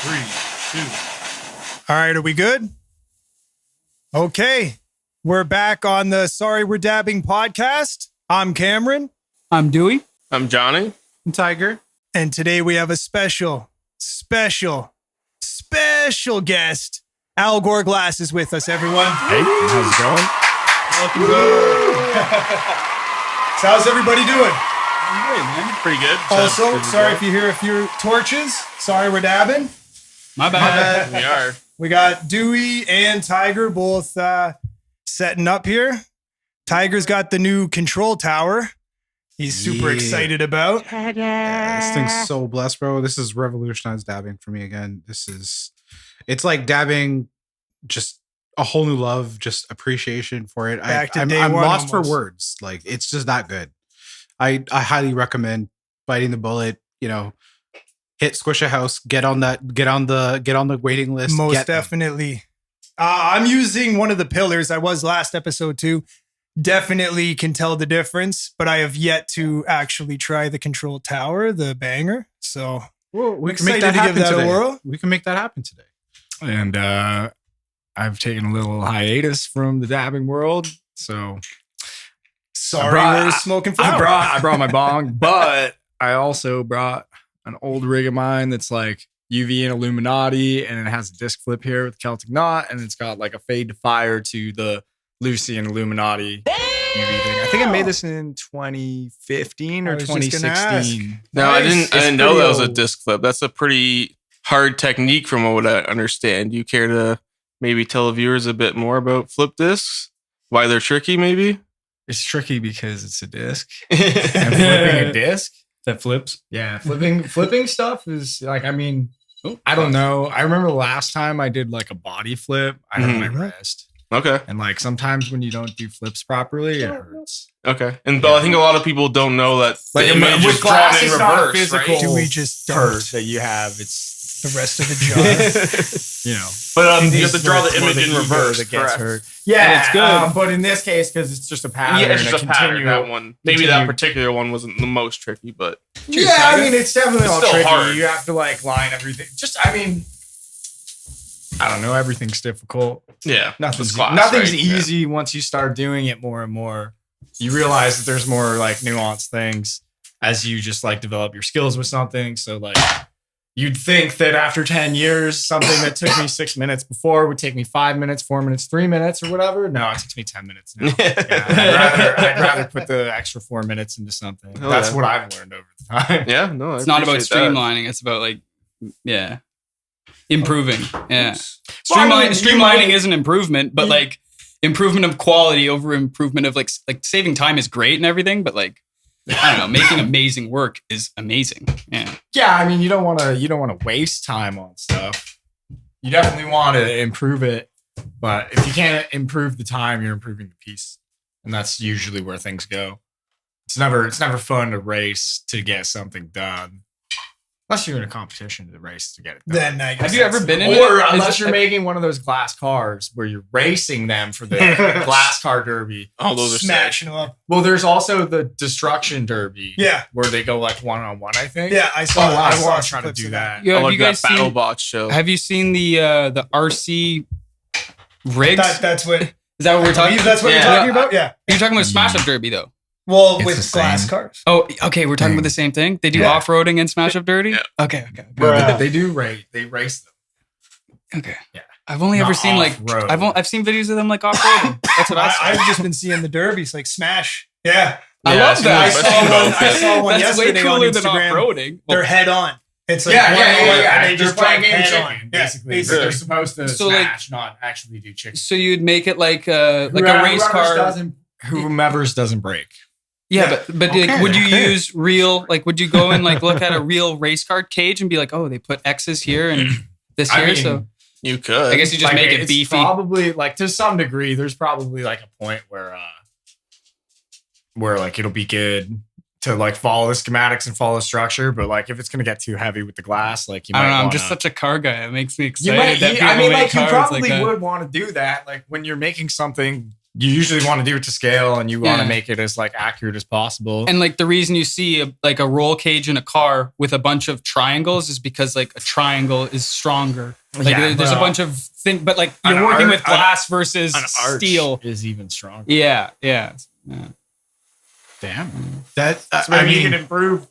3, 2. All right, are we good? Okay, we're back on the Sorry We're Dabbing podcast. I'm Cameron. I'm Dewey. I'm Johny. I'm Tiger. And today we have a special guest. Gore Glass is with us, everyone. Hey, how's it going? Welcome. So how's everybody doing? Great, man. Pretty good. Also, sorry if you hear a few torches. Sorry we're dabbing. My bad. We are. We got Dewey and Tiger both setting up here. Tiger's got the new control tower. He's super excited about. Yeah, this thing's so blessed, bro. This has revolutionized dabbing for me again. It's like dabbing, just a whole new love, just appreciation for it. I'm lost for words. Like, it's just that good. I highly recommend biting the bullet. You know, hit Squish a House, get on the waiting list. Most definitely. I'm using one of the pillars. I was last episode too. Definitely can tell the difference, but I have yet to actually try the control tower, the banger. So we can make that happen today. We can make that happen today. And I've taken a little hiatus from the dabbing world, so sorry we're smoking flower. I brought my bong, but I also brought an old rig of mine that's like UV and Illuminati, and it has a disc flip here with Celtic knot, and it's got like a fade to fire to the Lucy and Illuminati UV thing. I think I made this in 2015 or 2016. No, I didn't know that was a disc flip. That's a pretty hard technique from what I understand. Do you care to maybe tell the viewers a bit more about flip discs? Why they're tricky, maybe? It's tricky because it's a disc. And flipping a disc That flips. Yeah, flipping stuff is like, I mean, I don't know. I remember the last time I did like a body flip, I hurt my wrist. Okay. And like sometimes when you don't do flips properly, it hurts. Okay. And I think a lot of people don't know that Like the image is drawn in reverse, right? Do we just hurt that you have? It's the rest of the job? you know. But you have to draw the image in reverse. That gets hurt. Yeah, and it's good. But in this case, because it's just a pattern. Yeah, it's just a pattern. That one, maybe that particular one wasn't the most tricky, but yeah, I mean, it's definitely all still tricky. hard. You have to like line everything. I mean, I don't know. Everything's difficult. Yeah, Nothing's right? easy. Yeah. Once you start doing it more and more, you realize that there's more like nuanced things as you just like develop your skills with something. So like, you'd think that after 10 years, something that took me 6 minutes before would take me 5 minutes, 4 minutes, 3 minutes or whatever. No, it takes me 10 minutes now. Yeah, I'd rather put the extra 4 minutes into something. That's what I've learned over the time. Yeah, no, it's not about streamlining. It's about like, improving. Yeah. Streamlining is an improvement, but like improvement of quality over improvement of like saving time is great and everything, but like, I don't know, making amazing work is amazing. Yeah. Yeah, I mean, you don't want to waste time on stuff. You definitely want to improve it, but if you can't improve the time, you're improving the piece, and that's usually where things go. It's never fun to race to get something done, unless you're in a competition to race to get it done. Then have you ever been in Or it? unless you're making one of those glass cars where you're racing them for the glass car derby. Oh, those are smashing them up. Well, there's also the destruction derby. Yeah. Where they go like one-on-one, I think. Yeah, I saw. I saw want to try to do that. Yeah, I have like you guys that battle seen? bot show. Have you seen the RC rigs? That's what. Is that what we're talking? That's what you're talking about. Yeah. You're talking about Smash Up Derby though. Well, It's with the same. glass cars. Oh, okay. We're talking about the same thing. They do off-roading and Smash Up Derby. Yeah. Okay. They do race. They race them. Okay. Yeah. I've only ever seen like off-road. I've seen videos of them like off-roading. That's what I saw. I've just been seeing the derbies like Smash. Yeah. I love that. I saw one That's way yesterday on cooler than Instagram. off-roading. They're head on. It's like Yeah. And they They're just playing drive game head chicken, on. basically. Yeah, They're supposed to So, like- smash, not actually do chicken. So you'd make it like a race car. Whomever's doesn't break. Yeah, but Okay, like, would you okay. use real? Like, would you go and like look at a real race car cage and be like, oh, they put X's here and this I here, mean, so You could. I guess you just Like, make it it's beefy. Probably like to some degree. There's probably like a point where like it'll be good to like follow the schematics and follow the structure. But like if it's gonna get too heavy with the glass, like you might I don't know. I'm wanna, just such a car guy. It makes me you excited. might. that I people mean, make like you cars probably like that. would want to do that. Like when you're making something you usually want to do it to scale and you want to make it as like accurate as possible. And like the reason you see a roll cage in a car with a bunch of triangles is because like a triangle is stronger. Like there's a bunch of things, but like you're working with glass versus steel is even stronger. Yeah. Damn. Maybe you can improve.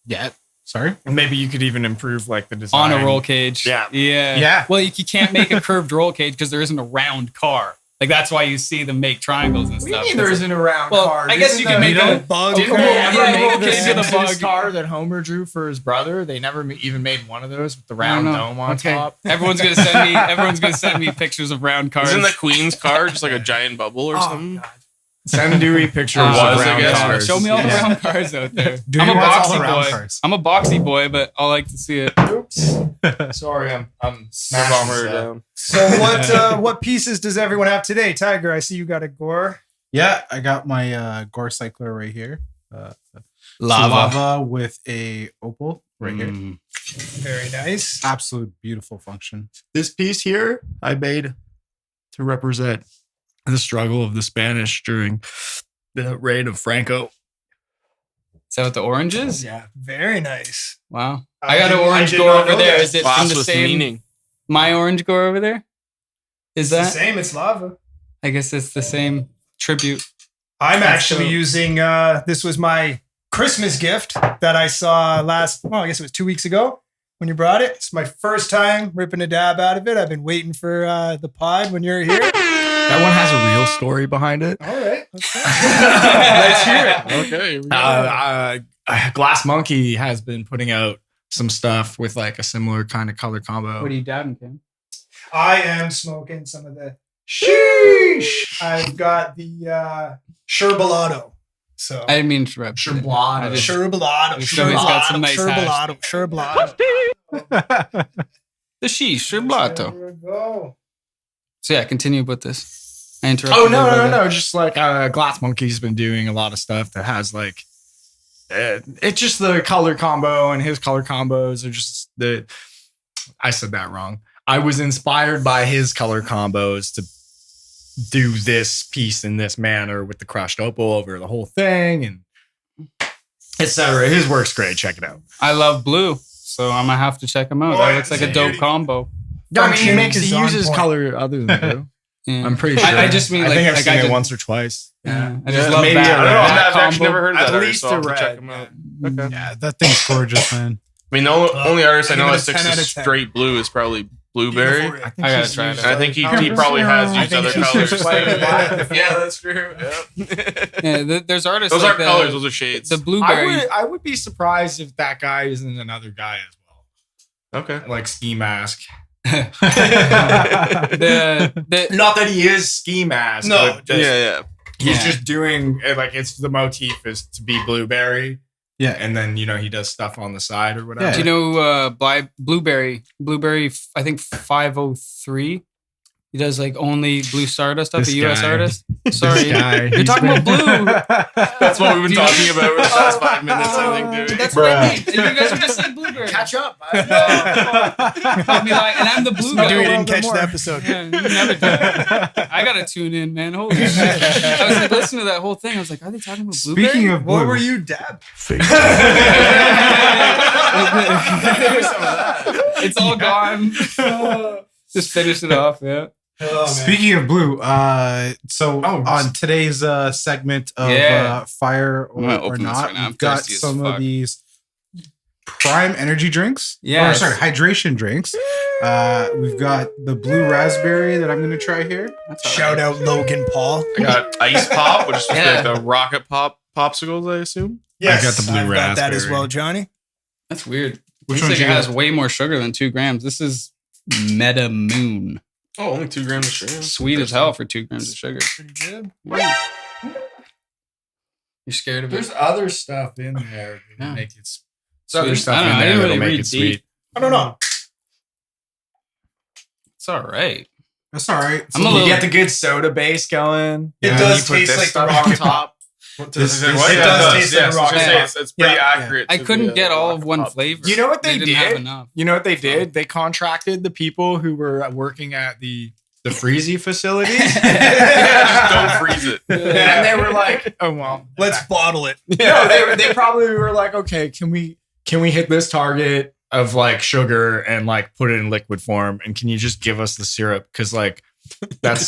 Yeah. Sorry. Maybe you could even improve like the design on a roll cage. Yeah. Well, you can't make a curved roll cage because there isn't a round car. Like that's why you see them make triangles and stuff. What do you mean there isn't a round car? I guess you can make a bug. Didn't they ever make the Simpsons car that Homer drew for his brother? They never even made one of those with the round dome on top. Everyone's gonna send me pictures of round cars. Isn't the Queen's car just like a giant bubble or something? God. Send Dewey pictures of round cars. Show me all the round cars out there. Dewey I'm a wants all boxy the round boy. cars. I'm a boxy boy, but I like to see it. Oops. Sorry, I'm smashing her down. So what pieces does everyone have today? Tiger, I see you got a Gore. Yeah, I got my Gore cycler right here. Lava with a opal right here. Very nice. Absolute beautiful function. This piece here I made to represent the struggle of the Spanish during the reign of Franco. Is that what the orange is? Yeah, very nice. Wow. I got an orange Gore over there. Is it from the same? Meaning. My orange Gore over there? Is that? It's the same. It's lava. I guess it's the same tribute. I'm actually using, this was my Christmas gift that I saw I guess it was 2 weeks ago when you brought it. It's my first time ripping a dab out of it. I've been waiting for the pod when you're here. That one has a real story behind it. All right. Let's hear it. Okay. Here we go. Glass Monkey has been putting out some stuff with like a similar kind of color combo. What are you dabbing, Kim? I am smoking some of the sheesh. I've got the sherbalato. So I didn't mean to rub. Sherbalato. Joey's got some nice sherbalato. The sheesh, sherbalato. There we go. So yeah, continue with this. I interrupted. Oh no! Just like Glass Monkey's been doing a lot of stuff that has like, it's just the color combo, and his color combos are just the. I said that wrong. I was inspired by his color combos to do this piece in this manner with the crushed opal over the whole thing, and etc. His work's great. Check it out. I love blue, so I'm gonna have to check him out. That looks like a dope combo. I mean, he uses color other than blue. Yeah. I'm pretty sure. I just mean, like, I think I've like seen I it just- once or twice. Yeah, I just love maybe that. I don't know. I've actually combo. never heard of that. At artist, least so I'll have a to check red. him out. Okay. Yeah, that thing's gorgeous, man. I mean, the only artist I know Give it that a 10 sticks out to of 10. straight blue is probably Blueberry. Beautiful. I gotta try it. And I think he probably has used other colors. Yeah, Yeah, that's true. Yeah. Yeah, there's artists. Those like aren't colors; those are shades. The blueberry. I would be surprised if that guy isn't another guy as well. Okay. Like Ski Mask. the Not that he is Ski Mask. No, but Yeah. he's Yeah. just doing like it's the motif is to be Blueberry. Yeah. And then he does stuff on the side or whatever. do you know Blueberry? I think 503. He does like only Blue Stardust stuff. This A US guy. artist. Sorry, guy, you're he's talking about blue. That's what we've been Do you- talking about for the last 5 minutes, I think, dude. That's what I mean. You guys are just saying Blueberry. Catch up. I'll be like, and I'm the blue guy. Dewey didn't catch the episode. Yeah, you never did. I gotta tune in, man. Holy shit! I was like listening to that whole thing. I was like, are they talking about Blueberry? Speaking of blue, What were you dab? It's all gone. Just finish it off, yeah. Oh, man. speaking of blue, so Oh, on today's segment of Yeah. fire I'm gonna or open this not, right now. I'm we've got thirsty as some fuck. of these prime energy drinks. Yes. Or, sorry, hydration drinks. We've got the blue raspberry that I'm going to try here. Shout out Logan Paul. I got Ice Pop, which is Yeah. like the Rocket Pop popsicles, I assume. Yes, got the blue I've got that as raspberry. well, Johnny. That's weird. Which This one thing do you has got? way more sugar than 2 grams. This is Meta Moon. Oh, only 2 grams of sugar. Sweet as hell for 2 grams of sugar. Pretty good. You scared of it? There's other stuff in there that Yeah. make it. Sweet. Other stuff I don't know, in I there didn't that'll really make read it sweet. deep. I don't know. It's all right. That's all right. I'm a You little- get the good soda base going. It and does you put taste this like the stuff Rocket on top. This- It it does taste like a rocket It's, pop. it's pretty Yeah. accurate. I to couldn't the, get all of Rocket one Pop. flavor. You know what they didn't have did? enough. You know what they did? They contracted the people who were working at the the freezy facilities. Just don't freeze it. And they were like, oh, well. Let's bottle it. No, they probably were like, okay, can we hit this target of like sugar and like put it in liquid form? And can you just give us the syrup? Because like that's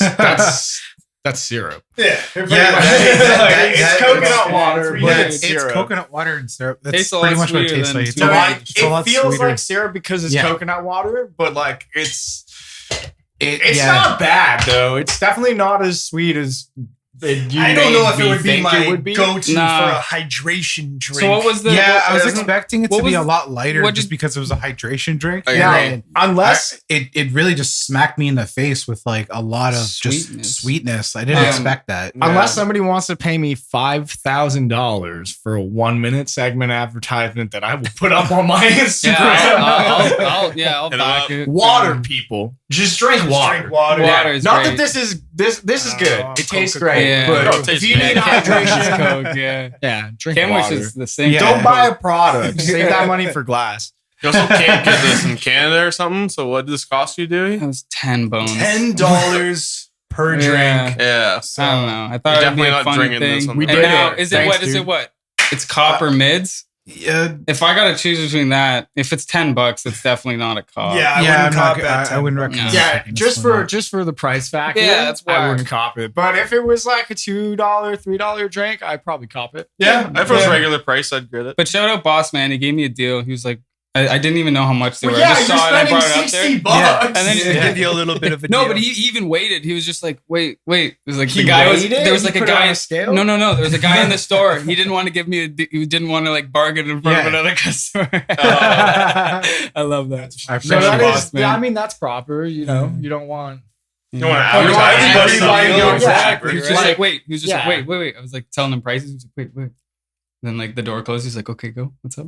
syrup. Yeah. It's coconut water, but it's coconut water and syrup. That's Tastes a pretty lot much what it sweeter tastes than like. It's Dewey. a lot, it's a lot it feels sweeter. like syrup because it's coconut water, but like it's yeah. not bad though. It's definitely not as sweet as I don't know if it would be my go-to Nah. for a hydration drink. So what was the? I was what- expecting it what to be was- a lot lighter what just did- because it was a hydration drink. I Yeah, agree. unless it really just smacked me in the face with like a lot of Sweetness. just sweetness. I didn't expect that. Yeah. unless somebody wants to pay me $5,000 for a 1 minute segment advertisement that I will put up on my Instagram. I'll Hit 'em back up. it. Water, people, just drink water. Drink water. Water is Not great. that this is good. It tastes Coca-Cola. great, Yeah. but No, it if tastes you need bad. hydration, Coke, yeah. yeah, drink Kenwish water. is the same. Yeah. Don't buy a product. Save that money for glass. You also can't get this in Canada or something. So what did this cost you, Dewey? That was 10 bones. $10 per drink. Yeah. I don't know. I thought You're it'd be definitely a not funny drinking thing. this on We the And did now, it. is it Thanks, what? Is dude. it what? It's copper mids. Yeah, If I gotta choose between that, if it's $10, it's definitely not a cop. Yeah, I yeah, wouldn't I'm cop not, that. I wouldn't No. recommend. Yeah, taking this just one. for the price factor. Yeah, that's I whack. wouldn't cop it. But if it was like a $2, $3 drink, I'd probably cop it. Yeah. If it was Yeah. regular price, I'd get it. But shout out Boss Man. He gave me a deal. He was like, I didn't even know how much they Well, were. yeah, I just you're saw it and I spending brought it up there. $60. Yeah. And then They give you a little bit of a No, deal. but he even waited. He was just like, wait. It was like He the guy was waited? there was He like a put it guy on a scale? No. There was a guy in the store. He didn't want to give me he didn't want to like bargain in front of Yeah. another customer. I love that. I So appreciate that it. Boss is, Man. I mean, that's proper. You know, you don't want. You don't want to Oh, you want advertise everybody stuff. buying your Exactly. He Right. was just like, wait. He was just Yeah. like, wait. I was like telling him prices. He was like, wait. Then like the door closed. He's like, okay, go. What's up?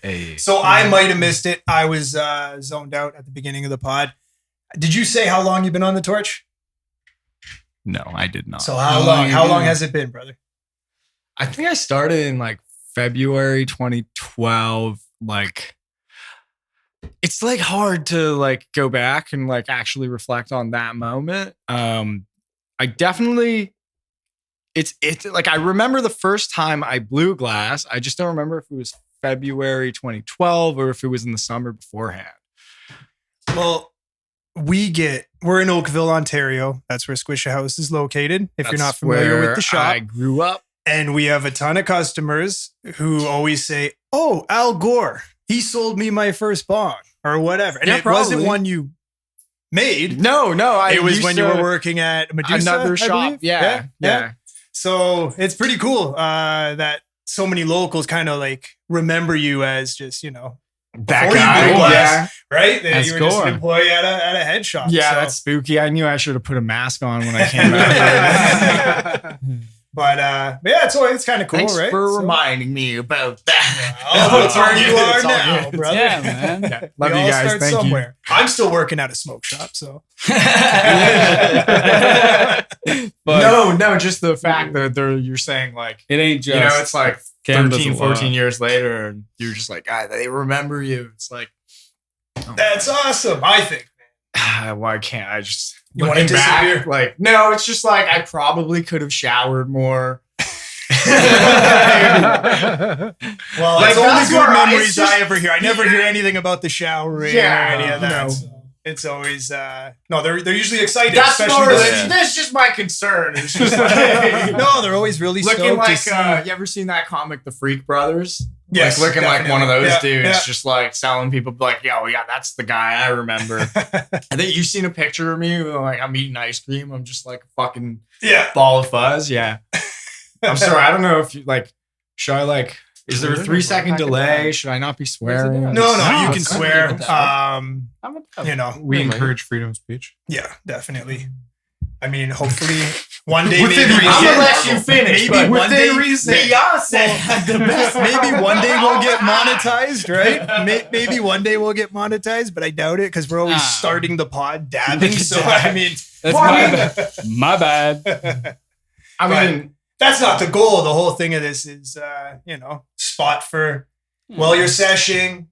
Hey. So I might have missed it. I was zoned out at the beginning of the pod. Did you say how long you've been on the torch? No, I did not. So How how long long? you How been? long has it been, brother? I think I started in like February 2012. Like, it's like hard to like go back and like actually reflect on that moment. I definitely, it's like I remember the first time I blew glass. I just don't remember if it was February 2012 or if it was in the summer beforehand. Well, we're in Oakville, Ontario. That's where Squisha House is located. If you're not That's familiar with where the shop. I grew up. And we have a ton of customers who always say, "Oh, Al Gore, he sold me my first bong," or whatever. And Yeah, it wasn't probably. one you made. No, It was used when you to- were working at Medusa, another I shop. believe? Yeah. So it's pretty cool that so many locals kind of like remember you as just, That Before you guy. blew glass. Yeah. right? That That's you were just Gore. an employee at a head shop. Yeah, So- that's spooky. I knew I should have put a mask on when I came out. But yeah, it's kind of cool, Thanks right? for So- reminding me about that. Oh, that's where you are It's all now, good. brother. Yeah, man. Love We you all guys. start Thank somewhere. I'm still working at a smoke shop, so But no, just the fact that you're saying like, it ain't just. you know, it's like Cam does 13, a lot. 14 years later, and you're just like, they remember you. It's like, oh, that's awesome. I think. why can't I just You wanna looking back, disappear? like, no, it's just like I probably could have showered more. Well, Like, it's only that's good where memories it's just- I ever hear. I never hear anything about the showering Yeah, or any of that. no. So it's always no. They're usually excited. That's especially more. the- That's just my concern. It's just like, no, they're always really looking stoked like. to see. You ever seen that comic, The Freak Brothers? Yes, like looking like one of those definitely. dudes, Yeah, just like selling people. Like, yeah, that's the guy I remember. I think you've seen a picture of me. Like, I'm eating ice cream. I'm just like a fucking yeah. ball of fuzz. Yeah. I'm sorry. I don't know if you like. Should I like? Is there a 3-second delay? Should I not be swearing? No, No, you can it's swear. fine. Keep it that You know, We encourage freedom of speech. yeah, definitely. I mean, hopefully one day Within maybe reason. I'm gonna let you finish. Maybe but one day reason. Beyonce had the best. maybe one day we'll get monetized, right? Maybe one day we'll get monetized, but I doubt it because we're always Nah. starting the pod dabbing. So I mean, That's Well, my bad. I mean, that's not the goal. The whole thing of this is, spot for while you're seshing.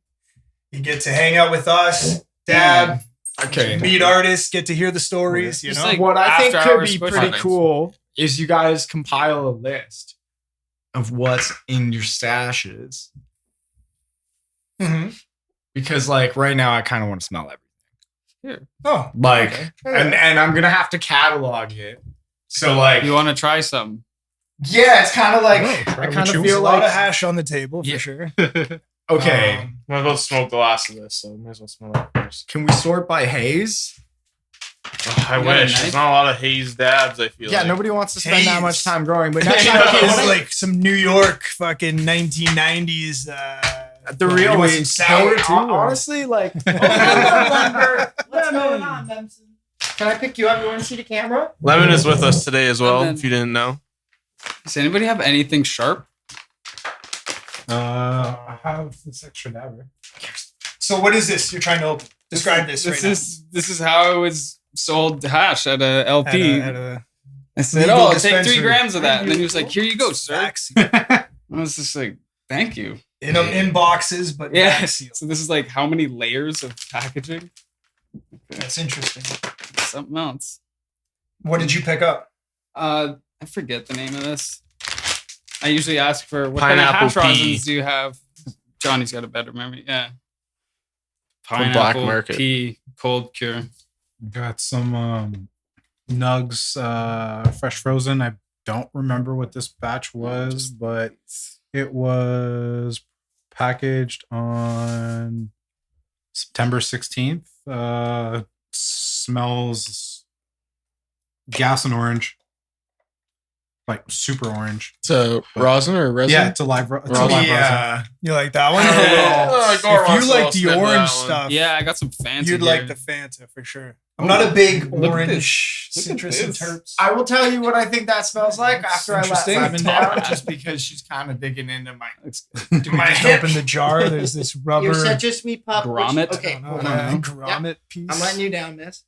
You get to hang out with us, dab, Okay. Meet artists, get to hear the stories. You Just know, like What I think after could hours be push pretty ups. cool is you guys compile a list of what's in your stashes. Mhm. Because like right now, I kind of want to smell everything. Oh, Like, okay. and I'm gonna have to catalog it. So like, You want to try some? yeah, it's kind of like try I what kind of you- There's a feel lot like of hash on the table for Yeah. sure. okay. Might as well smoke the last of this, so might as well smell that first. Can we sort by haze? I You got a wish. knife? There's not a lot of haze dabs, I feel Yeah, like. nobody wants to spend that Haze. much time growing, but That next shit time is like some New York fucking 1990s. the real you want way some sour too, or- honestly, like. What's going on, Benson? Can I pick you up? You want to see the camera? Lemon is with us today as well, Lemon. if you didn't know. Does anybody have anything sharp? I have this extra dabber. So what is this? You're trying to open? Describe this. This right is how it was sold hash at a LP. now. At a I said, legal "Oh, I'll take 3 dispensary. grams of that," and then he was like, "Here you go, sir." vax I was just like, "Thank you." in boxes, but Yeah. vax seal. So this is like how many layers of packaging? That's interesting. Something else. What did you pick up? I forget the name of this. I usually ask for what Pineapple kind of hash pea. rosins do you have? Johnny's got a better memory. Yeah. From Black Market. pea cold cure. Got some nugs, fresh frozen. I don't remember what this batch was, but it was packaged on September 16th. Smells gas and orange, like super orange. So rosin or resin? Yeah, it's a live. It's a Rosin. live rosin. Yeah. You like that one? Yeah. If you like the orange one. stuff, Yeah, I got some fancy. you'd like here. the Fanta for sure. I'm not a big Look at orange this. Look at citrus and this. terps. I will tell you what I think that smells like after I let Interesting. Lemon down, just because she's kind of digging into my Do we my just hip. open the jar? There's this rubber You're such a sweet pup. Grommet? Okay, I hold don't on. know, grommet piece. I'm letting you down, miss.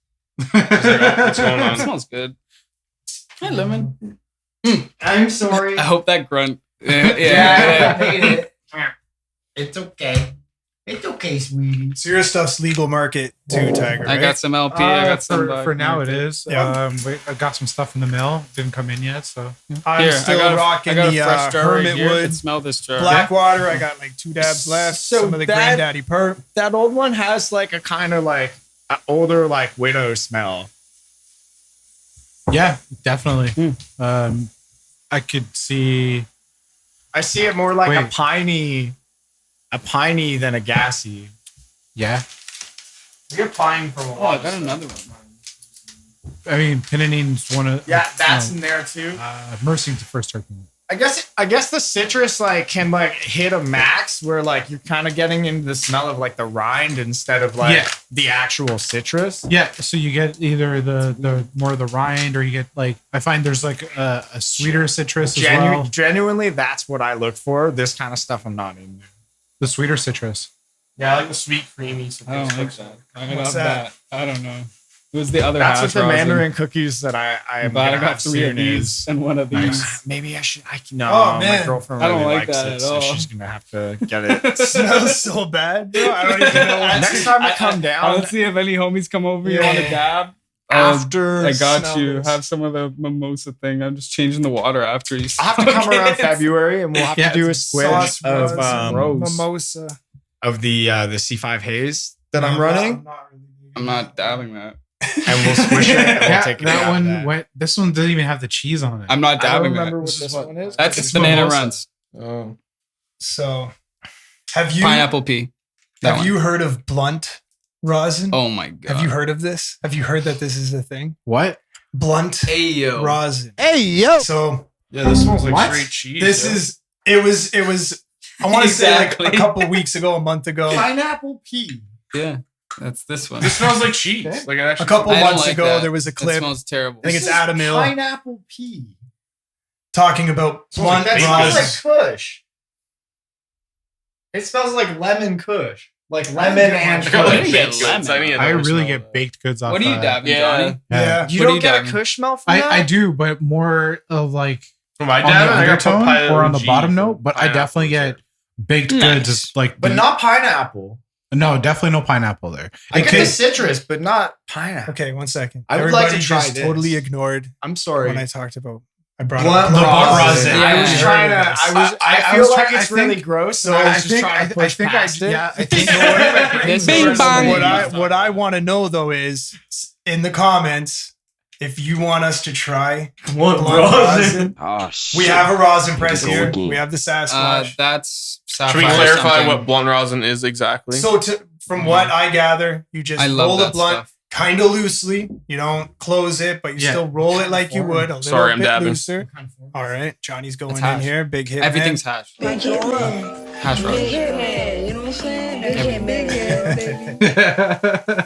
What's going It on? smells good. Hi, lemon. I'm sorry. I hope that grunt. Yeah, I hate it. It's okay. It's okay, sweetie. So your stuff's legal market too, Tiger. I right? got some LP. I got some. For now it is. Yeah. I got some stuff in the mail. Didn't come in yet, so I'm Here, still I rocking got a the fresh jar right Hermit here. Wood Smell this jar. Blackwater. I got like 2 dabs left. So Some of the that- Granddaddy Perp. that old one has like a kind of like an older like widow smell. yeah, definitely. I could see. I see it more like Wait. a piney than a gassy. Yeah, We get pine from a Oh, I got another one. I mean, pinanine's one of Yeah, that's in there too. Mercy's the first terpene. I guess the citrus like can like hit a max where like you're kind of getting into the smell of like the rind instead of like Yeah. the actual citrus. Yeah, so you get either the more of the rind, or you get like I find there's like a sweeter citrus as well. Genuinely, that's what I look for. This kind of stuff I'm not into. The sweeter citrus. Yeah, I like the sweet creamy. I don't like that. I What's got that? that. I don't know. It was the other That's hash what the rosin. Mandarin cookies that I am But I gonna got have 3 of soon these is. and 1 of these. Nice. Maybe I should. No, Oh, my man. girlfriend I really don't like likes that it, at so all. she's gonna have to get it. Smells so bad, bro. I don't even know. What Next time I come down, Honestly, if any homies come over, you Yeah. want to dab? after I got smell you. this. Have some of the mimosa thing. I'm just changing the water after you. I'll have to come around February and we'll have Yeah, to do a it's squid sauce of rosin, Rose. mimosa of the C5 haze that I'm running, I'm not dabbing that. and we'll squish it. And we'll That, take it that out one of that. went. This one doesn't even have the cheese on it. I'm not I don't dabbing remember that. what this one is. That's It's banana mimosa. runs. Oh. So, have you Pineapple pea. That have one. you heard of blunt rosin? Oh my god. Have you heard of this? Have you heard that this is a thing? What? Blunt Ayo. rosin. Hey yo! So Yeah, this smells like What? straight cheese. this yo. is it was I want to say Exactly. like a couple weeks ago, a month ago. Pineapple pea. Yeah, that's this one. This smells like cheese. Okay. Like it actually A couple I don't months like ago, that. there was a That clip. smells terrible. I think This it's is Adam Hill Pineapple pea. talking about blunt like That bacon. smells rosin. like Kush. It smells like lemon Kush. Like lemon and I got, like, Kush. baked goods. lemon. need I another really smell get of that. baked goods off. What are you dabbing, Yeah. Johnny? Yeah. You What are don't you get dabbing? a Kush smell from that? I do, but more of like From my on dad, the I got undertone papaya or on the OG bottom for note. But I definitely pineapple. get baked Nice. goods. Is like But not pineapple. No, definitely no pineapple there. I get the citrus, but not pineapple. Okay, 1 second. I would like to Everybody try just this. totally ignored I'm sorry. when I talked about. I brought Blunt up rosin. I was Yeah. trying to. I feel like it's I really think- gross, so I was just trying to push past it. Yeah, I think. This Bing is- bong. What I want to know though is in the comments if you want us to try Blunt blunt rosin. Oh shit. We have a rosin press It's here. working. We have the Sasquatch. That's Should we sapphire clarify something. what blunt rosin is exactly? So from what I gather, you just I love roll the that blunt stuff. kind of loosely. You don't close it, but you Yeah. still roll it like you would a little Sorry, I'm bit dabbing. looser. All right, Johnny's going It's in hash. here. Big hit. Everything's hash. Like Hash rosin. you know what I'm saying? Big head, baby.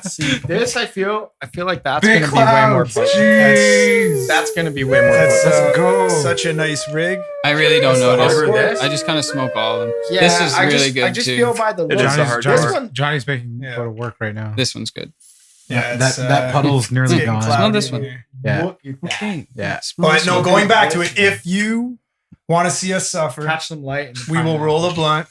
See, this I feel like that's Big gonna be way more clouds. potent. Jeez. That's gonna be way more That's potent. Let's go. such a nice rig. I really don't notice. Over this? I just kind of smoke all of them. Yeah, This is I really just, good I just too. feel by the It look. is a hard This work. one, Johnny's making Yeah. go to work right now. This one's good. Yeah, that puddle's nearly getting gone. cloudy Smell this in one. here. Yeah. look at that. Okay. Yeah. But no, going back to it, if you want to see us suffer, Catch some light. And we will roll a blunt.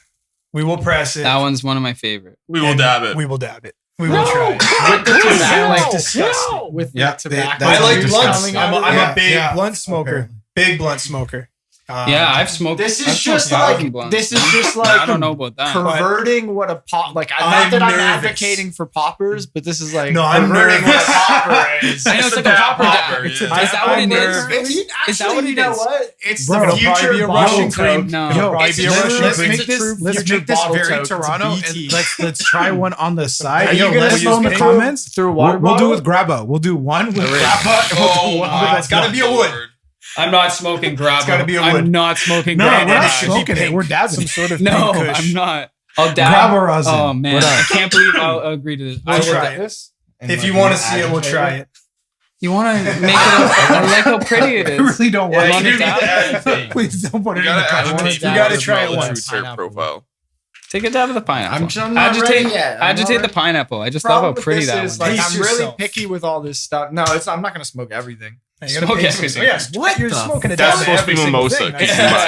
We will press it. That one's one of my favorite. We will and dab it. We will dab it. We will try it. with the tobacco. Like disgusting. With Yeah, the tobacco. I like That's blunts. coming I'm out. a Yeah, big yeah. blunt smoker. Apparently. Big blunt smoker. Yeah, I've smoked. This I've is just smoked like thousand blunts. this is just I like don't know about that. perverting what a pop. Like I'm not that I'm nervous. advocating for poppers, but this is like No, I'm perverting what a nervous. popper is. I know it's like a popper dab. It's Is a that what it is? It's- Is that what actually, it you know is? what? It's Bro, the it'll probably future be a bottle Russian cream. cream. No. It'll probably be a Russian let's cream. make this, let's future make this bottle very toke. It's Toronto, BT. and let's try one on the side. Are you Yo, gonna let us know in the use comments. through a water We'll do bottle? with Grabba. We'll do one with Alright. Grabba. And we'll do Oh, one my with It's gotta be a wood. Lord. I'm not smoking grab. It's gotta be a wood. I'm not smoking No, grab. we're not it should be smoking it. pink. We're dabbing. Some sort of No, pink kush. I'm not. I'll dab. Grabba rosin. Oh man, What I up? can't believe I'll agree to this. We'll I- try it. This, and If like you want to an see it, we'll agitator. try it. You want to make it? I like how pretty it I is. really don't Yeah, want want you it do down? that. Please don't put You it in the gotta comments. agitate. You gotta to try it smell the once. true terp profile. Take a dab of the pineapple. I'm not agitate. ready yet. I'm Agitate not the ready. pineapple. I just Problem love how with pretty this that is, one. like, is. Pace I'm really yourself. picky with all this stuff. No, I'm not gonna smoke everything. You gotta Smoke pay everything. some- Yes, what? You're smoking a That's dab supposed of to be every single mimosa. thing. That's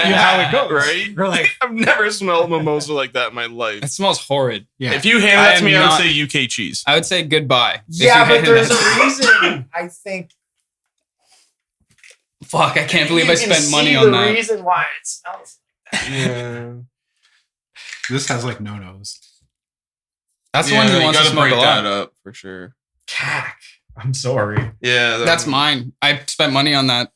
Yeah. how it goes. Right? You're like, I've never smelled mimosa like that in my life. It smells horrid. yeah. If you hand I that to am me, I would not- say UK cheese. I would say goodbye. if Yeah, you but hand there's that- a reason. I think. Fuck! I can't believe you I can spent money see on the that. reason why it smells. Yeah. This has like no nose. That's the one who wants to gotta smoke break a lot. that up for sure. Cack. I'm sorry. Yeah, That's mine. I spent money on that.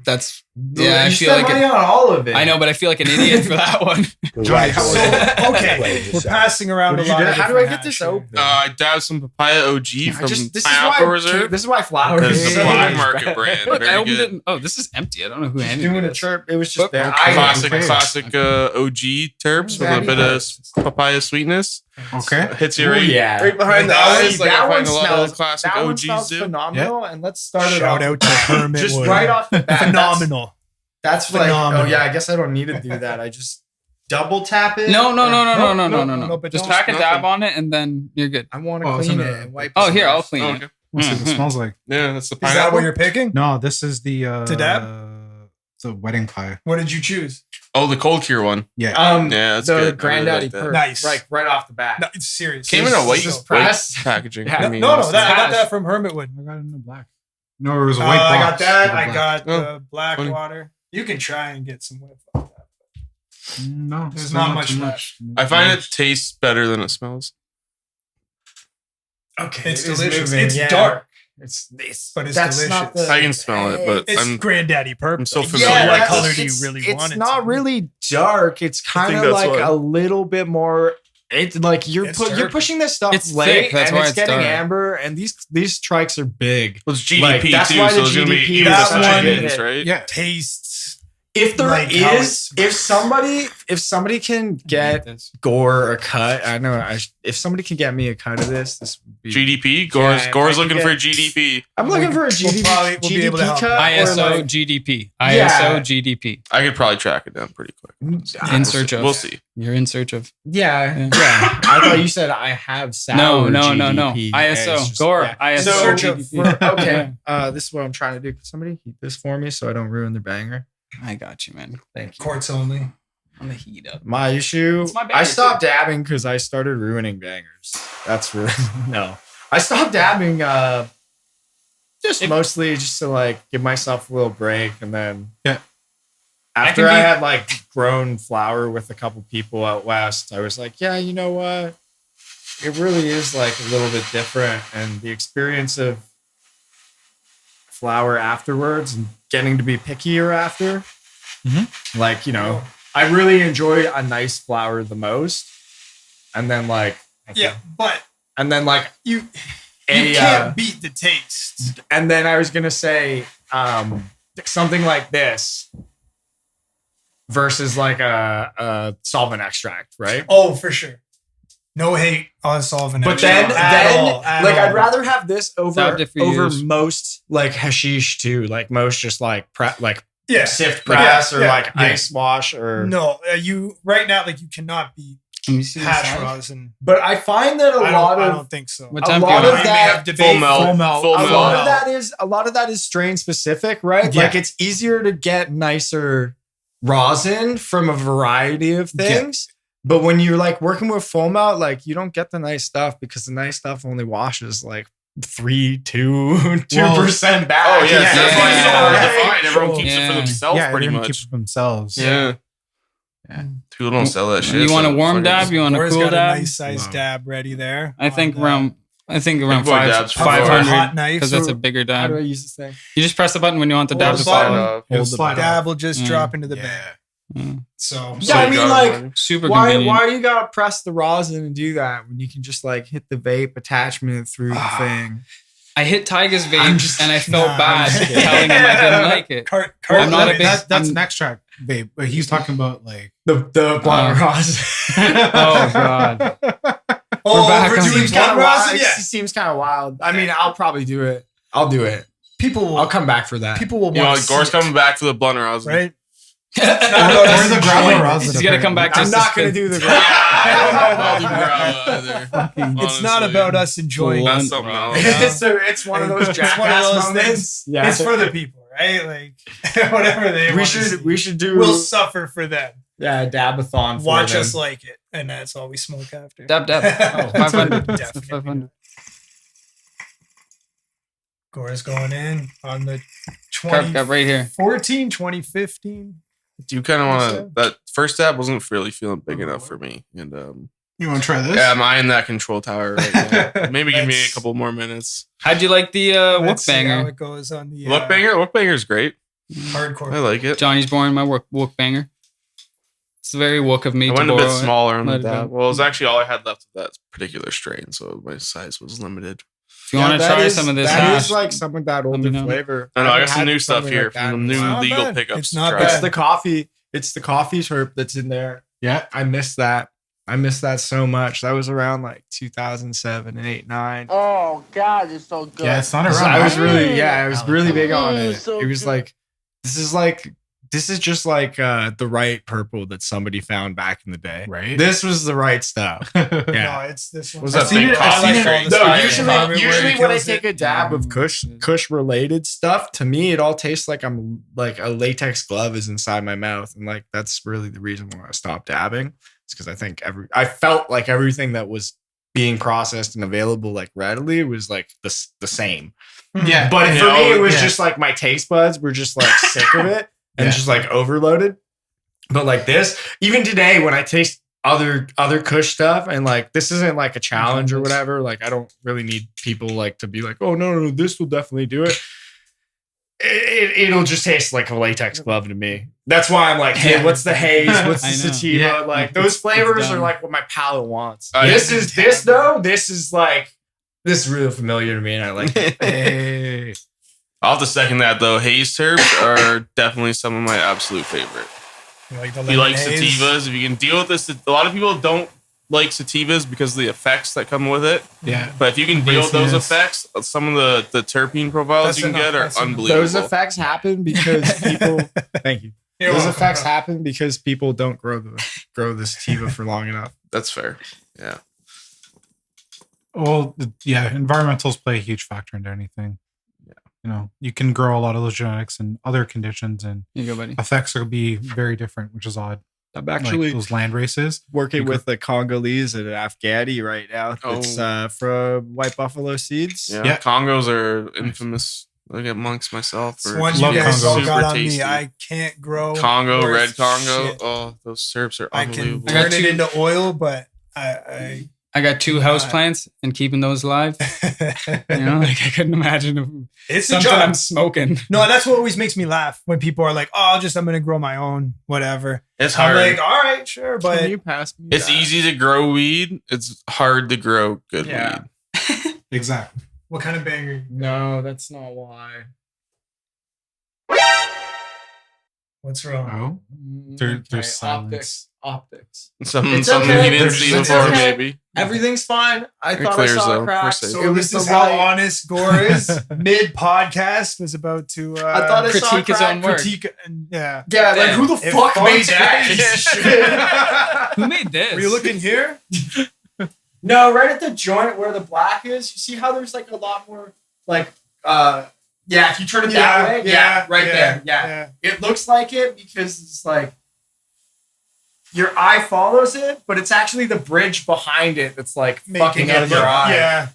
That's yeah. I you feel spent like money on all of it. I know, but I feel like an idiot for that one. Johnny, how was it? So, okay, we're passing around a lot of How do I different get this hash here. open? I dabbed some papaya OG from this is Pineapple why Reserve. this is why flowers. Because it's a are black so market bad. brand. Look, I Very opened good. it. Oh, this is empty. I don't know who handed Doing me a this. chirp. It was just Look, there. okay. Classic Okay. OG terps with a bit of papaya sweetness. Okay. Hits you Ooh, right, yeah. right behind the That eyes. one- Like I that find a one lot of smells- the classic That one OGs smells do. phenomenal. And let's start it Shout off. out to Hermit Just Wood. right off the bat. Phenomenal. That's like, Phenomenal. oh yeah, I guess I don't need to do that. I just double tap it. No, no, but Just don't- tack a dab nothing. on it and then you're good. I want to Oh, clean so it the- and wipe. Oh, it here, I'll off. clean Oh, it. okay. Let's see what it Mhm. smells like. Yeah, that's the Is that pineapple. what you're picking? No, this is the To dab? the wedding pie. What did you choose? Oh, the cold cure one. Yeah. Yeah, that's the good. I really granddaddy like that. perk. Nice. Like right off the bat. No, it's serious. Came in a white, This is white pressed. packaging. Yeah. I mean, No, it's- I got hash. that from Hermit Wood. I got it in the black. No, it was a white I got box that. with a I black. got Oh, the black funny. water. You can try and get some whip. No, There's still not much left. I find it tastes better than it smells. Okay, It's it is delicious. moving, It's yeah. dark, It's this, but it's that's delicious. not the. I can smell it, but It's I'm Granddaddy Purple. I'm so Yeah, familiar what with that's- color do you it's- really it's want it? not to be? really dark. It's kind think of that's like what- a little bit more. It's like you're It's you're dark. pushing this stuff It's late, thick, that's and why it's it's getting dark. amber, and these trikes are big. well, it's GDP Like, that's too, why so the it's gonna be GDP even was with such a such hit. gains, right? Yeah. Tastes. If there Like how is, if somebody can get Gore a cut, I know. If somebody can get me a cut of this would be. GDP. Yeah, Gore's if Gore's I can looking for get- GDP. I'm looking for a GDP, we'll be able to help. cut. or ISO like- GDP. Yeah. ISO GDP. I could probably track it down pretty quick. In search of. We'll see. You're in search of. Yeah, Yeah. yeah. I thought you said I have sour No. GDP. ISO. It's just- Gore. yeah. ISO So- GDP. Okay. This is what I'm trying to do. Can somebody heat this for me so I don't ruin the banger? I got you, man. Thank you. Quartz only. On the heat up. My issue. It's my banger, I stopped dabbing because I started ruining bangers. That's really no. I stopped dabbing mostly just to like give myself a little break, and then after I had like grown flower with a couple people out west, I was like, yeah, you know what? It really is like a little bit different, and the experience of flower afterwards and getting to be pickier after. Mm-hmm. Like, you know, I really enjoy a nice flower the most, and then like and then like you can't beat the taste. And then I was gonna say something like this versus like a solvent extract, right? Oh, for sure. No hate on solvent but extract. I'd rather have this over most like hashish too, like most just like sift press or ice wash or no. You right now like you cannot beat hash rosin. But I find that I don't think so. A lot of that full melt. A lot of that is strain specific, right? Yeah. Like it's easier to get nicer rosin from a variety of things. But when you're like working with full melt, like you don't get the nice stuff because the nice stuff only washes like 2% back. Oh yeah, that's why it's so hard to find. Everyone keeps it for themselves, pretty much. Keeps it for themselves. Yeah. People don't sell that shit. You want a warm dab? You want a cool dab? A nice size dab ready there. I think around 500 because that's a bigger dab. How do I use this thing? You just press the button when you want the dab to fall. Dab will just drop into the bag. So I mean, like, super why convenient. do you gotta press the rosin and do that when you can just like hit the vape attachment through the thing? I hit Tyga's vape and I felt bad telling him I didn't like it. I'm not a big. That's an extract vape, but he's talking about like the blunt rosin. Oh god. We're doing blunt rosin. Yeah, it seems kind of wild. I mean, I'll probably do it. I'll do it. I'll come back for that. People will. Gore's coming back for the blunt rosin, right? Where's the gravel rosin? He's gonna come back. I'm not gonna do the gravel. It's not about us enjoying. That's something else. It's one of those jackass moments. Yeah. It's for the people, right? Like whatever they want. We should do. We'll suffer for them. Yeah, a dabathon. Watch us like it, and that's all we smoke after. Dab. 500. 500. Gore's going in on the 2015. Do you kind of want to? That first dab wasn't really feeling big enough for me, and you want to try this? Yeah, I'm eyeing that control tower right now. Maybe give me a couple more minutes. How'd you like the Wook banger? How it goes on the Wook banger? Wook banger's great. Hardcore. I like it. Johnny's born my Wook banger. It's very Wook of me. I went a bit smaller on the dab. Well, it was actually all I had left of that particular strain, so my size was limited. If you want to try some of this, that is like some of that older flavor. I know. I got some new stuff here from the new legal pickups. It's not bad. It's the coffee. It's the coffee terp that's in there. Yeah, I miss that. I miss that so much. That was around like 2007 and 8, 9. Oh God, it's so good. Yeah, it's not around. I was really big on it. So it was like, this is just like the right purple that somebody found back in the day. Right. This was the right stuff. Yeah. No, it's this one. Was that big coffee strain? No, usually when I take a dab of Kush related stuff, to me it all tastes like I'm like a latex glove is inside my mouth, and like that's really the reason why I stopped dabbing. It's because I think I felt like everything that was being processed and available like readily was like the same. Yeah. But for me, it was just like my taste buds were just like sick of it. And just like overloaded. But like this, even today when I taste other Kush stuff and like this isn't like a challenge or whatever, like I don't really need people like to be like, oh no, this will definitely do it. It'll just taste like a latex glove to me. That's why I'm like, hey, what's the haze? What's the sativa? Yeah. Like those flavors are like what my palate wants. This is really familiar to me and I like it. Hey. I'll have to second that though. Haze terps are definitely some of my absolute favorite. You like sativas? If you can deal with this, a lot of people don't like sativas because of the effects that come with it. Yeah. But if you can deal with those effects, some of the terpine profiles you can get are unbelievable. Those effects happen because people. Thank you. Those effects happen because people don't grow the sativa for long enough. That's fair. Yeah. Well, yeah. Environmentals play a huge factor into anything. You know, you can grow a lot of those genetics in other conditions, and you go, buddy. Effects will be very different, which is odd. I'm actually those land races. working with the Congolese and an Afghani right now. It's from White Buffalo Seeds. Yeah. Congos are infamous. I get monks myself. It's one you guys all got on me. I can't grow Congo, red Congo. Shit. Oh, those syrups are I can unbelievable. turn it into oil, but I got 2 houseplants and keeping those alive. You know, like I couldn't imagine it's something I'm smoking. No, that's what always makes me laugh when people are like, "Oh, I'm gonna grow my own, whatever." It's hard. I'm like, all right, sure, but Can you pass me it's that? easy to grow weed. It's hard to grow good Yeah. weed. Exactly. what kind of banger? No, that's not why. What's wrong? Oh, there's silence. Optics. Something It's you okay. didn't see It's before, okay. maybe. Everything's fine. I It thought clears, I saw though. a crack. We're safe. So this is how honest Gore is. Mid podcast was about to I thought I saw a critique his crack. own work. critique. And, yeah, Yeah, like who the It fuck made fucks that? Who made this? Were you looking here? No, right at the joint where the black is. You see how there's like a lot more like yeah, if you turn it that way, there. Yeah. It looks like it because it's like your eye follows it, but it's actually the bridge behind it that's like fucking up your eye. Yeah,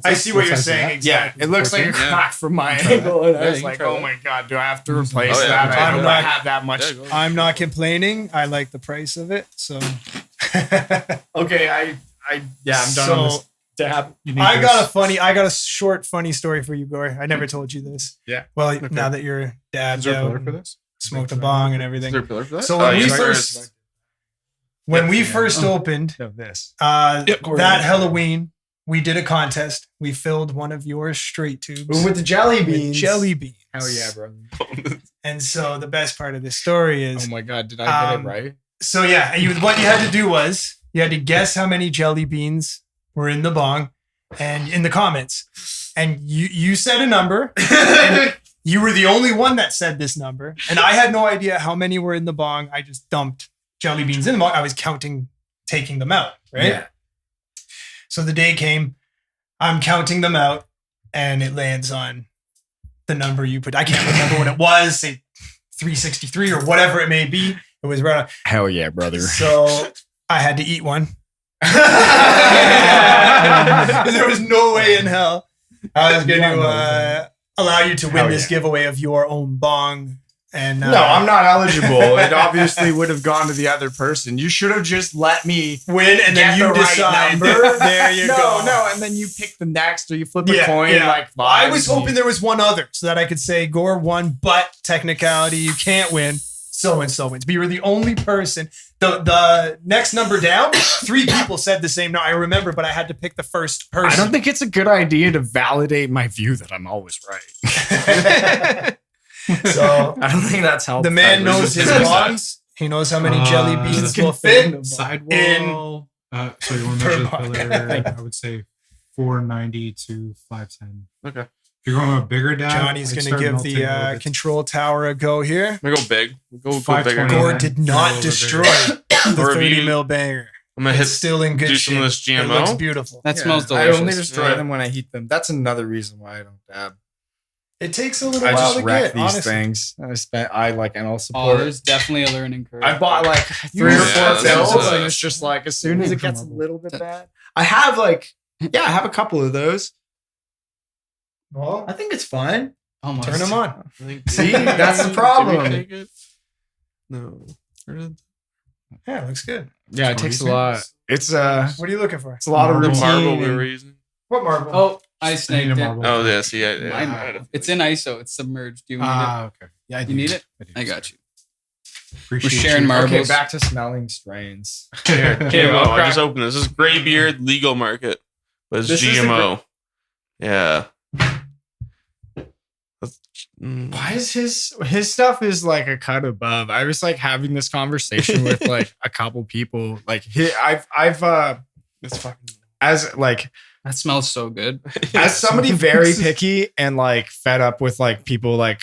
I see what you're saying. Yeah, Exactly. it looks like a crack from my angle, and I was like, "Oh my god, do I have to replace Oh, yeah, that? I'm I don't not- have that much." Yeah, go ahead. I'm not complaining. I like the price of it. So Okay, I'm done So- on this dab. I got a short funny story for you, Gore. I never told you this. Yeah. Well, now that you're dabbed Is there a out, pillar for and this? smoked a bong and Is everything. there a pillar for that? So Oh, when we yeah. first opened, No, this. that Halloween, we did a contest. We filled one of your straight tubes With the jelly with beans. jelly beans. Hell yeah, bro. And so the best part of this story is, Oh my god, did I get Um, it right? so yeah, what you had to do was you had to guess how many jelly beans were in the bong, and in the comments, and you said a number. And you were the only one that said this number, and I had no idea how many were in the bong. I just dumped jelly beans in the bong. I was counting, taking them out, right? Yeah. So the day came, I'm counting them out, and it lands on the number you put. I can't remember what it was, say 363 or whatever it may be. It was right on. Hell yeah, brother. So I had to eat one. There was no way in hell I was going to allow you to win Hell this yeah. giveaway of your own bong. And No, I'm not eligible. It obviously would have gone to the other person. You should have just let me win, and then get you the right decide. number. There you go. No, and then you pick the next, or you flip a coin. Like I was hoping there was one other so that I could say Gore won, but technicality you can't win. So and so wins. But you were the only person. The next number down, 3 people said the same. No, I remember, but I had to pick the first person. I don't think it's a good idea to validate my view that I'm always right. So I don't think that's helpful. the man knows his bongs. He knows how many jelly beans will fit. Sidewall. So you want to measure the Per pillar? I would say 490 to 510. Okay. If you're going with a bigger dab, Johnny's I'd going to start give melting a little the bit. control tower a go here. I'm gonna go big. Go bigger. 520. Gore Yeah. did Go a not little bit destroy bigger. the Or if 30 you- mil banger. I'm gonna It's hit. still in good do shape. some of this It looks GMO. beautiful. That smells I delicious. only destroy Yeah. them when I heat them. That's another reason why I don't dab. It takes a little I while just to wreck get, these honestly. things. I like animal Oh, support. there's definitely a learning curve. I bought like 3 or Yeah, 4 that's pills, what- and it's just like as soon as it gets a little bit bad, I have I have a couple of those. Well, I think it's fine. Almost. turn them on. See, that's the problem. Did we take it? No. Where did- Yeah, it looks good. Yeah, it takes a lot. It's What are you looking for? it's a lot of The routine. marble we and- were using. What marble? Oh, I I need snaked a it. marble. Oh, yeah. See, I Mine- it's in ISO. It's submerged. Do you need Okay. Yeah, I it? do. You need it? do. I got you. Appreciate We're sharing you. marbles. Okay, back to smelling strains. GMO. I just opened this. This is Graybeard legal market, but it's This is the GMO. Yeah. Mm. Why is his stuff is like a cut above? I was like having this conversation with like a couple people. Like I've It's fucking. as like That smells so good. as somebody very picky and like fed up with like people like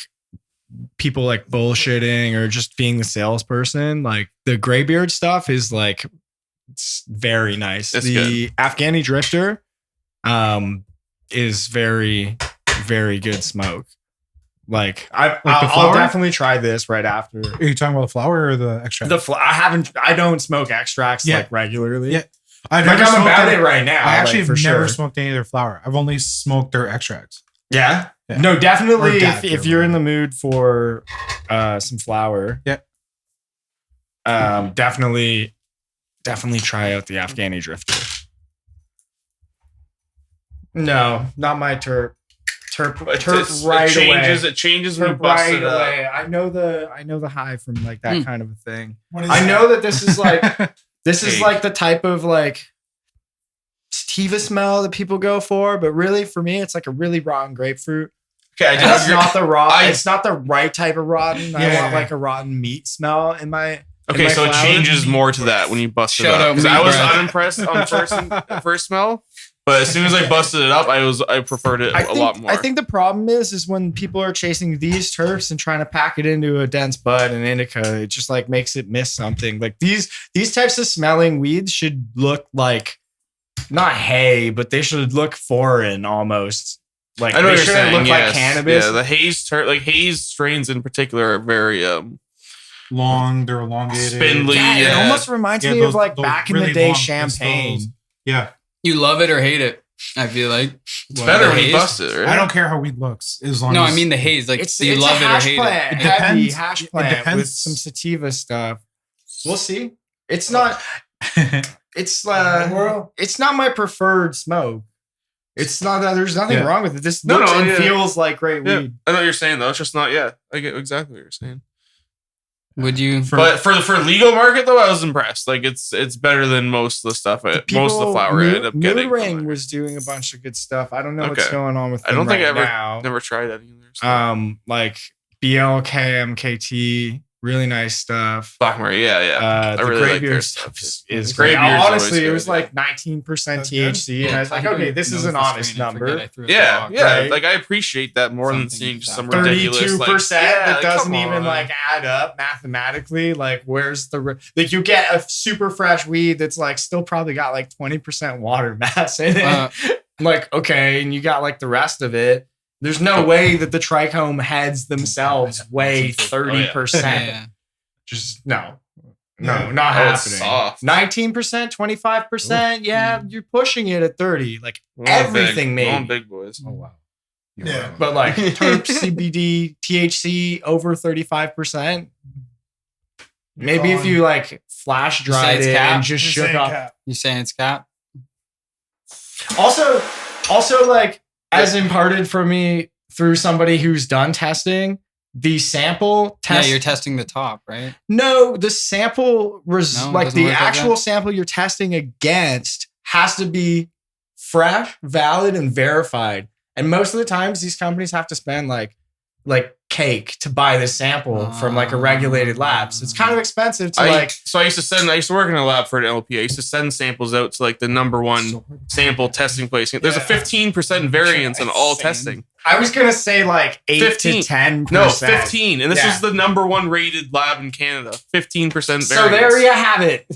bullshitting or just being the salesperson, like the Graybeard stuff is like it's very nice. It's the Afghani Drifter is very, very good smoke. Like the I'll flower? definitely try this right after. Are you talking about the flower or the extract? I don't smoke extracts like regularly. Yeah. I'm about it right now. I actually like, have never smoked any of their flower. I've only smoked their extracts. Yeah. Yeah. No, definitely. Or If you're in the mood for some flower, definitely try out the Afghani Drifter. No, not my terp. Terp right away. It changes when you bust right it up. away. I know the high from like that kind of a thing. I know that this is like is like the type of like sativa smell that people go for, but really for me, it's like a really rotten grapefruit. Okay, It's not the raw. It's not the right type of rotten. I want like a rotten meat smell in my. Okay, so it changes more to that when you bust it up. Because I was unimpressed on first smell, but as soon as I busted it up, I preferred it a lot more. I think the problem is when people are chasing these terps and trying to pack it into a dense bud and indica, it just like makes it miss something. Like these types of smelling weeds should look like not hay, but they should look foreign almost. Like I know they what you're shouldn't saying. look like cannabis. Yeah, the haze strains in particular are very long, they're elongated, spindly. It almost reminds me of like those back in really the day long champagne. pistils. Yeah. You love it or hate it. I feel like It's better when you bust it, right? I don't care how weed looks as long No, as I mean the haze. Like, It's do you a love it or hash hate plant, it? heavy depends. hash It plant with depends. some sativa stuff. We'll see. It's not. It's not my preferred smoke. It's not that there's nothing wrong with it. This looks and feels like great weed. I know what you're saying though. It's just not. Yeah, I get exactly what you're saying. Would you? But for legal market though, I was impressed. Like it's better than most of the stuff. Most of the flower I end up getting. Mood Ring was doing a bunch of good stuff. I don't know what's Okay. going on with. I don't think I now. never tried that either. So. Like BLKMKT, really nice stuff. Blackberry, yeah. The really Grey like Beer their stuff stuff. is Grey great. Beer's always Honestly, it good, was yeah. like 19% THC, and I was like, okay, this is an honest number. Yeah. right? Like I appreciate that more than seeing just some 32% ridiculous like, that doesn't come even on. like add up mathematically. Like, where's the like you get a super fresh weed that's like still probably got like 20% water mass in it. Like, okay, and you got like the rest of it. There's no way that the trichome heads themselves weigh 30%. Yeah. Just not it's happening. soft. 19%, 25%. Yeah, you're pushing it at 30. Like everything, We're on maybe. big boys. Oh wow. Yeah. But like terp, CBD, THC over 35%. Maybe if you like flash dried it's it cap? and just shook up. You saying it's cap? Also, like as imparted from me through somebody who's done testing, the sample test. Yeah, you're testing the top, right? No, the sample No, it like doesn't the work like actual that? sample you're testing against has to be fresh, valid, and verified. And most of the times, these companies have to spend like cake to buy this sample from like a regulated lab. So it's kind of expensive to I used to work in a lab for an LP. I used to send samples out to like the number one sample testing place. There's a 15% variance in all testing. I was gonna say like 8 15. to 10%. No, 15. And this Yeah. is the number one rated lab in Canada. 15% variance. So there you have it.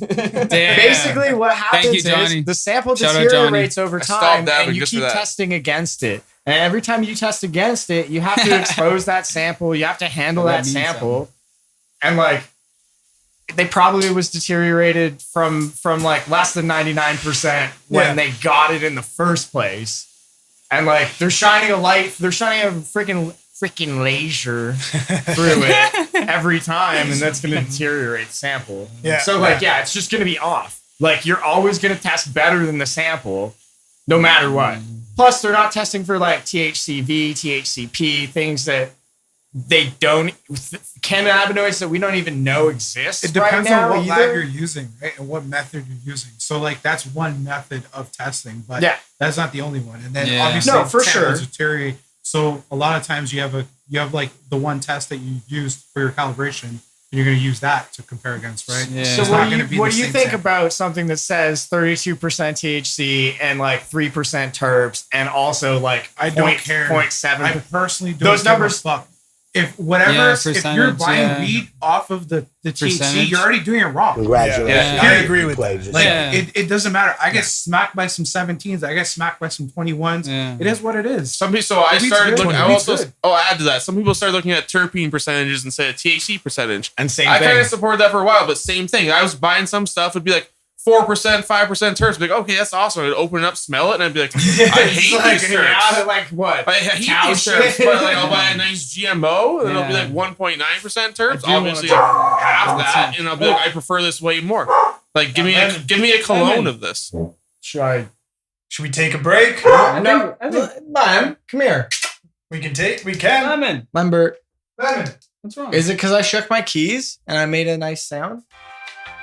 Damn. Basically, what happens you, Johnny. is the sample Shout out, deteriorates Johnny. over I stopped time, dabbing and you just keep for that. testing against it. And every time you test against it, you have to expose that sample. You have to handle that means sample, and like they probably was deteriorated from like less than 99% when they got it in the first place. And like they're shining a freaking laser through it every time, and that's gonna deteriorate the sample. Yeah. So like it's just gonna be off. Like you're always gonna test better than the sample, no matter what. Plus, they're not testing for like THCV, THCP, things that they don't cannabinoids that we don't even know exist. It depends right on now what lab either. you're using, right? And what method you're using. So like that's one method of testing, but Yeah. that's not the only one. And then Yeah. obviously No, for samples sure. deteriorate. So a lot of times you have like the one test that you used for your calibration, and you're going to use that to compare against, right? Yeah. So It's what not do gonna you, be what the do you same think sample. about something that says 32% THC and like 3% terps and also like I don't care. 0.7? I personally don't Those give numbers- a fuck if you're buying weed off of the THC, you're already doing it wrong. Congratulations. Yeah. I agree with that. Like it doesn't matter. I get smacked by some 17s. I get smacked by some 21s. Yeah. It is what it is. Some people. So I started looking. Add to that. Some people started looking at terpene percentages instead of THC percentage. And same I thing. kind of supported that for a while, but same thing. I was buying some stuff. It'd be like 4%, 5% terps. Be like, okay, that's awesome. I'd open it up, smell it, and I'd be like, I hate these terps. Like what? I hate these terps, but like I'll buy a nice GMO, and it'll be like 1.9% terps. Obviously, half that, and I'll be like, I prefer this way more. Like, give me a cologne of this. Should we take a break? No, Lem, come here. We can. Lemon. Lambert, What's wrong? is it because I shook my keys and I made a nice sound?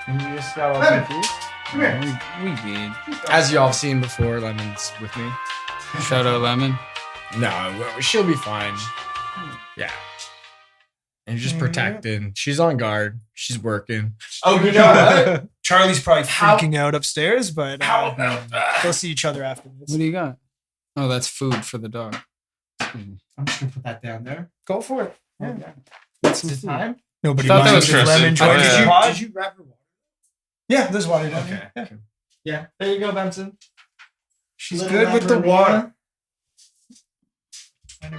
And you just got all confused? Come here. We did. As y'all have seen before, Lemon's with me. Shout out Lemon. No, she'll be fine. Yeah. And you're just protected. She's on guard. She's working. Oh, you know what? Charlie's probably freaking out upstairs, but How about that? they'll see each other after this. What do you got? Oh, that's food for the dog. I'm just gonna put that down there. Go for it. Yeah. What's It's time. Nobody Thought that minds was if Lemon interesting. joins Oh, the yeah. pod. Did you grab her water? Yeah, there's water down Okay. here. Yeah. Yeah. There you go, Benson. She's good with the water.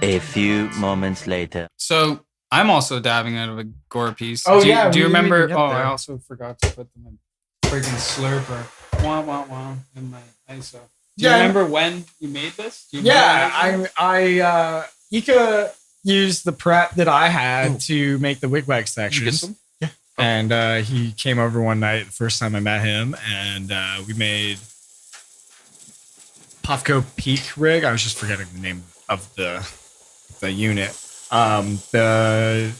A few moments later. So I'm also dabbing out of a Gore piece. Oh, do you, yeah, Do you we didn't remember? even get Oh, I there. also forgot to put them in freaking slurper. Wah wah wah in my ISO. Do you Yeah. remember when you made this? Do you remember I Ika used the prep that I had to make the wigwag sections. some? Yeah. And he came over one night, the first time I met him, and we made Puffco Peak rig. I was just forgetting the name of the unit. The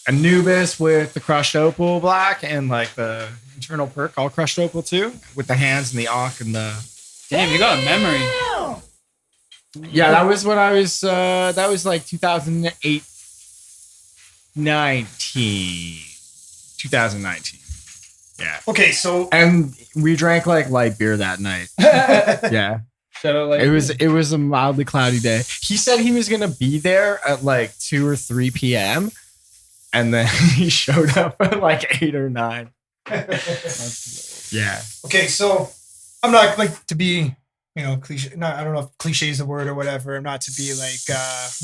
Anubis with the crushed opal black and like the internal perk all crushed opal too, with the hands and the ankh and the. Damn, you got a memory. Yeah, that was when I was. That was like 2008, 2019. Yeah, Okay, so and we drank like light beer that night. Yeah, Shout out like it was a mildly cloudy day. He said he was gonna be there at like 2 or 3 p.m. and then he showed up at like 8 or 9. Yeah. okay, so I'm not like to be, cliche. No, I don't know if cliche is the word or whatever. I'm not to be like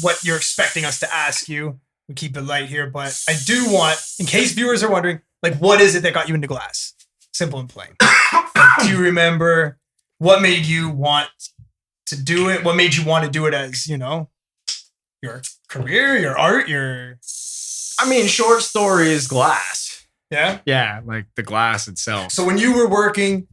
what you're expecting us to ask you. We keep it light here, but I do want, in case viewers are wondering, like, what is it that got you into glass? Simple and plain. Like, do you remember what made you want to do it? What made you want to do it as, your career, your art, your... I mean, short story is glass. Yeah? Yeah, like the glass itself. So when you were working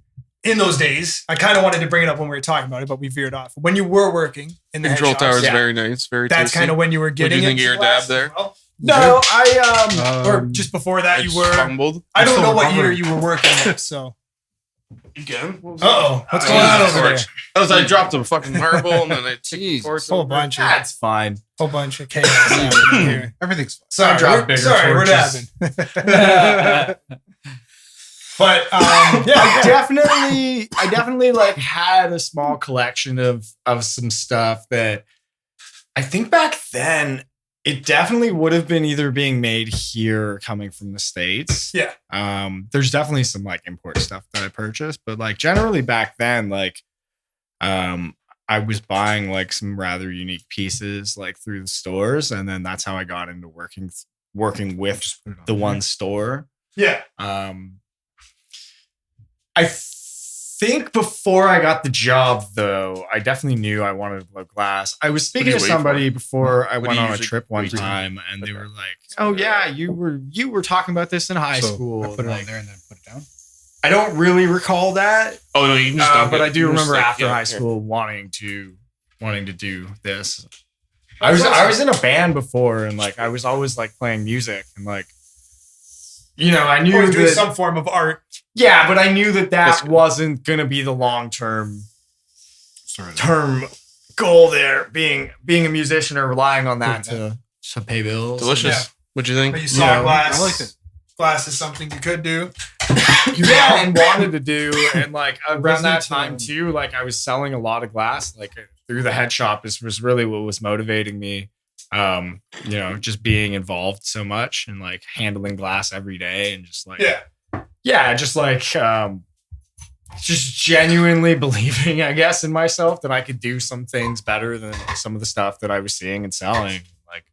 in those days, I kind of wanted to bring it up when we were talking about it, but we veered off. When you were working in the Control head tower shops, is very nice. Very that's tasty. kind of when you were What do getting you think of into your glass dab there? as well? No, I Or just before that, you were... Fumbled. I don't I'm know still what year recovering. you were working with, so... Again? Uh-oh. What's going on over there? I dropped a fucking marble and then I took Jeez. torch Whole over. bunch of fine. chaos happening here. Everything's fine. Sorry, drop we're, bigger sorry, we're torches. dabbing. But yeah, I definitely like had a small collection of some stuff that I think back then it definitely would have been either being made here or coming from the States. Yeah. There's definitely some like import stuff that I purchased, but like generally back then, like I was buying like some rather unique pieces like through the stores, and then that's how I got into working with Just put it on the there. one store. yeah. I think before I got the job, though, I definitely knew I wanted a glass. I was speaking do you to wait somebody before I What do went you on a usually trip one wait for? time, and they were like, "Oh yeah, you were talking about this in high So, school." I put it Like, on there and then put it down. I don't really recall that, Oh no, you can just dump but it. I do You can remember just, after yeah, high yeah. school wanting to do this. I was in a band before, and like I was always like playing music, and like I knew Or doing that. some form of art. Yeah, but I knew that That's that good. wasn't gonna be the long term Sorry. goal there. Being a musician or relying on that to pay bills. Delicious. Yeah. What'd you think? But you saw know, glass. I liked it. Glass is something you could do. Yeah, and wanted to do, and like around that Wasn't, time too, like I was selling a lot of glass, like through the head shop. This was really what was motivating me just being involved so much and like handling glass every day and just like just genuinely believing, I guess, in myself that I could do some things better than some of the stuff that I was seeing and selling. Like,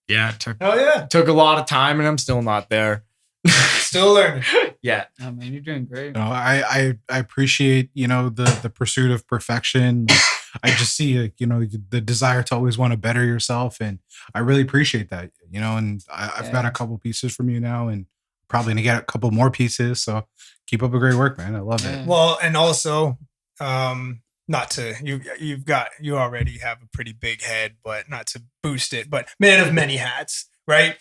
it took a lot of time, and I'm still not there. Still learning. Yeah. Oh man, you're doing great. I appreciate, the pursuit of perfection. I just see, the desire to always want to better yourself. And I really appreciate that, and I've got a couple pieces from you now and probably going to get a couple more pieces. So keep up the great work, man. I love it. Well, and also, not to, you already have a pretty big head, but not to boost it, but man of many hats, right?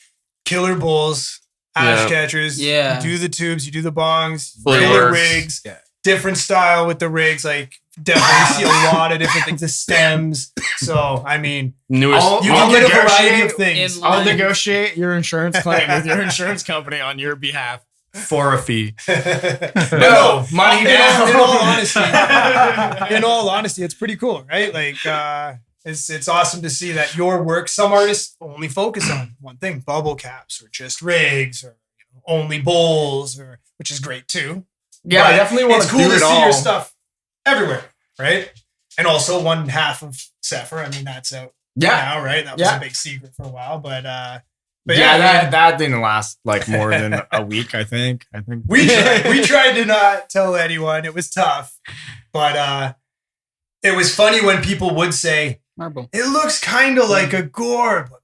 Killer bulls. Ash catchers, you do the tubes, you do the bongs, killer rigs, different style with the rigs, like definitely see a lot of different things, the stems. So, I mean, you can get a variety of things. I'll negotiate your insurance claim with your insurance company on your behalf for a fee. No, money down. In all honesty, it's pretty cool, right? Like, it's awesome to see that your work, some artists only focus on one thing, bubble caps or just rigs or only bowls, which is great too. Yeah, but I definitely want to do it all. It's cool to see your stuff everywhere, right? And also one half of Sepher, I mean, that's out now, right? That was a big secret for a while, but that didn't last like more than a week, I think. We tried to not tell anyone. It was tough, but it was funny when people would say, Marble. It looks kind of like a Gore, but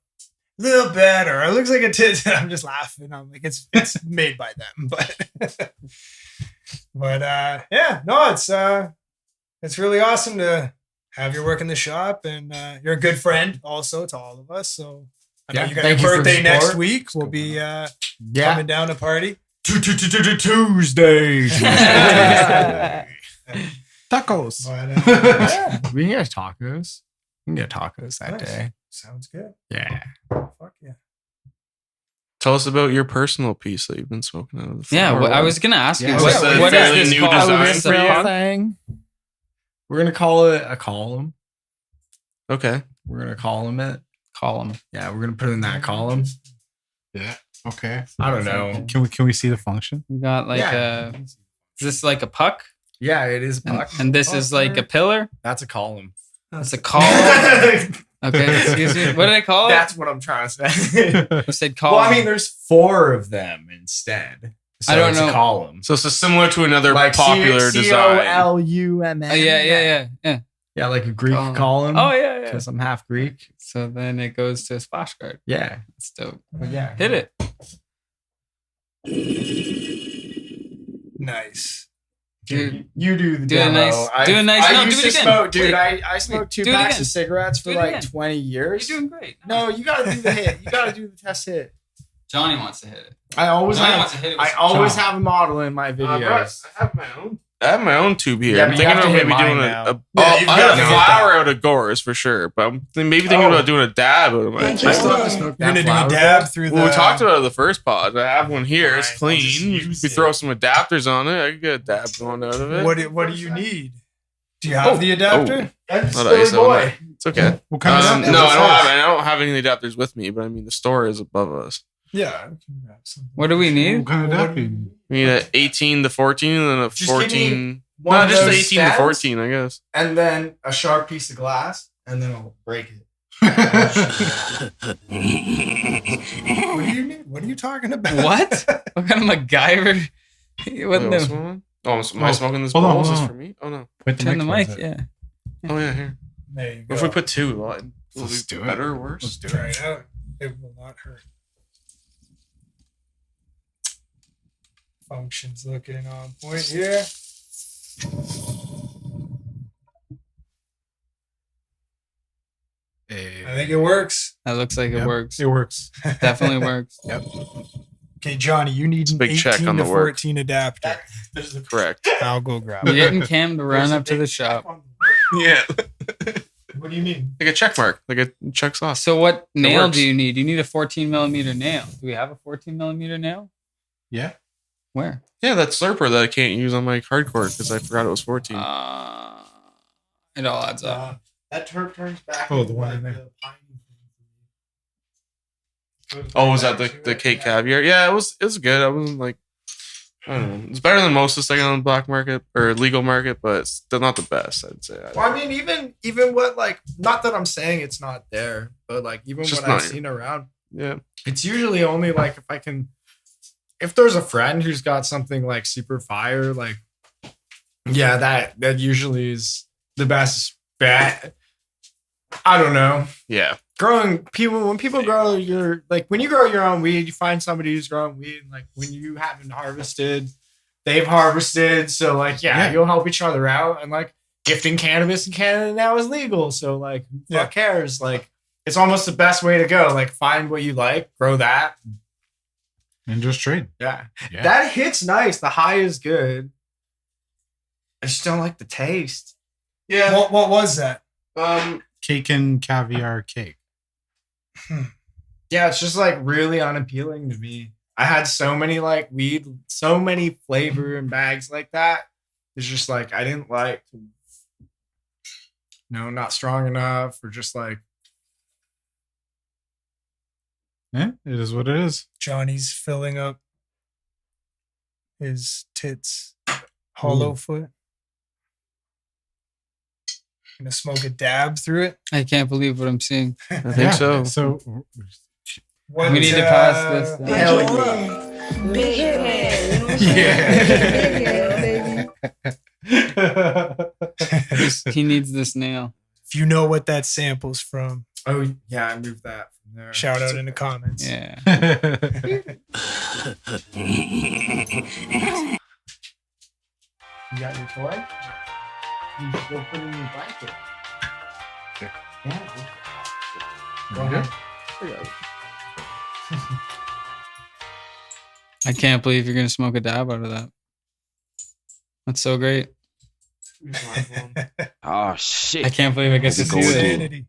a little better. It looks like a tit. I'm just laughing. I'm like, it's made by them, it's really awesome to have your work in the shop, and you're a good friend also to all of us. So I know you got your birthday next week. We'll be coming down to party Tuesday. Tacos. But, we can get tacos. We can get tacos that day. Sounds good. Yeah. Fuck yeah. Tell us about your personal piece that you've been smoking out of the Yeah, I was gonna ask you. What's the what fairly is this new called? design for you? Thing. We're gonna call it a column. Okay. We're gonna column it. Column. Yeah, we're gonna put it in that column. Yeah. Okay. I don't know. Can we see the function? We got like is this like a puck? Yeah, it is a puck. And this is like a pillar? That's a column. That's a column. Okay, excuse me. What did I call it? That's what I'm trying to say. I said column. Well, I mean, there's 4 of them instead. So I don't it's know. A column. So it's similar to another like popular design. COLUMN. Yeah. Yeah, like a Greek column. Oh, yeah. Because I'm half Greek. So then it goes to a splash guard. Yeah. That's dope. But yeah. Hit it. Nice. Dude, you do the do demo. a nice. I do used it to again. smoke, dude. Wait, I smoked 2 do it packs again. of cigarettes for Do it like again. 20 years. You're doing great. No, you gotta do the hit. You gotta do the test hit. Johnny wants to hit it. I always Johnny have. wants to hit it. I always have a model in my videos. I have my own tube here. Yeah, I'm but you thinking have to of hit maybe doing mine now. I you've got got a to flower out of Gore's for sure, but I'm maybe thinking about doing a dab out of mine. I still have to smoke You're that gonna do a flower. dab through the. Well, we talked about it in the first pod. I have one here. It's Fine, I'll clean. just You use could it. throw some adapters on it. I could get a dab going out of it. What do you need? Do you have the adapter? That's Not silly ice on boy. it. It's okay. What kind of No, I don't have any adapters with me, but I mean the store is above us. Yeah. I can grab something. What do we need? What kind of dap do you need? We need an 18 to 14 and then a Just give me 14. one No, of just the those 18 to stems. 14, I guess. And then a sharp piece of glass, and then I'll break it. What do you need? What are you talking about? What? What kind of MacGyver? What Wait, what's the? going on? Oh, am I smoking this hold on, bowl? Is hold this on. for me? Oh, no. Put Turn the mic. towards it. Yeah. Oh, yeah, here. There you go. What if we put 2? Will it Let's do it. better or worse? Let's do Try it. it out. It will not hurt. Functions looking on point here. I think it works. That looks like it Yep, works. It works. Definitely works. Yep. Okay, Johnny, you need an big 18 check on to the work. 14 adapter. Correct. I'll go grab We're it. getting Cam to run up to the shop. Yeah. What do you mean? Like a check mark. Like it checks off. So what nail works. do you need? You need a 14 millimeter nail. Do we have a 14 millimeter nail? Yeah. Where? Yeah, that slurper that I can't use on my hardcore because I forgot it was 14. It all adds up. That turns back. Oh, the one in there. Oh, was that the cake caviar? Yeah, it was good. I wasn't like, I don't know. It's better than most of the second on the black market or legal market, but it's still not the best, I'd say. Well, I mean, even what like, not that I'm saying it's not there, but like even what I've seen around, yeah, it's usually only like if there's a friend who's got something like super fire, like yeah, that usually is the best bet. I don't know. Yeah. When you grow your own weed, you find somebody who's growing weed, and like when you haven't harvested, they've harvested. So like, yeah, you'll help each other out. And like gifting cannabis in Canada now is legal. So like, who fuck cares? Like, it's almost the best way to go. Like, find what you like, grow that, and just trade. Yeah. That hits nice. The high is good. I just don't like the taste. Yeah. What was that? Cake and caviar cake. Yeah, it's just like really unappealing to me. I had so many like weed, so many flavor and bags like that. It's just like I didn't like, not strong enough, or just like. Yeah, it is what it is. Johnny's filling up his tits, hollow foot. Gonna smoke a dab through it. I can't believe what I'm seeing. I think so. So we need to pass this. Hell yeah. Big Yeah. He needs this nail. If you know what that sample's from. Oh yeah, I moved that from there. Shout out in the comments. Yeah. You got your toy? You should go put it in your blanket. Here. Yeah. Go ahead. I can't believe you're gonna smoke a dab out of that. That's so great. Oh shit! I can't believe I get to see Insanity.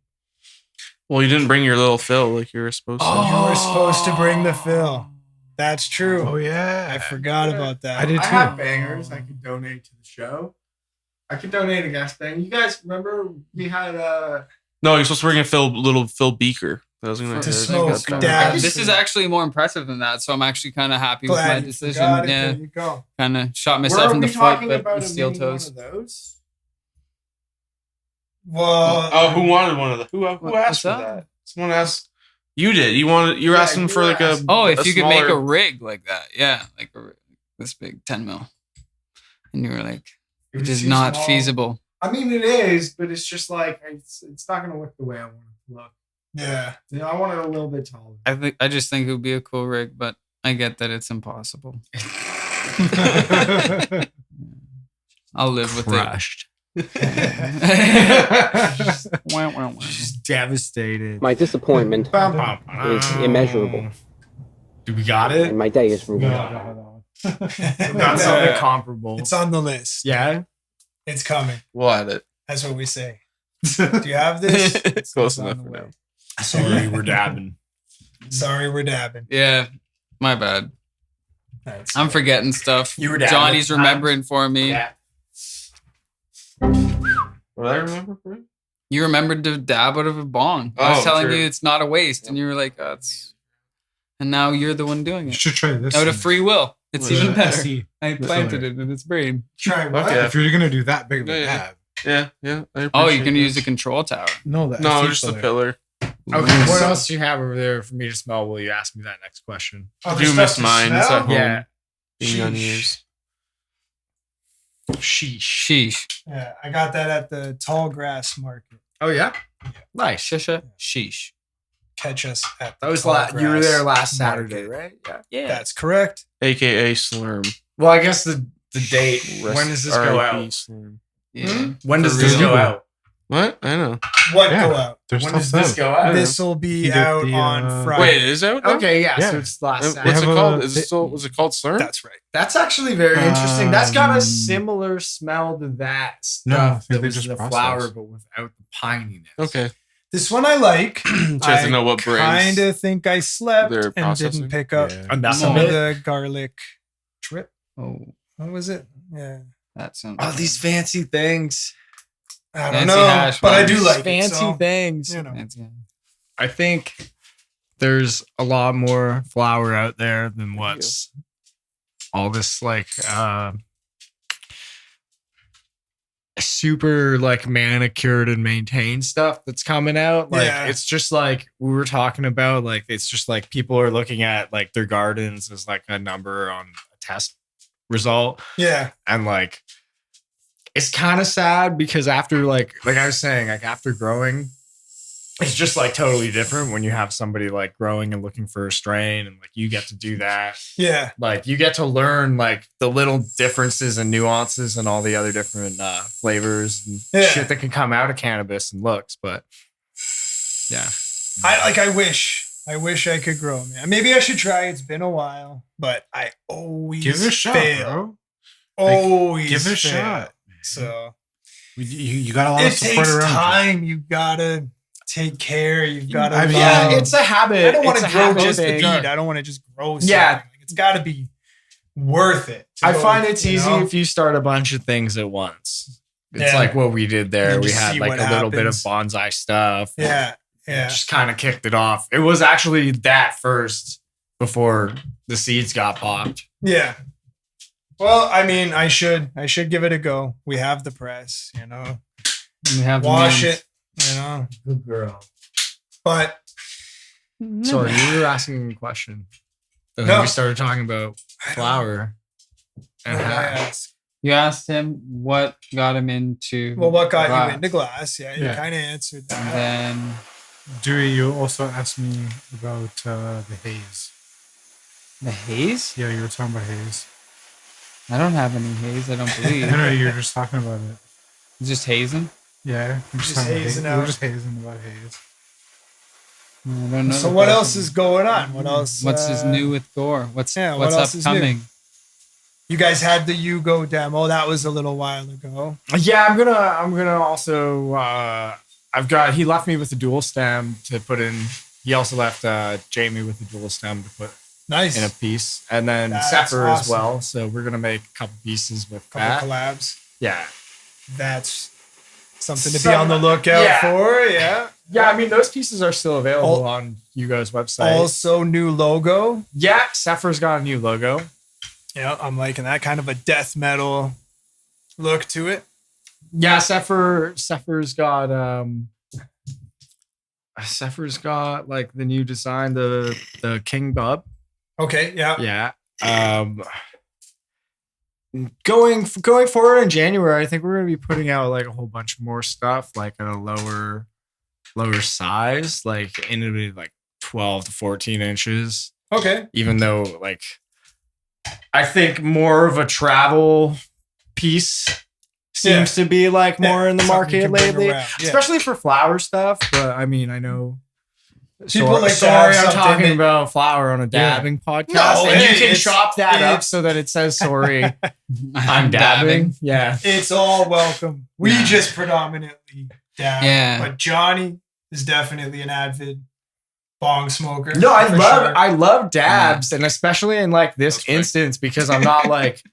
Well, you didn't bring your little fill like you were supposed to. You were supposed to bring the fill. That's true. Oh yeah, I forgot about that. I did I too. have bangers I could donate to the show. I could donate a gas bang. You guys remember we had No, you're supposed to bring a little Phil beaker. That was gonna To smoke dabs. This is actually more impressive than that, so I'm actually kind of happy with Glad my you decision. forgot it. Yeah, There you go. kind of shot myself in the foot, but with steel toes. One of those? Well, Oh, who wanted one of the? Who asked for that? that? Someone asked. You did. You're asking for like a. Oh, if you could make a smaller- rig like that, yeah, like this big 10 mil, and you were like, it is not feasible. I mean, it is, but it's just like it's not gonna look the way I want it to look. yeah. I want it a little bit taller. I just think it would be a cool rig, but I get that it's impossible. I'll live with Crushed. Just devastated. My disappointment is immeasurable, Do we got it? and my day is ruined. Got something comparable. It's on the list. Yeah. It's coming. We'll add it. That's what we say. Do you have this? It's close on enough the for way. now. Sorry, we're dabbing. Sorry, we're dabbing. Yeah, my bad. That's I'm forgetting stuff. You were dabbing Johnny's at the time? remembering for me. Yeah. What I remember for it? You remembered to dab out of a bong. I was Oh, telling true. you it's not a waste, and you were like, oh, it's... And now you're the one doing You it. should try this. Out of free will. It's What even is better. SE. I planted it in its brain. Try what? Okay. If you're gonna do that big of a Yeah, dab, Yeah. I Oh, appreciate you're gonna that. use a control tower. no, that No, SE just a filler. pillar. Okay, what else do you have over there for me to smell? Will you ask me that next question? I Other do stuff miss to mine. It's smell? at home. Yeah. Being on yours. Sheesh. Yeah, I got that at the tall grass market. Oh yeah. Nice. Shisha. Sheesh. Catch us at the That was tall you were there grass last Saturday, market. right? Yeah. Yeah. That's correct. AKA Slurm. Well, I guess the date. Rest- When does this go RIP out? Slurm. Yeah. When does For this real? go out? What? I know. What Yeah. go out? There's When stuff does this out. go out? This will be You get out the, on Friday. Wait, is that what? Okay, yeah. Yeah. So it's last What's Saturday. have it called? a- Is it still? Was it called Slurm? That's right. That's actually very interesting. That's got a Um, similar smell to that No, I stuff think that they was just the process. flower, but without the pininess. Okay. This one I like. Tries to know what brands kind of think I slept they're and processing. didn't pick up Yeah. And that's some a of bit. the garlic trip. Oh, What was it? Yeah. that sounds. Oh, these fancy things. I don't Fancy know, hash but I browns. do like fancy it, so, things. you know. Fancy. I think there's a lot more flower out there than what's all this like super like manicured and maintained stuff that's coming out. Like it's just like we were talking about, like it's just like people are looking at like their gardens as like a number on a test result. Yeah. And like it's kind of sad because after like I was saying, like after growing, it's just like totally different when you have somebody like growing and looking for a strain, and like you get to do that. Yeah. Like you get to learn like the little differences and nuances and all the other different flavors and shit that can come out of cannabis and looks. But yeah, I wish I could grow, man. Maybe I should try. It's been a while, but I always give it a shot, fail. bro. Always give it a fail. shot. So you got a lot of support takes around time. You gotta take care. You've got to. Yeah, it's a habit. I don't want to grow just thing. the weed. I don't want to just grow something. Yeah, it's got to be worth it. I find it's easy if you start a bunch of things at once. It's like what we did there. We had like a little bit of bonsai stuff. Yeah. Just kind of kicked it off. It was actually that first before the seeds got popped. Yeah. Well, I mean, I should give it a go. We have the press, you know. We have wash it. You know, good girl. But sorry, you were asking a question. We started talking about flower. And you asked him what got him into. Well, what got you into glass? Yeah, you kind of answered that. And then, Dewey, you also asked me about the haze. The haze? Yeah, you were talking about haze. I don't have any haze. I don't believe. No, you're just talking about it. Just hazing. Yeah, we're just hazing out. We're just hazing about haze. I don't know. So what else is going on? What else? What's new with Gore? What's else upcoming? Is new? You guys had the Yugo demo. That was a little while ago. Yeah, I'm gonna also. He left me with a dual stem to put in. He also left Jamie with a dual stem to put in a piece, and then Sepher as well. So we're gonna make a couple pieces with that. Collabs. Yeah, that's something to be on the lookout for. Yeah. Yeah, I mean, those pieces are still available on Yugo's website. Also, new logo. Yeah, Sepher's got a new logo. Yeah, I'm liking that kind of a death metal look to it. Yeah, Sepher's got like the new design, the King Bub. Okay, yeah. Yeah. Going forward in January, I think we're gonna be putting out like a whole bunch more stuff, like at a lower size, like into like 12 to 14 inches. Okay. Even though like I think more of a travel piece seems to be like more in the market lately, especially for flower stuff. But I mean, I know people sorry, I'm talking about flower on a dabbing podcast, and you can chop that up so that it says sorry. I'm dabbing. Yeah, it's all welcome. We just predominantly dab. Yeah, but Johny is definitely an avid bong smoker. No, I love dabs, and especially in like this instance because I'm not like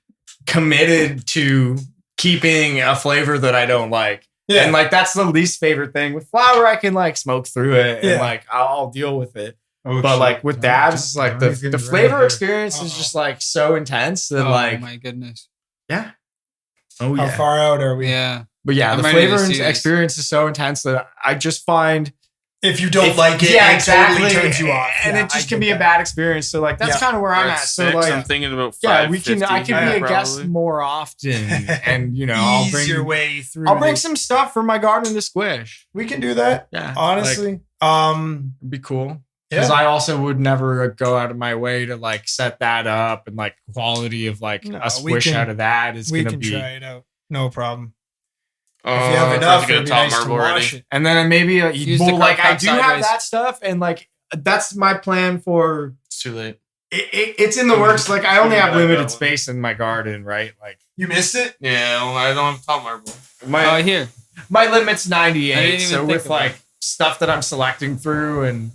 committed to keeping a flavor that I don't like. Yeah. And like that's the least favorite thing. With flower, I can like smoke through it and like I'll deal with it. But like with dabs, like the flavor experience is just like so intense that like, oh my goodness. Yeah. Oh yeah. How far out are we? Yeah. But yeah, the flavor experience is so intense that I just find if you don't like it, it totally turns you off. And it just can be a bad experience. So like that's kind of where I'm at. So like I'm thinking about 550. I can be a guest more often, and you know I'll bring your way through. I'll bring some stuff from my garden to squish. We can do that. Yeah, honestly, it'd be cool. Because I also would never go out of my way to like set that up, and like quality of like a squish out of that is going to be. We can try it out. No problem. If you have enough, it'd be nice to wash it. And then maybe I do have that stuff, and like that's my plan for. It's too late. It's in the works. Like I only have limited space in my garden, right? Like you missed it. Yeah, well, I don't have top marble. Here, my limit's 98. So with like stuff that I'm selecting through, and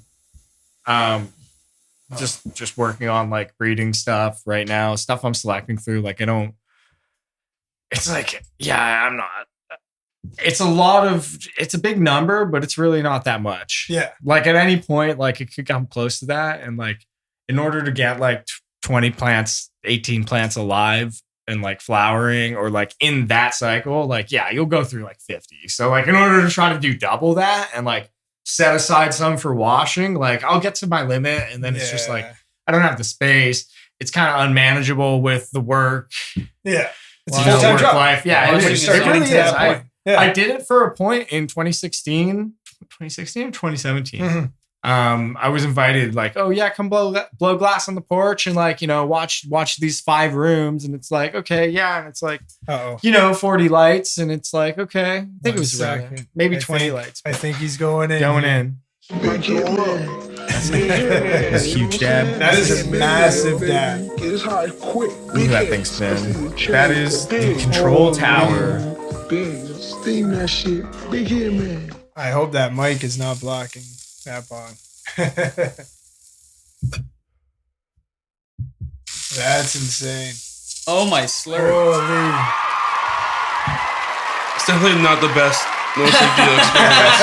just working on like breeding stuff right now. Stuff I'm selecting through, like I don't. It's like I'm not. it's a big number, but it's really not that much. Yeah. Like at any point, like it could come close to that. And like, in order to get like 20 plants, 18 plants alive and like flowering or like in that cycle, like, yeah, you'll go through like 50. So like in order to try to do double that and like set aside some for washing, like I'll get to my limit. And then it's just like, I don't have the space. It's kind of unmanageable with the work. Yeah. It's Well, a full-time work job. life. Yeah, Well, it when you start really getting to that is. point. Yeah. I did it for a point in 2016 or 2017. Mm-hmm. I was invited like, oh yeah, come blow glass on the porch and like, you know, watch these 5 rooms. And it's like, okay, yeah. And it's like, you know, 40 lights. And it's like, okay, I think it was around maybe 20 lights. I think he's going in. Going in. That's a huge dab. That is a massive dab. Look at that thing spin. That is the control tower. Steam that shit. Big hit, man. I hope that mic is not blocking that bong. That's insane. Oh my slur. Holy. It's definitely not the best most ideal experience.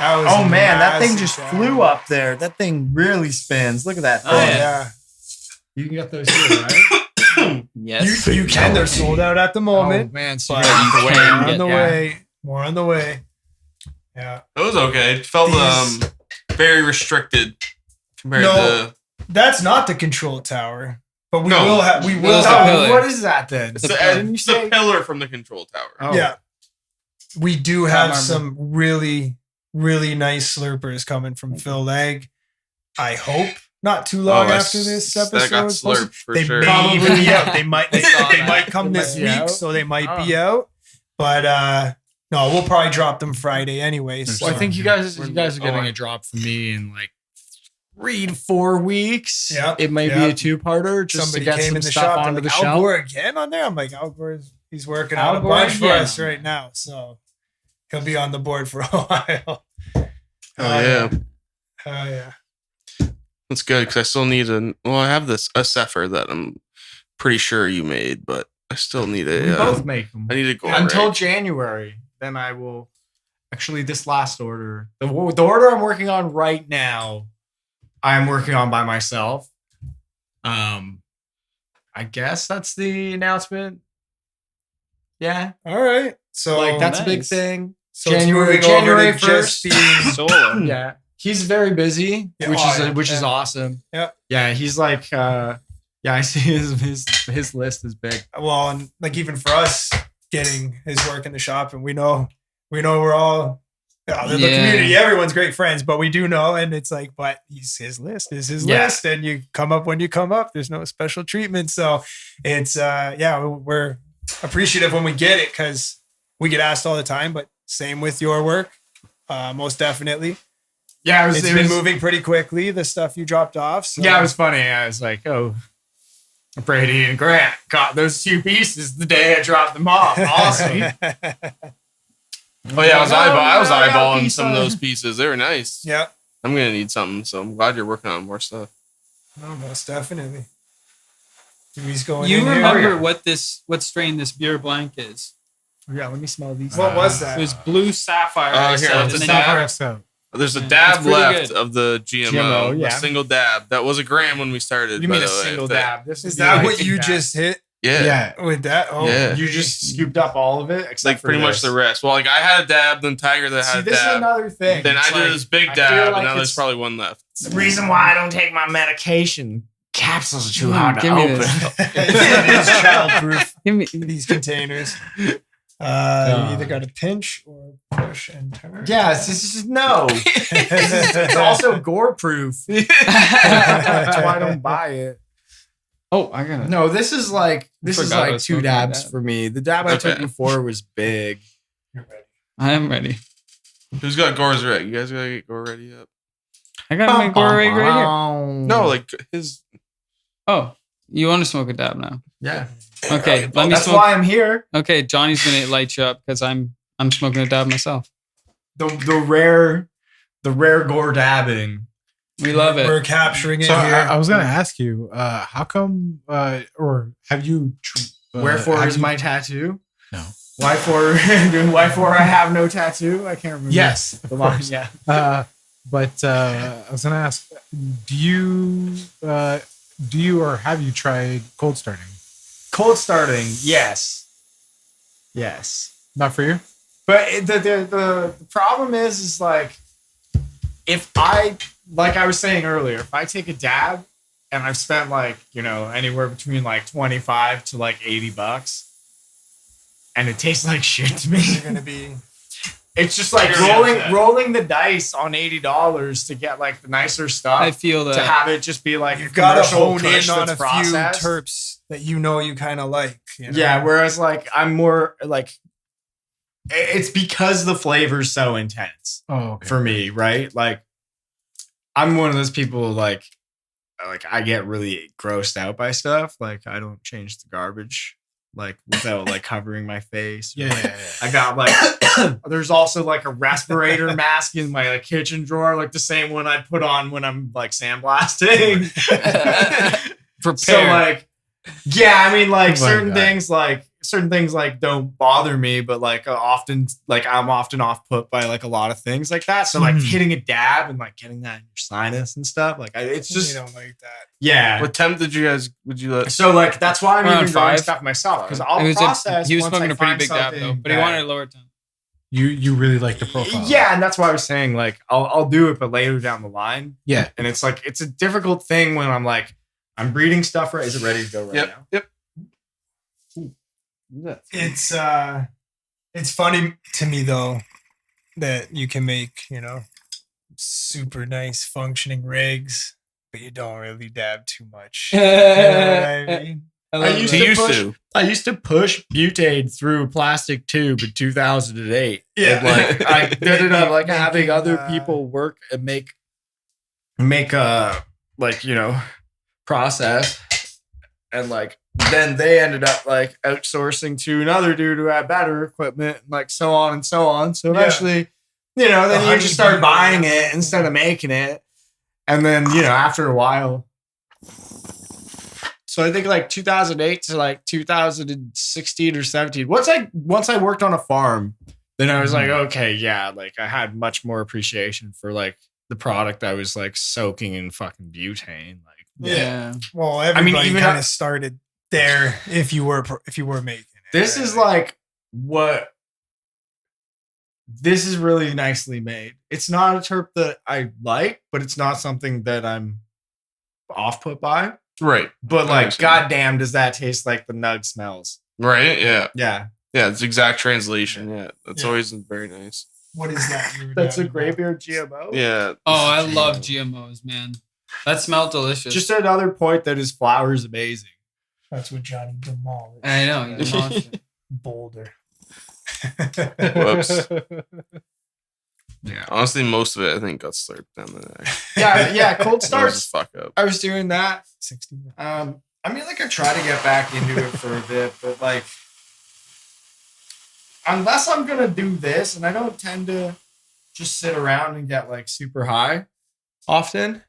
Oh man, that thing just flew up there. That thing really spins. Look at that thing. Oh yeah. You can get those here, right? Yes. You can. They're sold out at the moment. Oh man, so But you more can on the way. More on the way. Yeah. It was okay. It felt very restricted compared to. That's not the control tower. But we No. will have. We will. Those are have pillars. What is that then? It's the pillar from the control tower. Oh. Yeah. We do have some really, really nice slurpers coming from Phil Legg. I hope not too long after this episode. That got is posted. slurped for They sure. may even be out. They might. They that. might come They this might be week, out? so they might be out. But no, we'll probably drop them Friday anyways. Well, I think you guys are getting Oh, a drop from me in like 3 to 4 weeks. Yeah, It may be yeah. a 2-parter just Somebody to get came some in the stuff shop. onto They're the like, Al shelf. Gore again on there. I'm like, Al Gore's. He's working Al on a Gore bunch for again. us right now, so he'll be on the board for a while. Oh yeah. Oh yeah. That's good because I still need I have a Sepher that I'm pretty sure you made, but I still need We a. both make them. I need a Gore. Until January. Then I will. Actually, this last order, the order I'm working on right now, I'm working on by myself. I guess that's the announcement. Yeah. All right. So Like that's a big nice. thing. So it's moving over to just 1st. being Solo. Yeah. He's very busy, Yeah, which is yeah. awesome. Yeah. Yeah, he's like I see his list is big. well, and like even for us getting his work in the shop, and we know we're all the community. Everyone's great friends, but we do know, and it's like, but his list is his Yeah. list, and you come up when you come up. There's no special treatment, so it's we're appreciative when we get it because we get asked all the time. But same with your work, most definitely. Yeah, It's been moving pretty quickly. The stuff you dropped off. So. Yeah, it was funny. I was like, oh, Brady and Grant got those 2 pieces the day I dropped them off. Awesome. Oh yeah, I was I got a eyeballing piece some of of- those pieces. They were nice. Yeah. I'm gonna need something, so I'm glad you're working on more stuff. No, most definitely. He's going. You in here. remember what strain this beer blank is? Yeah, let me smell these. What was that? It was blue sapphire. Here, XL, let's and just then have- There's a Yeah, dab it's pretty left good. of the GMO. GMO, yeah. A single dab. That was a gram when we started. You by mean a the way, single if that- dab? This Is would be that like what a you dab. just hit Yeah. with that? Oh, Yeah. You just scooped up all of it, except Like for pretty much this. the rest. Well, like I had a dab, then Tiger that See, had a this is dab. another thing. Then I It's did like, this big I feel dab, like and now there's it's probably one left. the reason why I don't take my medication. Capsules are too hard to give me open. this. it's childproof. Give me- These containers. You either got to pinch or push and turn. Yes, this is no. It's also gore proof. That's why I don't buy it. Oh, I got it. No, this is like Forgot I was 2 smoking dabs that. for me. The dab I took Okay. before was big. I am ready. Who's got Gore's ready? You guys gotta get Gore ready up. I got my Gore right here. No, like his. Oh, you want to smoke a dab now? Yeah. Okay, let me That's smoke. why I'm here. Okay, Johnny's gonna light you up because I'm smoking a dab myself. The rare gore dabbing. We love it. We're capturing it So here. I was gonna ask you, how come, or have you? Wherefore have is you- my tattoo? No. Y4 I have no tattoo. I can't remember. Yes, the line. Yeah. But I was gonna ask, do you or have you tried cold starting? Cold starting, yes. Not for you. But the problem is like, if I was saying earlier, if I take a dab and I've spent like, anywhere between like 25 to like $80 and it tastes like shit to me, You're gonna be. it's just like rolling the dice on $80 to get like the nicer stuff. I feel that to have it just be like You've got to hone in kush on that's a processed. few terps that you kind of like. Yeah, whereas like I'm more like, it's because the flavor's so intense for me, right? Like I'm one of those people like I get really grossed out by stuff. Like I don't change the garbage like without like covering my face. Yeah. I got like there's also like a respirator mask in my like kitchen drawer, like the same one I put on when I'm like sandblasting. Prepare. So like, yeah, I mean like Oh my God. certain things like don't bother me, but like often like I'm often off put by like a lot of things like that. So like hitting a dab and like getting that in your sinus and stuff, like it's just You don't like that. yeah. What temp would you let? So like that's why I'm Around even growing 5. stuff myself because I'll He was process. he was once I smoking a pretty find big dab though, something but he that- wanted a lower temp. You really like the profile. Yeah, and that's why I was saying like I'll do it, but later down the line. Yeah. And it's like it's a difficult thing when I'm like I'm breeding stuff right. Is it ready to go right now? Yep. It's funny to me though that you can make super nice functioning rigs, but you don't really dab too much. You know what I mean? I used to push butane through a plastic tube in 2008. Yeah. And, like I ended up like having other people work and make process, and like then they ended up like outsourcing to another dude who had better equipment, and like so on and so on. So eventually, then you just start buying it instead of making it, and then after a while. So I think like 2008 to like 2016 or 17. Once I worked on a farm, then I was like, okay, yeah, like I had much more appreciation for like the product I was like soaking in fucking butane. Like, Yeah. Well, everybody even kind of started there if you were making it. this is like this is really nicely made. It's not a terp that I like, but it's not something that I'm off put by. Right. But like, goddamn, does that taste like the nug smells? Right. Yeah. Yeah. Yeah. It's exact translation. Yeah. That's always very nice. What is that? That's a graybeard GMO. Yeah. Oh, I love GMOs, man. That smelled delicious. Just another point that his flower is amazing. That's what Johnny demolished. I know. You demolished it. Boulder. Whoops. Yeah. Honestly, most of it I think got slurped down the neck. Yeah. Cold That was starts. just fuck up. I was doing that. 60. I mean, like I try to get back into it for a bit, but like, unless I'm gonna do this, and I don't tend to just sit around and get like super high often.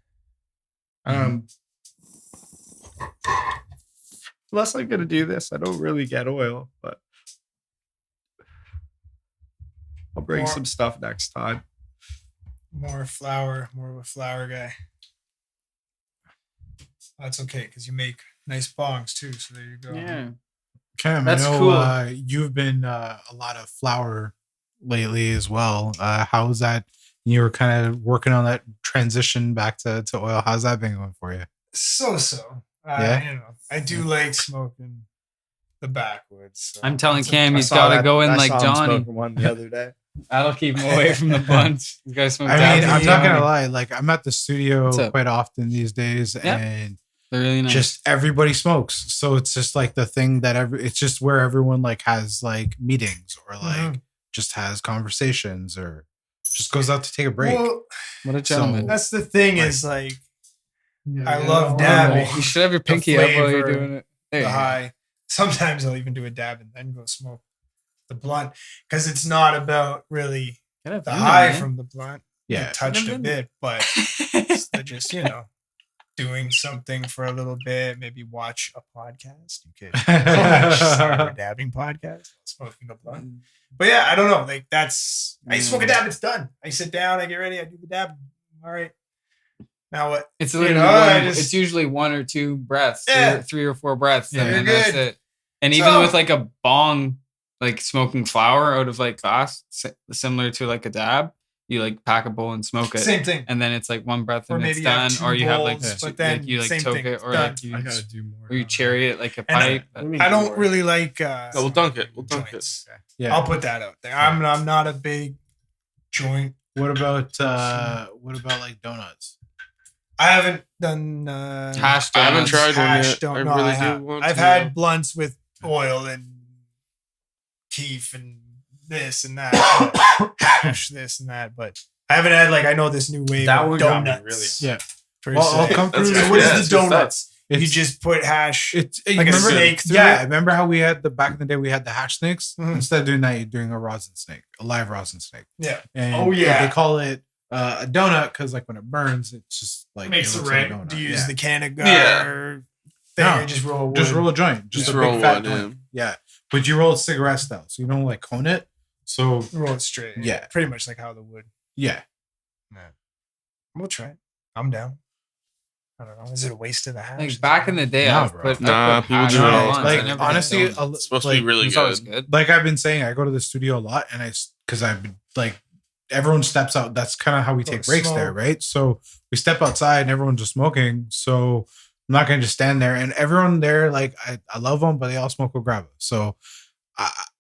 Unless I'm gonna do this, I don't really get oil, but I'll bring some stuff next time. More of a flower guy. That's okay because you make nice bongs too. So there you go. Yeah. Cam, That's I know, cool. You've been a lot of flower lately as well. How's that? You were kind of working on that transition back to oil. How's that been going for you? So. Yeah? I do like smoking the backwoods. So. I'm telling Cam he's got to go in like Johny. One the other day. That'll keep him away from the bunch. You guys smoke I mean, dabs I'm with not Johnny. gonna lie. Like, I'm at the studio What's up? quite often these days, and They're really nice. just everybody smokes. So it's just like the thing that it's just where everyone like has like meetings or like just has conversations or just goes out to take a break. Well, What a gentleman. that's the thing is like I love dabbing. You should have your pinky up while you're flavor, doing it. The There you go. high. Sometimes I'll even do a dab and then go smoke the blunt because it's not about really Gotta the view, high man. from the blunt. Yeah. It touched a bit, but it's just doing something for a little bit, maybe watch a podcast. You could start a dabbing podcast, smoking a blunt. But yeah, I don't know. Like that's I smoke a dab, it's done. I sit down, I get ready, I do the dab. All right. Now what? It's literally it's usually 1 or 2 breaths, 3 or 4 breaths, and then that's it. And even with like a bong, like smoking flower out of like glass, similar to like a dab, you like pack a bowl and smoke it. Same thing. And then it's like 1 breath and it's maybe done. Or you have like, but then you like same toke thing, it, or done. like you, I gotta do more. or you cherry it like a pipe. I don't really like. We'll dunk it. We'll dunk it. Yeah. I'll put that out there. I'm not a big joint. What about like donuts? I haven't done hash donuts. I haven't tried one hash yet. don't I know. really I have. do want I've to. had blunts with oil and keef and this and that, hash this and that, but I haven't had like I know this new wave That of one got me donuts. really. per Well, I'll se. come through. That's So what Yeah, is it's the just donuts? You It's- just put hash It's like a remember, snake through yeah. it? Remember how we had back in the day we had the hash snakes? Mhm. Instead of doing that, you're doing a rosin snake, a live rosin snake. Yeah. And Oh, yeah. they call it a donut because like when it burns, it's just like Makes it it looks like a red. donut. Do you use Yeah. the can of Yeah. or thing No, and just roll wood? Just roll a joint, just Just a roll big fat one, joint. Yeah, but you roll it cigarette style, so you don't like cone it. So roll it straight. Yeah. Pretty much like how the wood. yeah, We'll try it. I'm down. I don't know. Is it a waste of the hash? Like back in the day, Nah, I've bro. put Nah, I've put people hash do on it all once. the I time. like never honestly, did donuts. It's supposed to be really It's always good. good. like I've been saying, I go to the studio a lot, and because I've been like everyone steps out. That's kind of how we Go take to breaks smoke. there, right? So we step outside, and everyone's just smoking. So I'm not gonna just stand there, and everyone there, like I love them, but they all smoke with grabba. So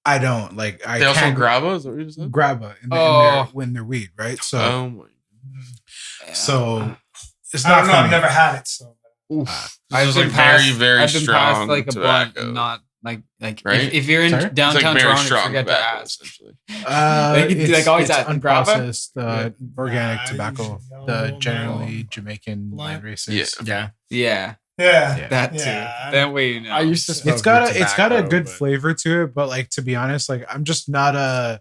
I don't like. I They also can't grabba? Is that what you just said? grabba Oh. when they're weed, right? So Oh my. so it's I not don't know. for I've me. never had it, so I've is been like past, very, very I've been past strong like a blunt, tobacco. not like Right? if you're in Sorry? It's downtown like very Toronto, strong forget to tobacco, ask. essentially. Like, It's always at grabba? unprocessed, organic Nah, tobacco, usually the no, generally Jamaican Blunt. line races. Yeah. Yeah, yeah. that too. Yeah. That way, you know. I used to smoke It's got weed it's got a tobacco, good but- flavor to it, but like to be honest, like I'm just not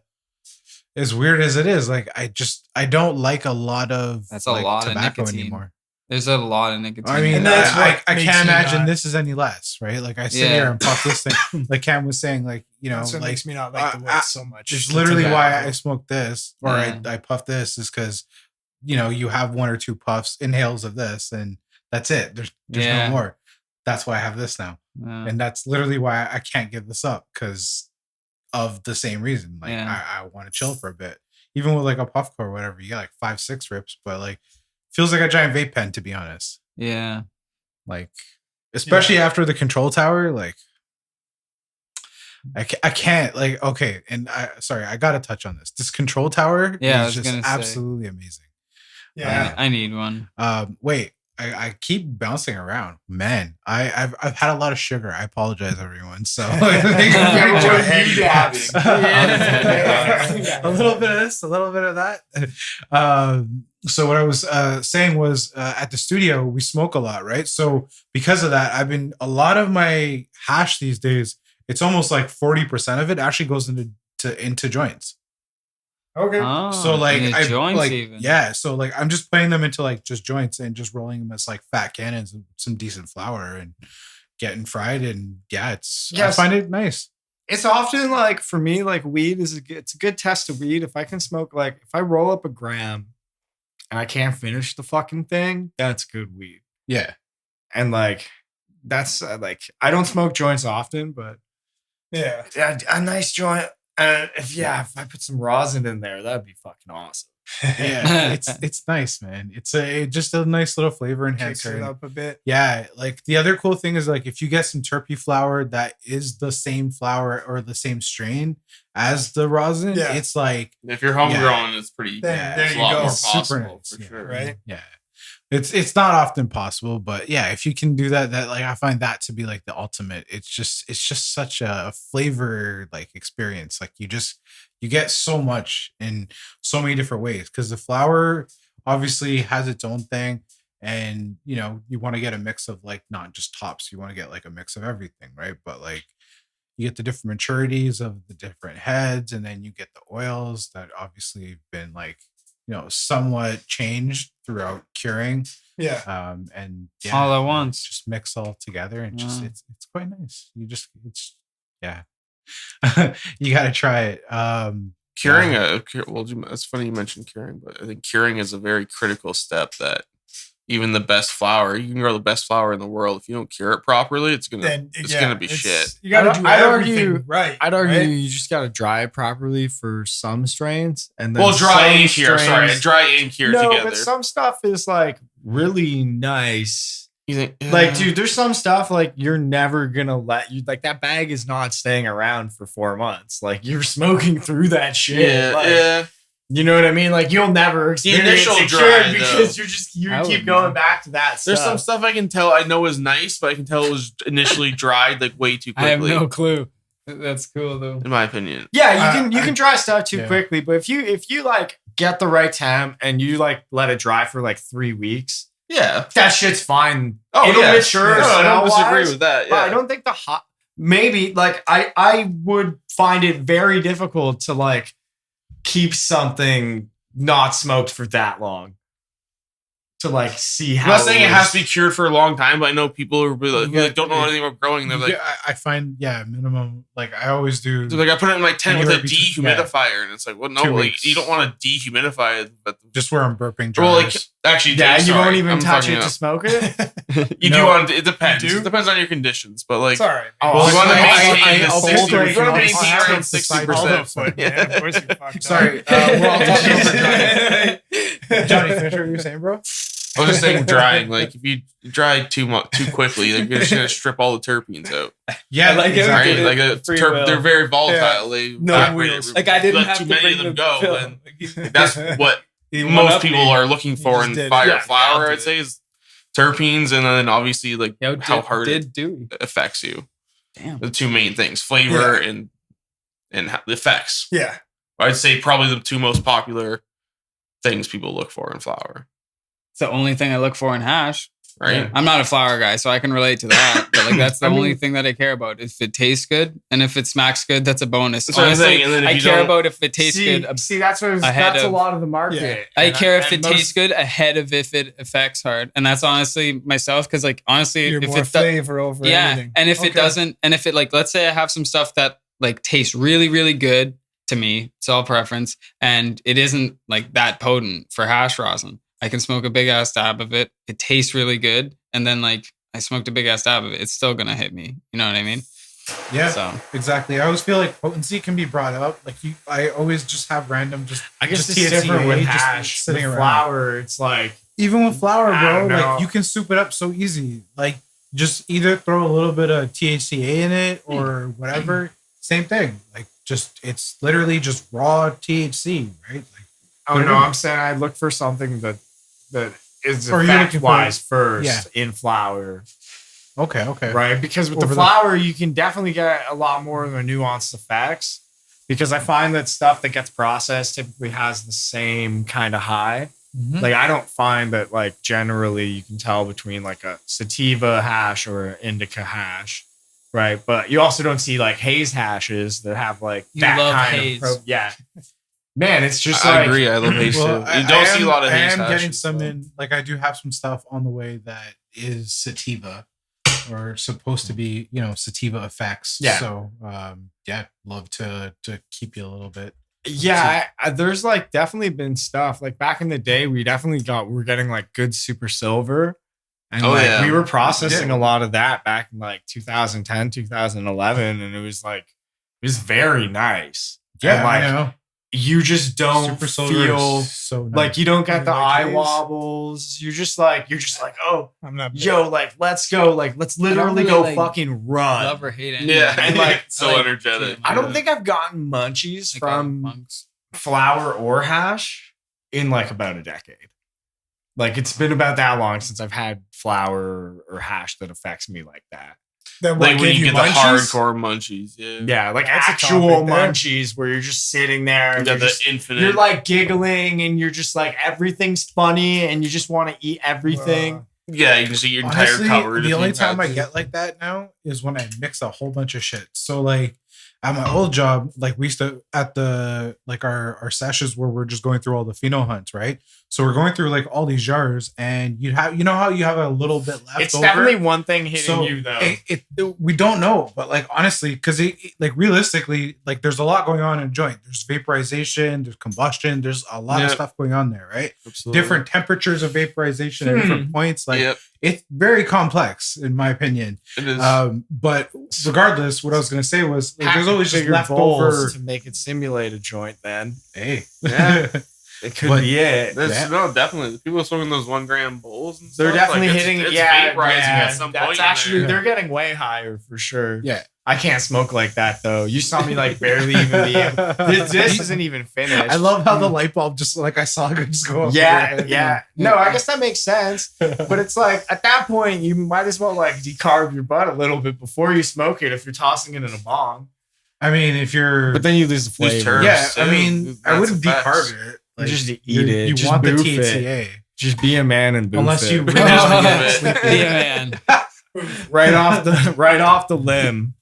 as weird as it is. Like I don't like a lot of That's a like, lot of tobacco nicotine. anymore. There's a lot of nicotine. I mean, And that's I what can't makes me imagine not- this is any less, right? Like I sit Yeah. here and puff this thing. Like Cam was saying, like That's what like makes me not like the wood so much. it's The literally why tobacco. I smoke this or Yeah. I puff this is because you have 1 or 2 puffs, inhales of this, and that's it. There's Yeah. no more. That's why I have this now, Yeah. and that's literally why I can't give this up because of the same reason. Like Yeah. I want to chill for a bit, even with like a puff core or whatever. You get like 5-6 rips, but like feels like a giant vape pen to be honest. yeah. Like especially after the control tower, like. I can't like okay, and I gotta touch on this. This control tower Yeah, I is was just gonna say. absolutely amazing. Yeah. I need one. Wait, I keep bouncing around. Man, I've had a lot of sugar. I apologize, everyone. So a little bit of this, a little bit of that. So what I was saying was at the studio we smoke a lot, right? So because of that, a lot of my hash these days. It's almost like 40% of it actually goes into joints. Okay. Oh, So like into I joints like even. yeah, so like I'm just putting them into like just joints and just rolling them as like fat cannons with some decent flour and getting fried and I Yes. find it nice. It's often like for me, like weed it's a good test of weed. If I can smoke like if I roll up a gram and I can't finish the fucking thing, that's good weed. Yeah. And like that's like I don't smoke joints often, but Yeah. a nice joint. If I put some rosin in there, that'd be fucking awesome. Yeah. it's nice, man. It's just a nice little flavor Kicks enhancer. it And up a bit. yeah, like the other cool thing is like if you get some terpene flour that is the same flour or the same strain as the rosin, Yeah. it's like If you're homegrown, it's pretty. Then there it's a you lot go. more It's possible nice, for yeah. sure. Right? Yeah. It's not often possible, but yeah, if you can do that like I find that to be like the ultimate. It's just such a flavor like experience. Like you get so much in so many different ways because the flour obviously has its own thing and you want to get a mix of like not just tops, you want to get like a mix of everything, right? But like you get the different maturities of the different heads and then you get the oils that obviously have been like somewhat changed throughout curing. Yeah. And all at once, just mix all together and just it's quite nice. You got to try it. Curing it's funny you mentioned curing, but I think curing is a very critical step that even the best flour, you can grow the best flour in the world. If you don't cure it properly, it's gonna be shit. You gotta do everything right. I'd argue you just gotta dry it properly for some strains, and then dry and cure. Sorry, dry and cure together. But some stuff is like really nice. You think, like, dude, there's some stuff like you're never gonna like that bag is not staying around for 4 months. Like you're smoking through that shit. Yeah. You know what I mean? Like you'll never experience initial it dry, because you keep going back to that stuff. There's some stuff I can tell I know is nice, but I can tell it was initially dried like way too quickly. I have no clue. That's cool though. In my opinion. Yeah, you can dry stuff too quickly, but if you like get the right temp and you like let it dry for like 3 weeks, that shit's fine. It'll mature. No, I don't disagree with that. Yeah. But I don't think maybe like I would find it very difficult to like keep something not smoked for that long to like see how. I'm not saying it has to be cured for a long time, but I know people who don't know anything about growing. They're like, I find minimum. Like I always do. Like I put it in my tent with a dehumidifier, and it's like, well, no, like you don't want to dehumidify it, but just where I'm burping. Well, like actually, you won't even touch it to smoke it. You do want it depends. It depends on your conditions, but like, sorry, you want to maintain I'll 60%. hold You want to maintain around 60%. Yeah, of course you fucked Sorry, we're all talking over Johnny, finish what you were saying, bro. I was just saying drying. Like if you dry too quickly, they're just gonna strip all the terpines out. Yeah, like exactly. Like they're very volatile. Yeah. Like I didn't have too to many bring of them the go. pill. And that's what most people are looking for in flour. I'd say is terpenes, and then obviously like how hard it affects you. Damn. The two main things: flavor and the effects. Yeah, I'd say probably the two most popular things people look for in flour. It's the only thing I look for in hash. Right. Yeah. I'm not a flour guy, so I can relate to that. But like that's the only thing that I care about. If it tastes good and if it smacks good, that's a bonus. That's honestly, and then I care about if it tastes good. That's a lot of the market. Yeah. I care if it tastes good ahead of if it affects hard. And that's honestly myself, because like honestly, you're if more it flavor over anything. And if it doesn't, and if it like, let's say I have some stuff that like tastes really, really good to me, it's all preference, and it isn't like that potent for hash rosin. I can smoke a big ass dab of it. It tastes really good. And then like I smoked a big ass dab of it. It's still going to hit me. You know what I mean? Yeah, so. Exactly. I always feel like potency can be brought up. Like I always just have random I guess just it's different with just hash. sitting with around. Flour, it's like. Even with flour, bro, like you can soup it up so easy. Like just either throw a little bit of THCA in it or whatever. Same thing. Like it's literally just raw THC, right? Like, I'm saying I look for something that is effect-wise first in flour. Okay. Right? Because with the flour, you can definitely get a lot more of the nuanced effects. Because I find that stuff that gets processed typically has the same kind of high. Mm-hmm. Like I don't find that like generally you can tell between like a sativa hash or an indica hash. Right. But you also don't see like haze hashes that have like that kind haze. of Man, it's just I agree. I love haze too. You don't see a lot of haze. I am getting some in. Like I do have some stuff on the way that is sativa, or supposed to be, sativa effects. Yeah. So, love to keep you a little bit. Yeah, there's like definitely been stuff like back in the day. We're getting like good super silver, and we were processing a lot of that back in like 2010, 2011, and it was very nice. Yeah, and, like, I know. You just don't feel so nice. Like you don't get the eye wobbles. You're just like, oh, I'm not. Yo, like let's go. Like let's literally go fucking run. Love or hate it. Yeah, and like so energetic. I don't think I've gotten munchies from flour or hash in like about a decade. Like it's been about that long since I've had flour or hash that affects me like that. That like when you get munchies? the hardcore munchies, yeah, like that's actual munchies where you're just sitting there and you're like giggling and you're just like everything's funny and you just want to eat everything. Yeah, you can see your entire cupboard. The only time I get like that now is when I mix a whole bunch of shit. So like at my old job, like we used to at the like our sessions where we're just going through all the pheno hunts, right? So we're going through like all these jars, and you'd have, you know how you have a little bit left. It's over? definitely one thing hitting So you though. We don't know, but like honestly, because like realistically, like there's a lot going on in a joint. There's vaporization, there's combustion, there's a lot of stuff going on there, right? Absolutely. Different temperatures of vaporization at different points. Like it's very complex, in my opinion. It is. But regardless, what I was gonna say was like, there's always just bigger leftover bowls to make it simulate a joint. Then hey, Yeah. it could be it. No, definitely. People smoking those 1 gram bowls and stuff. They're definitely like, hitting. It's yeah, vaporizing yeah. at some That's point. actually in there. they're getting way higher for sure. yeah. I can't smoke like that though. You saw me like barely even be able. This isn't even finished. I love how the light bulb just like I saw it just go up. Yeah, yeah. No, I guess that makes sense. But it's like at that point, you might as well like decarb your butt a little bit before you smoke it if you're tossing it in a bong. I mean, if you're, But then you lose the Lose flavor. terps. yeah, I too. mean, I That's wouldn't effects. decarb it. Like, Just eat you- it. You Just want the boof THCA. Just be a man and boof Unless it. you really Just want boof it. Yeah, man. right off the limb.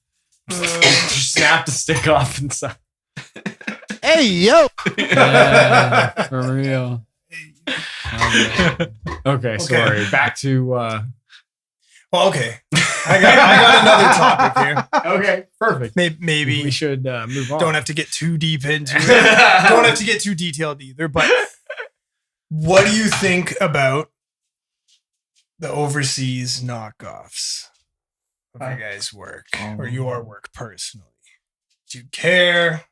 Just snap the stick off inside. Hey, yo. Yeah, for real. Okay, sorry. Back to Well, okay. I got another topic here. okay, perfect. Maybe We should move on. don't have to get too deep into it. Don't have to get too detailed either. But what do you think about the overseas knockoffs of your guys' work or your work personally? Do you care?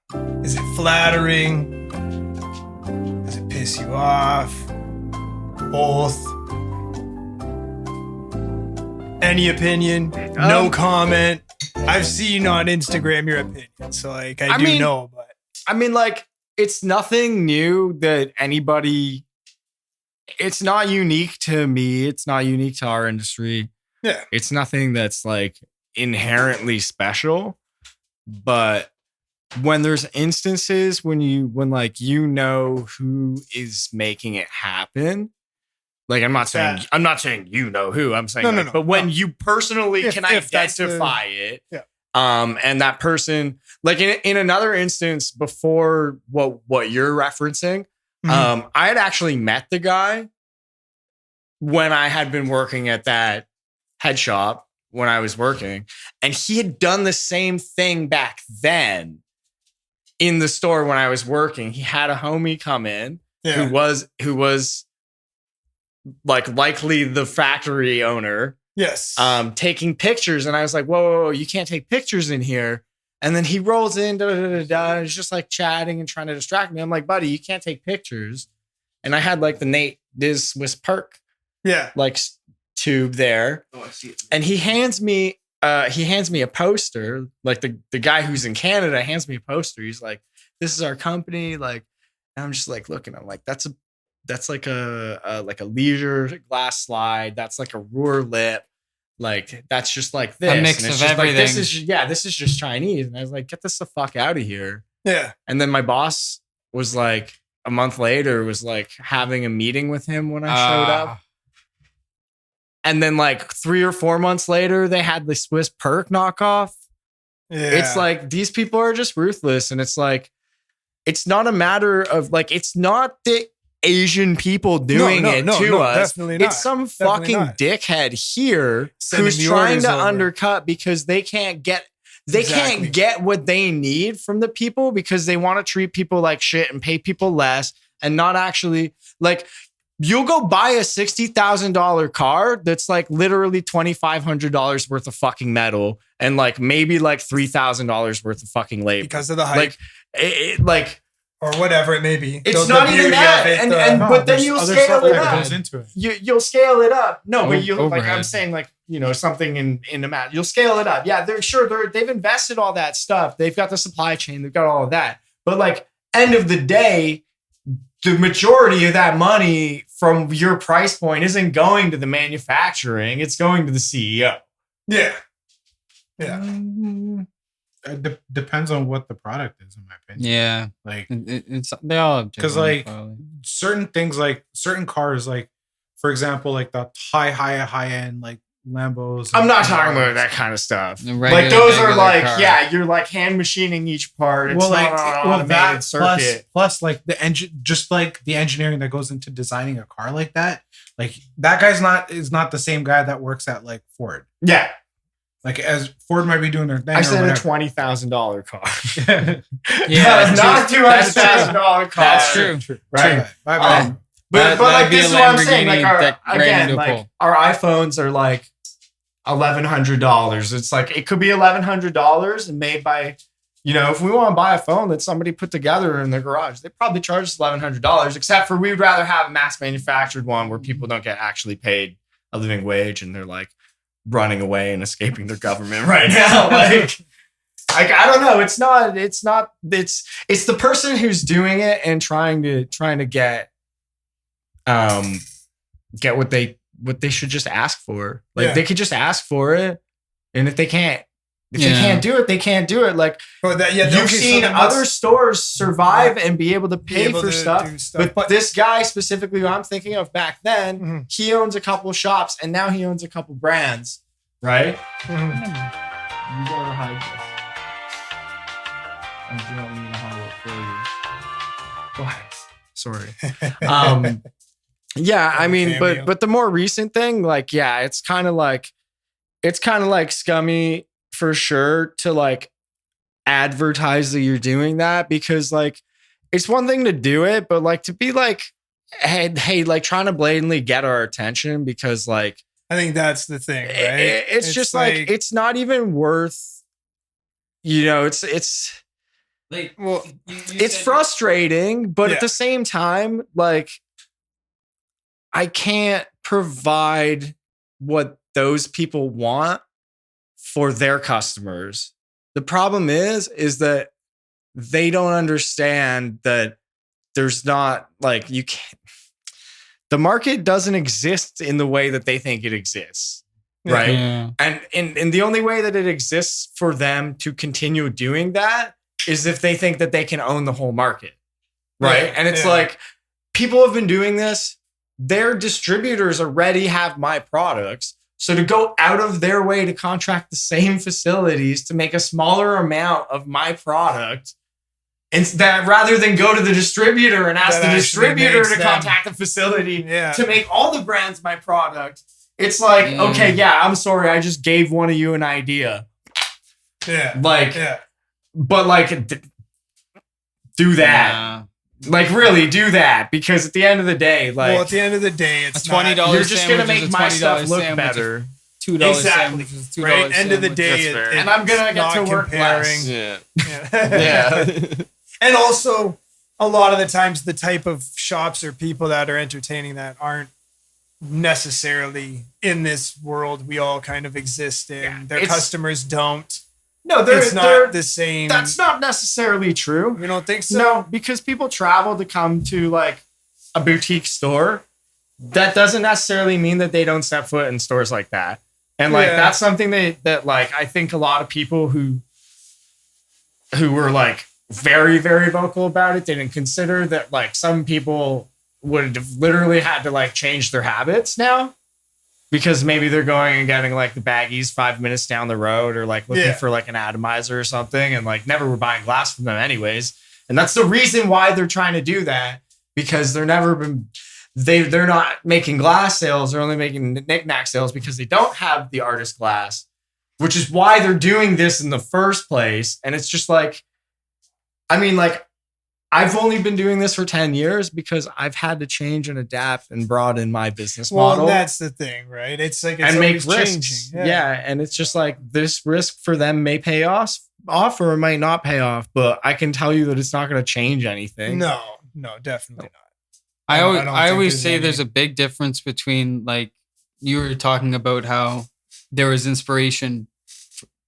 Is it flattering? Does it piss you off? Both? Any opinion? No comment. I've seen on Instagram your opinion, so like I do know, but I mean, like, it's nothing new that anybody. It's not unique to me. It's not unique to our industry. yeah, It's nothing that's like inherently special. But when there's instances when like you know who is making it happen. Like I'm not saying you know who. I'm saying No. But when you personally If can that's identify it, Yeah. and that person, like in another instance before what you're referencing, Mhm. I had actually met the guy when I had been working at that head shop when I was working, and he had done the same thing back then in the store when I was working. He had a homie come in yeah. who was like likely the factory owner, Yes. taking pictures. And I was like, whoa, you can't take pictures in here. And then he rolls in, and he's just like chatting and trying to distract me. I'm like, buddy, you can't take pictures. And I had like the Nate Diz Swiss Perk yeah. like tube there. Oh, I see it. And he hands me a poster. Like the guy who's in Canada hands me a poster. He's like, this is our company. Like, and I'm just like looking, I'm like, that's like a leisure glass slide. That's like a Ruhr lip. Like that's just like this. A mix And it's of just like, everything. this is just Chinese. And I was like, get this the fuck out of here. Yeah. And then my boss was like a month later was like having a meeting with him when I showed up. And then like 3 or 4 months later, they had the Swiss Perk knockoff. Yeah. It's like these people are just ruthless. And it's like, it's not a matter of like, it's not the Asian people doing it to us. Definitely not. It's some Definitely fucking not. dickhead here Sending who's the trying orders to over. undercut because they can't get Exactly. what they need from the people because they want to treat people like shit and pay people less and not actually like you'll go buy a $60,000 car that's like literally $2,500 worth of fucking metal and like maybe like $3,000 worth of fucking labor because of the hype like like or whatever it may be. it's The not even beauty that. of it, And, the- and but then there's you'll other scale stuff it that up. goes into it. You'll scale it up. No, but you like Overhead. I'm saying like, you know, something in the mat. You'll scale it up. Yeah, they've invested all that stuff. They've got the supply chain, they've got all of that. But like end of the day, the majority of that money from your price point isn't going to the manufacturing, it's going to the CEO. Yeah. Yeah. It depends on what the product is, in my opinion. Yeah. Like It's they all have because different like quality. certain things, like certain cars, like for example, like the high end, like Lambos. I'm not talking about that kind of stuff. The Like regular- those are regular like, car. yeah, you're like hand machining each part. It's not an automated that circuit. plus like the engine, just like the engineering that goes into designing a car like that. Like that guy's is not the same guy that works at like Ford. Yeah. Like as Ford might be doing their thing. I or said a whatever. $20,000 car. Yeah, not that's true. $200,000 car. That's true. Right. My bad. But like that'd be this a is what I'm saying. Like Lamborghini that ran again, into a like pole. our iPhones are like $1,100. It's like it could be $1,100 and made by, you know, if we want to buy a phone that somebody put together in their garage, they probably charge us $1,100. Except for we would rather have a mass manufactured one where people don't get actually paid a living wage and they're like running away and escaping their government right now. Like I don't know. It's the person who's doing it and trying to get what they should just ask for. Like they could just ask for it, and if they can't do it, they can't do it. Like you've seen other stores survive and be able to pay for stuff. But this guy specifically, who I'm thinking of back then, he owns a couple shops and now he owns a couple brands, right? You gotta hide this. I don't mean to hold it for you. Why? Sorry. Yeah, I mean, but the more recent thing, like, yeah, it's kind of like scummy for sure to like advertise that you're doing that, because like it's one thing to do it, but like to be like, hey, like trying to blatantly get our attention because like I think that's the thing, right? It's just like it's not even worth, you know, it's like, well, it's frustrating, but at the same time, like I can't provide what those people want for their customers. The problem is that they don't understand that there's not like you can't. The market doesn't exist in the way that they think it exists, right? Yeah. And the only way that it exists for them to continue doing that is if they think that they can own the whole market, right? Yeah. And it's like people have been doing this. Their distributors already have my products. So to go out of their way to contract the same facilities to make a smaller amount of my product, instead rather than go to the distributor and ask the distributor to contact the facility to make all the brands my product, it's like, okay, yeah, I'm sorry, I just gave one of you an idea. But like, do that. Yeah. Like really do that, because at the end of the day, like, well, at the end of the day, it's a $20 you're just gonna make my stuff look better. $2 exactly. $2 Right. End of the day, and I'm gonna get to work less. Yeah. And also, a lot of the times, the type of shops or people that are entertaining that aren't necessarily in this world we all kind of exist in. Their customers don't. No, it's not the same. That's not necessarily true. You don't think so? No, because people travel to come to like a boutique store. That doesn't necessarily mean that they don't step foot in stores like that. And like that's something that like I think a lot of people who were like very, very vocal about it didn't consider that like some people would have literally had to like change their habits now. Because maybe they're going and getting like the baggies 5 minutes down the road, or like looking for like an atomizer or something, and like never were buying glass from them anyways. And that's the reason why they're trying to do that, because they're not making glass sales. They're only making knick-knack sales because they don't have the artist glass, which is why they're doing this in the first place. And it's just like, I mean, like, I've only been doing this for 10 years because I've had to change and adapt and broaden my business model. Well, that's the thing, right? It's like it's and make risks. changing. Yeah, and it's just like this risk for them may pay off or it might not pay off, but I can tell you that it's not going to change anything. No, definitely not. I always say there's a big difference between, like, you were talking about how there was inspiration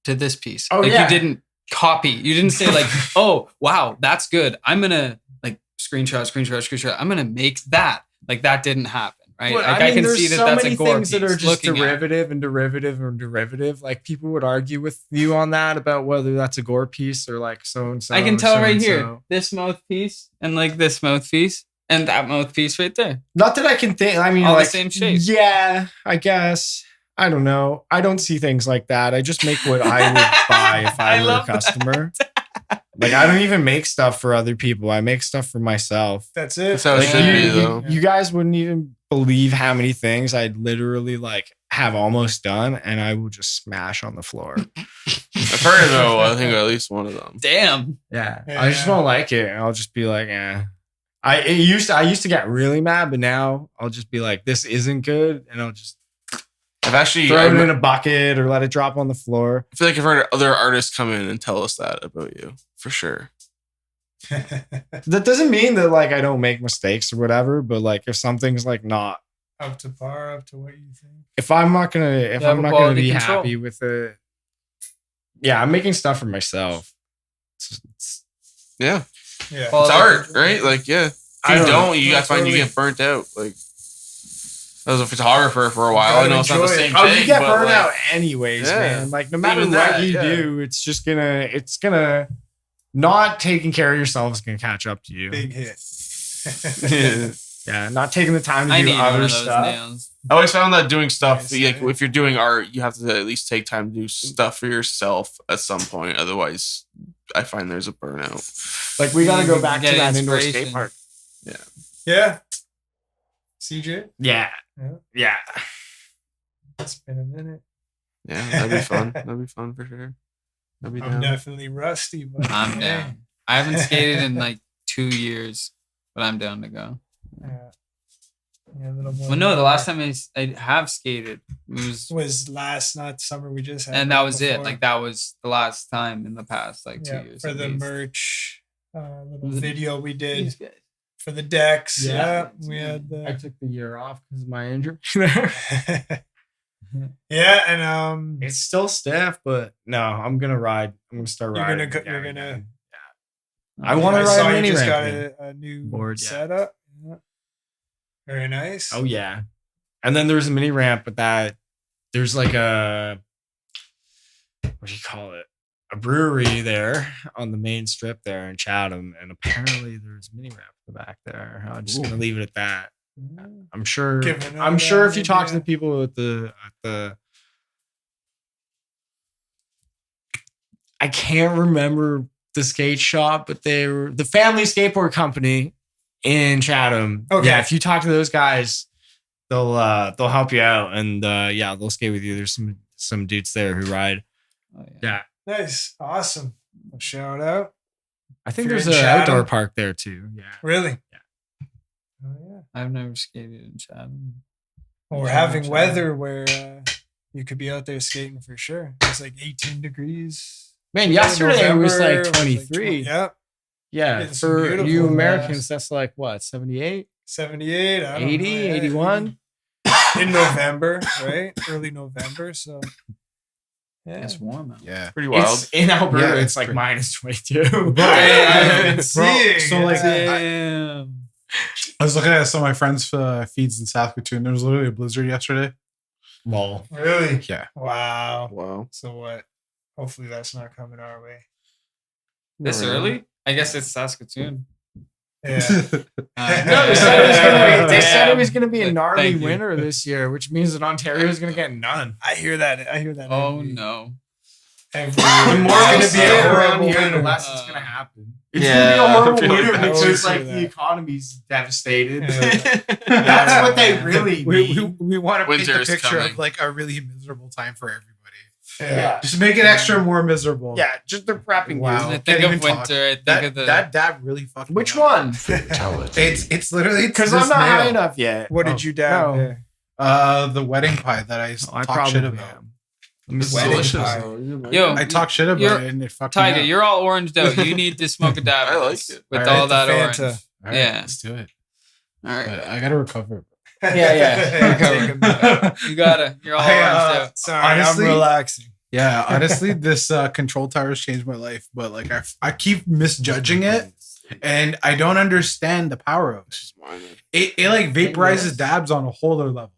to this piece. Oh, like yeah. You didn't copy. You didn't say like, oh, wow, that's good. I'm going to like screenshot. I'm going to make that. Like that didn't happen, right? Well, like I can see that so that's many a Gore things piece that are just derivative. derivative. Like people would argue with you on that about whether that's a Gore piece or like so-and-so. I can tell right here, this mouthpiece and like this mouthpiece and that mouthpiece right there. Not that I can think. I mean, all like the same shape. Yeah, I guess. I don't know. I don't see things like that. I just make what I would buy if I were a customer. Like, I don't even make stuff for other people. I make stuff for myself. That's it. That's how it should be, though. You guys wouldn't even believe how many things I'd literally like have almost done, and I will just smash on the floor. I've heard though. I think at least one of them. Damn. Yeah. I just don't like it. And I'll just be like, I used to get really mad, but now I'll just be like, this isn't good, and I'll just I've actually throw it in a bucket or let it drop on the floor. I feel like I've heard other artists come in and tell us that about you for sure. That doesn't mean that like I don't make mistakes or whatever, but like if something's like not up to par, up to what you think. If I'm not gonna be happy with it, yeah, I'm making stuff for myself. Yeah. Yeah. It's art, right? Like, yeah. If you don't, you gotta find you totally. get burnt out. Like, I was a photographer for a while. I know it's not the same Oh, thing. you get but, burnt like, out anyways, yeah. man. Like no matter Even what that, you yeah. do, it's gonna not taking care of yourself is gonna catch up to you. Big hit. Yeah, not taking the time to I do need one other of those stuff. nails. I always found that doing stuff, Nice, like, yeah. if you're doing art, you have to at least take time to do stuff for yourself at some point. Otherwise, I find there's a burnout. Like we gotta go back to Get that indoor inspiration. skate park. Yeah. CJ? Yeah. Yeah. Yeah. It's been a minute. Yeah, that'd be fun. That'd be fun for sure. That'd be I'm down. definitely rusty, but I'm down. I haven't skated in like 2 years, but I'm down to go. Yeah. Yeah, a little more. Well, no, the last time I have skated was last, not summer we just had. and that was it. before. Like that was the last time in the past like 2 years. For at the least. merch little The- video we did These guys. for the decks. Yeah. Yeah, we had I the. took the year off because of my injury. Yeah, and It's still stiff, but no, I'm gonna ride. I'm gonna start You're riding. gonna go- you're again. gonna- I want to I ride saw a you mini just ramp. got a new Board, yeah. setup. Yeah. Very nice. Oh yeah, and then there's a mini ramp, but there's like a what do you call it? A brewery there on the main strip there in Chatham, and apparently there's a mini ramp in the back there. I'm just gonna leave it at that. I'm sure. Giving I'm out sure an if you talk to idea. the people at the I can't remember the skate shop, but they were the family skateboard company in Chatham. Okay. Yeah, if you talk to those guys, they'll help you out, and yeah, they'll skate with you. There's some dudes there who ride. Oh, Yeah, Nice. Awesome. Well, shout out. I think If you're there's in an Chatham. outdoor park there too. Yeah. Really? Yeah. Oh, I've never skated in Chatham. Well, we're having weather where you could be out there skating for sure. It's like 18 degrees. Man, yesterday it was November, like it was 23. Yeah. Yeah, It's for beautiful, you man. Americans, that's like what, 78, 78, I don't 80, know, yeah, 81? in November, right? Early November. So, yeah. It's warm out. Yeah. Pretty wild. It's in Alberta, Yeah, it's it's like pretty- minus 22. I've been Bro, seeing. so like Damn. I was looking at some of my friends' feeds in Saskatoon. There was literally a blizzard yesterday. Lol. Really? Yeah. Wow. Wow. So what? Hopefully that's not coming our way. This early? I guess it's Saskatoon. Yeah. No, they said it was Damn. going to be a Like, gnarly thank you. winter this year, which means that Ontario is going to get none. I hear that. Oh every- no. Every The year. more going to be Yeah. around here, the Horrible less winter. it's going to happen. It's Yeah, going to be a I horrible feel winter like that. because always like hear the that. economy's devastated. Yeah. That's what they really We need. want to paint the Winter's picture coming. of like a really miserable time for everybody. Yeah. Just make it extra more miserable. Yeah, just they're prepping Wow. When I Can't think even of talk. winter, I think That of the that dab really fucked. Which me up. one? It's literally Because this I'm not high nail. enough yet. What did you down no. there? The wedding pie that I I talked shit probably about. am. It's Wedding delicious. pie. though. Yo, I talked shit about You're- it and it fucked me Tiger, up. you're all oranged out. You need to smoke a dab. I of like this it. with All all right, that the orange. Fanta. All right, yeah. let's do it. All right. But I gotta recover. Yeah. Take a minute. You gotta. You're all orange out. Sorry, Honestly- I'm relaxing. Yeah, honestly, this control tower has changed my life, but like I keep misjudging it, and I don't understand the power of it. It like vaporizes dabs on a whole other level.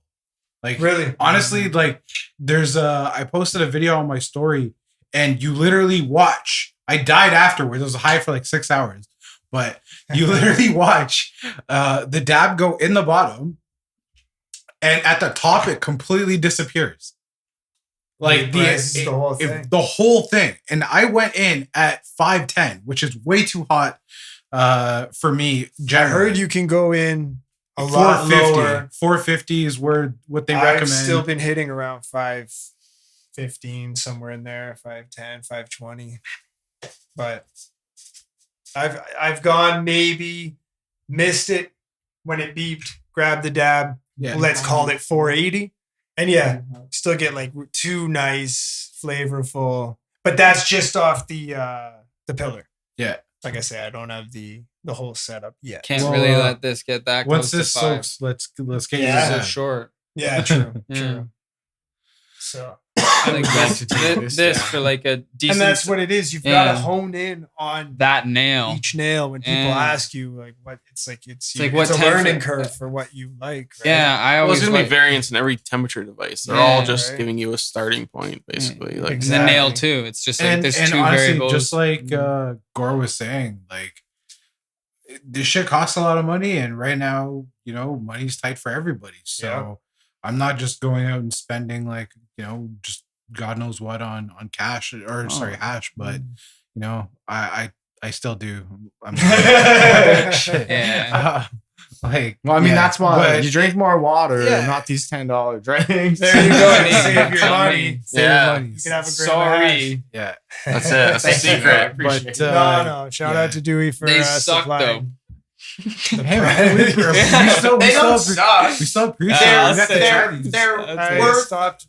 Like Really? honestly, like there's I posted a video on my story, and you literally watch. I died afterwards. I was high for like 6 hours, but you literally watch the dab go in the bottom, and at the top it completely disappears. Like the whole thing. The whole thing. And I went in at 510, which is way too hot for me. Generally. I heard you can go in a lot lower. 450 is what they recommend. I've still been hitting around 515, somewhere in there, 510, 520. But I've gone maybe missed it when it beeped, grabbed the dab. Yeah. Let's call it 480. And yeah, still get like 2 nice, flavorful, but that's just off the pillar. Yeah. Like I say, I don't have the whole setup yet. Can't really let this get that close to 5. Once this soaks, let's get so short. Yeah, true. True. So like this for like a decent, and that's what it is. You've got to hone in on that nail, each nail. When people ask you like what, it's like it's like it's a learning curve for what you like. Right? Yeah, I always. There's gonna be variants in every temperature device. They're all just giving you a starting point, basically. Like the nail too. It's just like there's 2 honestly, variables. just like Gore was saying, like this shit costs a lot of money, and right now, money's tight for everybody. So I'm not just going out and spending like just God knows what on cash or hash, but I still do. I'm that's why you drink more water, not these $10 drinks. There you go. Save your money. Save your money. You can have a great Sorry. Yeah, that's it. That's the secret. But no. Shout out to Dewey for they suck though. Hey man, we still appreciate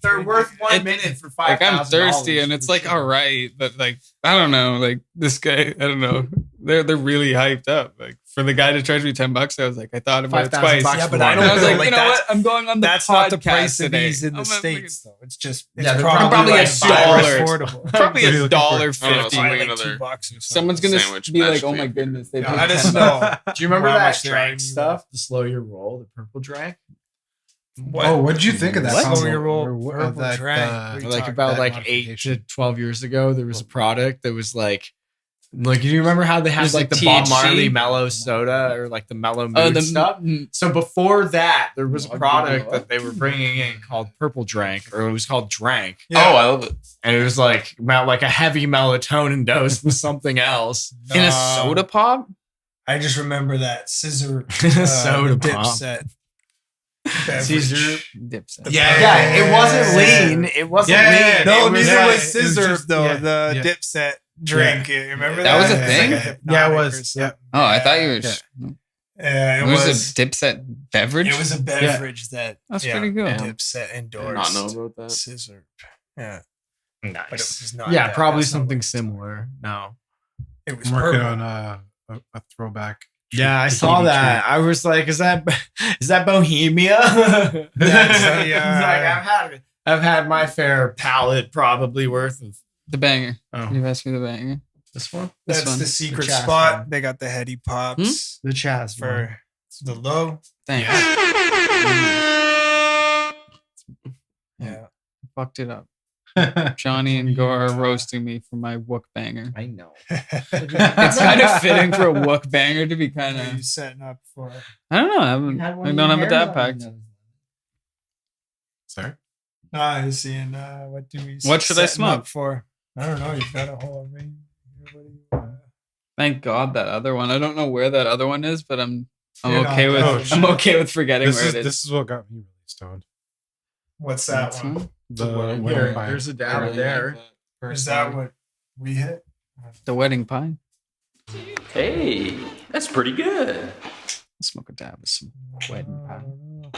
they're worth 1 minute for $5,000. Like I'm thirsty and it's like all right, but like I don't know, like this guy, I don't know. They're really hyped up. Like for the guy to charge me $10, I was like, I thought about it twice. Yeah, but I don't. I was like, you know what? I'm going on the that's podcast not the price of today. these in the States, though. It's just probably like $1. affordable. Probably $1.50. Like $2 or someone's gonna be like, oh my goodness, they I just know. Do you remember that drank stuff? The slow your roll, the purple drank. What did you think of that? Slow your roll, purple drank. Like about like 8 to 12 years ago, there was a product that was like, do you remember how they had like the Bob Marley mellow soda or like the mellow mood stuff? So before that, there was a product that they were bringing in called Purple Drank, or it was called Drank. Yeah. Oh, I love it. And it was like a heavy melatonin dose with something else in a soda pop. I just remember that scissor soda dip pop set. Caesar Dipset. Yeah, it wasn't lean. It wasn't lean. No, neither was scissor though. The Dipset drink. You remember that? That was a thing. Like it was. Yeah. Oh, I thought you were. Yeah, it was a Dipset beverage. It was a beverage that. That's pretty good. Dipset endorsed. I did not know about that. Scissor. Yeah. Nice. But it was not. Yeah, probably something similar. No, it was working on a throwback. Yeah, I saw that. I was like, "Is that Bohemia?" I've had my fair palate probably worth of the banger. Oh. You asked me the banger. This one. That's the secret spot. One. They got the heady pops. The Chaz for the low. Thanks. Yeah, fucked it up. Johny and Gore are roasting me for my wook banger. I know. It's kind of fitting for a wook banger to be kind of. What are you setting up for? I don't know. I don't have a dab pack. Sorry. No, I was seeing what do we? What should I smoke for? I don't know. You've got a whole range. Thank God that other one. I don't know where that other one is, but I'm okay with. I'm okay with forgetting where it is. This is what got me really stoned. What's that one? There's a dab there. Is that what we hit? The wedding pine. Hey, that's pretty good. I'll smoke a dab with some wedding pine.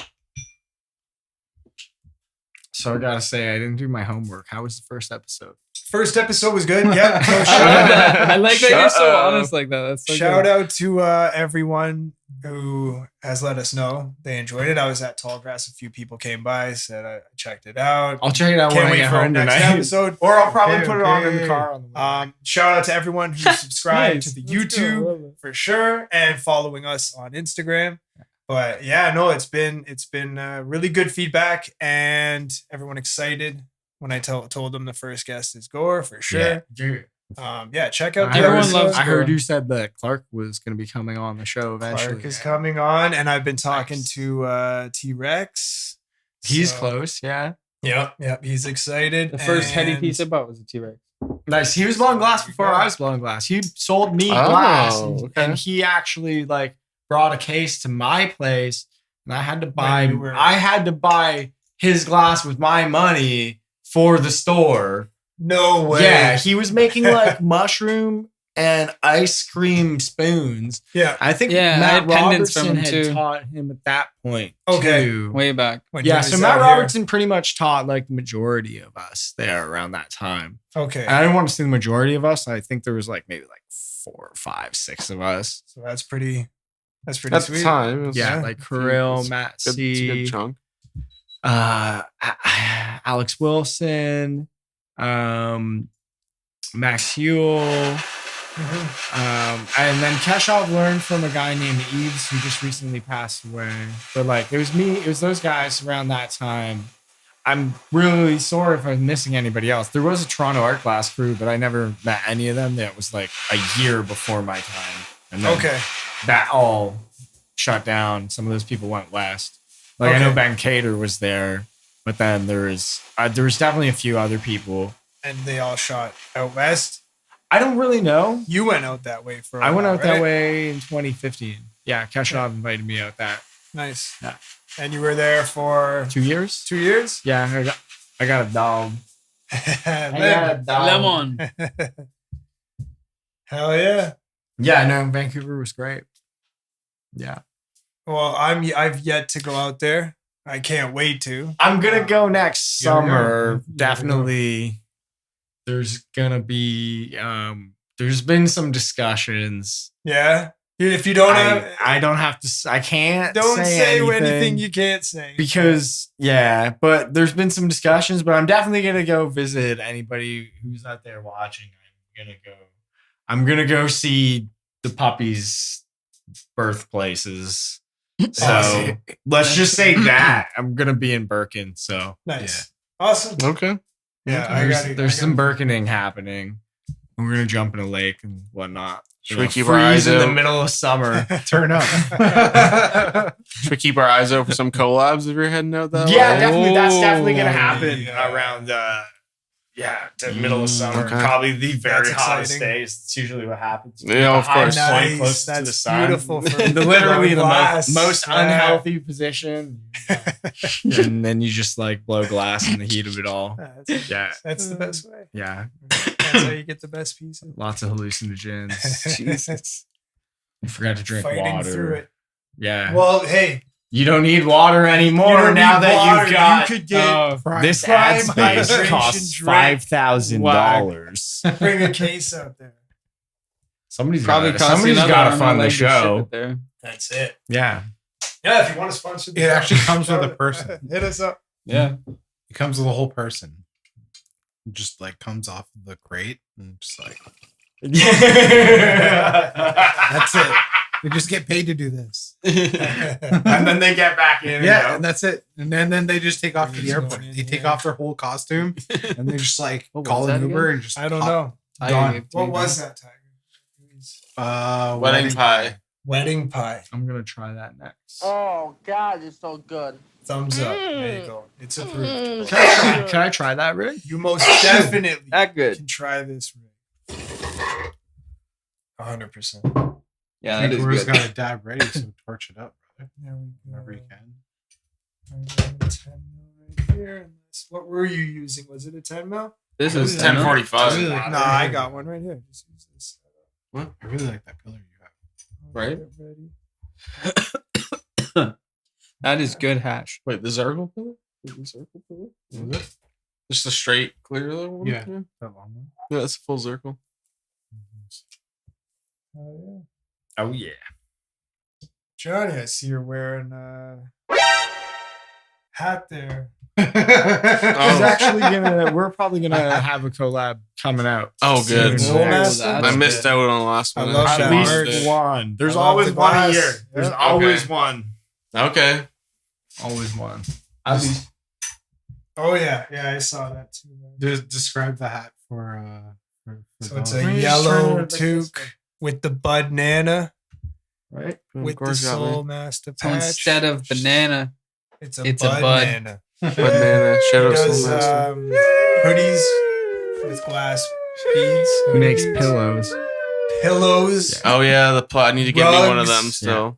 So I gotta say, I didn't do my homework. How was the first episode? First episode was good. Yeah. I like that you're so honest like that. That's so shout out to everyone who has let us know they enjoyed it. I was at Tallgrass. A few people came by, said I checked it out. I'll check it out when I get home next tonight. episode. Or I'll probably put it on in the car. On the shout out to everyone who subscribed to the YouTube for sure and following us on Instagram. But yeah, no, it's been really good feedback and everyone excited when I told them the first guest is Gore for sure. Yeah, check out. Everyone loves. I heard you said that Clark was going to be coming on the show eventually. Clark is coming on, and I've been talking to T-Rex. He's close, yeah. Yep. He's excited. The first heady and- piece I bought was a T-Rex. Nice. He was blowing glass before I was blowing glass. He sold me glass, and he actually like brought a case to my place, and I had to buy his glass with my money for the store. No way. Yeah, he was making like mushroom and ice cream spoons. Yeah, I think I Matt had pendants from Robertson him had too. taught him at that point. Okay. too. Way back. Yeah, so Matt Robertson pretty much taught like the majority of us there around that time. Okay. And I didn't want to say the majority of us. I think there was like maybe like 4, 5, 6 of us. So that's pretty At sweet. the time, it was, Yeah, like Kirill, Matt it's a C, good chunk. Alex Wilson, Max Hewell. And then Keshov learned from a guy named Eves who just recently passed away. But like it was those guys around that time. I'm really sorry if I'm missing anybody else. There was a Toronto art class crew, but I never met any of them. That was like a year before my time. And then that all shut down. Some of those people went west. Like I know Ben Cater was there, but then there was definitely a few other people. And they all shot out west. I don't really know. You went out that way for a I went while, out right? that way in 2015. Yeah, Keshov invited me out that. Nice. Yeah. And you were there for 2 years? 2 years? Yeah, I got a dog. Lemon. Hell yeah. Yeah, no, Vancouver was great. Yeah. Well, I've yet to go out there. I can't wait to. I'm gonna go next summer. Yeah. Definitely. There's gonna be there's been some discussions. Yeah. If you don't I don't have to. I can't. Don't say anything anything you can't say. because but there's been some discussions. But I'm definitely gonna go visit anybody who's out there watching. I'm gonna go see the puppies' birthplaces. So let's just say that I'm gonna be in Birkin. So nice, awesome. Okay. Yeah, there's some Birkening happening. We're gonna jump in a lake and whatnot. Should we keep our eyes in the out? middle of summer? Turn up. Should we keep our eyes out for some collabs if you're heading out that way? Yeah, definitely. That's definitely gonna happen around the middle of summer. Okay. Probably the very That's hottest exciting. days. It's usually what happens. Yeah, of course. Nice. Close to the That's sun. beautiful. For Literally the glass. most Yeah. unhealthy position. And then you just like blow glass in the heat of it all. That's the best way. Yeah. That's how you get the best pieces. Lots of hallucinogens. Jesus. You forgot to drink Fighting water. through it. Yeah. Well, hey, you don't need water anymore You don't now need that water. you've got You could get this prime ad space hydration costs drink. $5,000. bring a case out there. Somebody's Probably got costs you to another fund the $100 to ship show. it there. That's it. Yeah. Yeah, if you want to sponsor the It actually comes with a person. hit us up. Yeah. It comes with a whole person. It just like comes off of the crate and just like that's it. They just get paid to do this. And then they get back in. Yeah, and that's it. And then they just take off to the airport. They take off their whole costume and they just like What was call an that Uber again? and just I don't hop- know. Gone. What was that, Tiger? Wedding pie. Wedding pie. I'm gonna try that next. Oh, God, it's so good. Thumbs up. There you go. It's approved. Can I try that, Rick? You most definitely That good. can try this, Rick. 100%. Yeah, I that think is Rue's good. got a dab ready, so torch it up, brother. There we go. Whenever you can. I got a 10 mil right here. What were you using? Was it a 10 mil? This It's is 10:45. No, I got one right here. Just use this. What? I really like that pillar you have. Right? Get ready. That is good hash. Wait, the Zergle pillar? The Zergle pillar? Is it? Just a straight clear little one? Yeah. That long one. Yeah, that's a full circle. Oh, Oh yeah. Johnny, I see you're wearing a hat there. We're probably gonna have a collab coming out. Oh, good. Soon. I missed out on the last one. I love At that least merch. one. There's I love always the one a glass. year. There's Yeah. always one. Okay. Always one. At least. Oh yeah, yeah, I saw that too. Man. Describe the hat for So it's those. a yellow toque with the bud nana Right? with the Gore's got me. Soul Master So patch. instead of banana, it's it's a a bud bud. nana. Banana. Shadow Does Soul Master. hoodies with glass beads. He makes hoodies, pillows. pillows. Oh yeah, the plot. I need to get me one of them Rugs. still.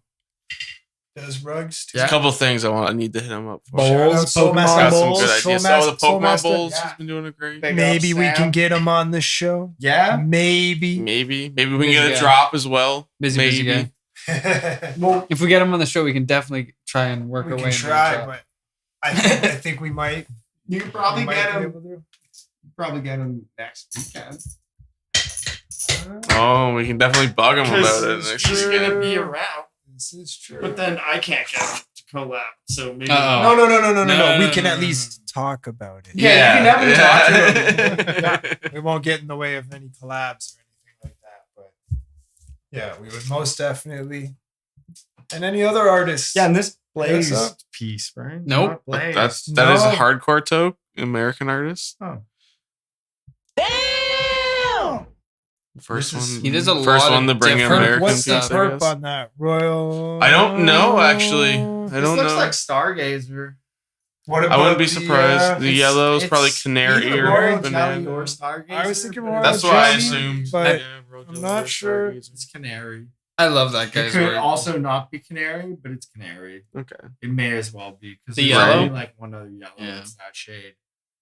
Does rugs too. There's a couple things I need to hit him up for. Shout out Soul Pokemon Master Got some bowls. good Soul ideas. Master- Oh, the Soul Pokemon Master, bowls. yeah. He's been doing a great. Big Maybe up, we Sam. can get him on the show. Yeah. Maybe. Maybe we can Busy get a guy. drop as well. Busy Maybe. guy. Well, If we get him on the show, we can definitely try and work we our can way. try, but I think we might. You could probably we might get be him. able to. Probably get him next weekend. Oh, we can definitely bug him about it. He's Next week. gonna be around. This is true. But then I can't get him to collab. So maybe. Uh-oh. No. We No, can no, at no, least talk about it. Yeah, you can have him talk to him. We won't get in the way of any collabs or anything like that. But yeah, we would most definitely. And any other artists. Yeah, and this Blaze Blaze piece, right? Nope. Not Blaze. That is a No. hardcore toe, American artist. Oh. First This is- one. He does a first lot one to of bring different- American What's the things, I perp guess. on that? Royal. I don't know actually. I This don't looks know. like Stargazer. What I wouldn't be the, surprised. The yellow is probably It's canary either or Royal Jelly banana. or Stargazer. I was thinking but Royal That's what I Jelly, assumed. but Royal I'm Jelly not or sure. Stargazer. It's canary. I love that It guy's could work. also not be canary, but it's canary. Okay. It may as well be because The yellow? like one other yellow. Yeah. It's that shade.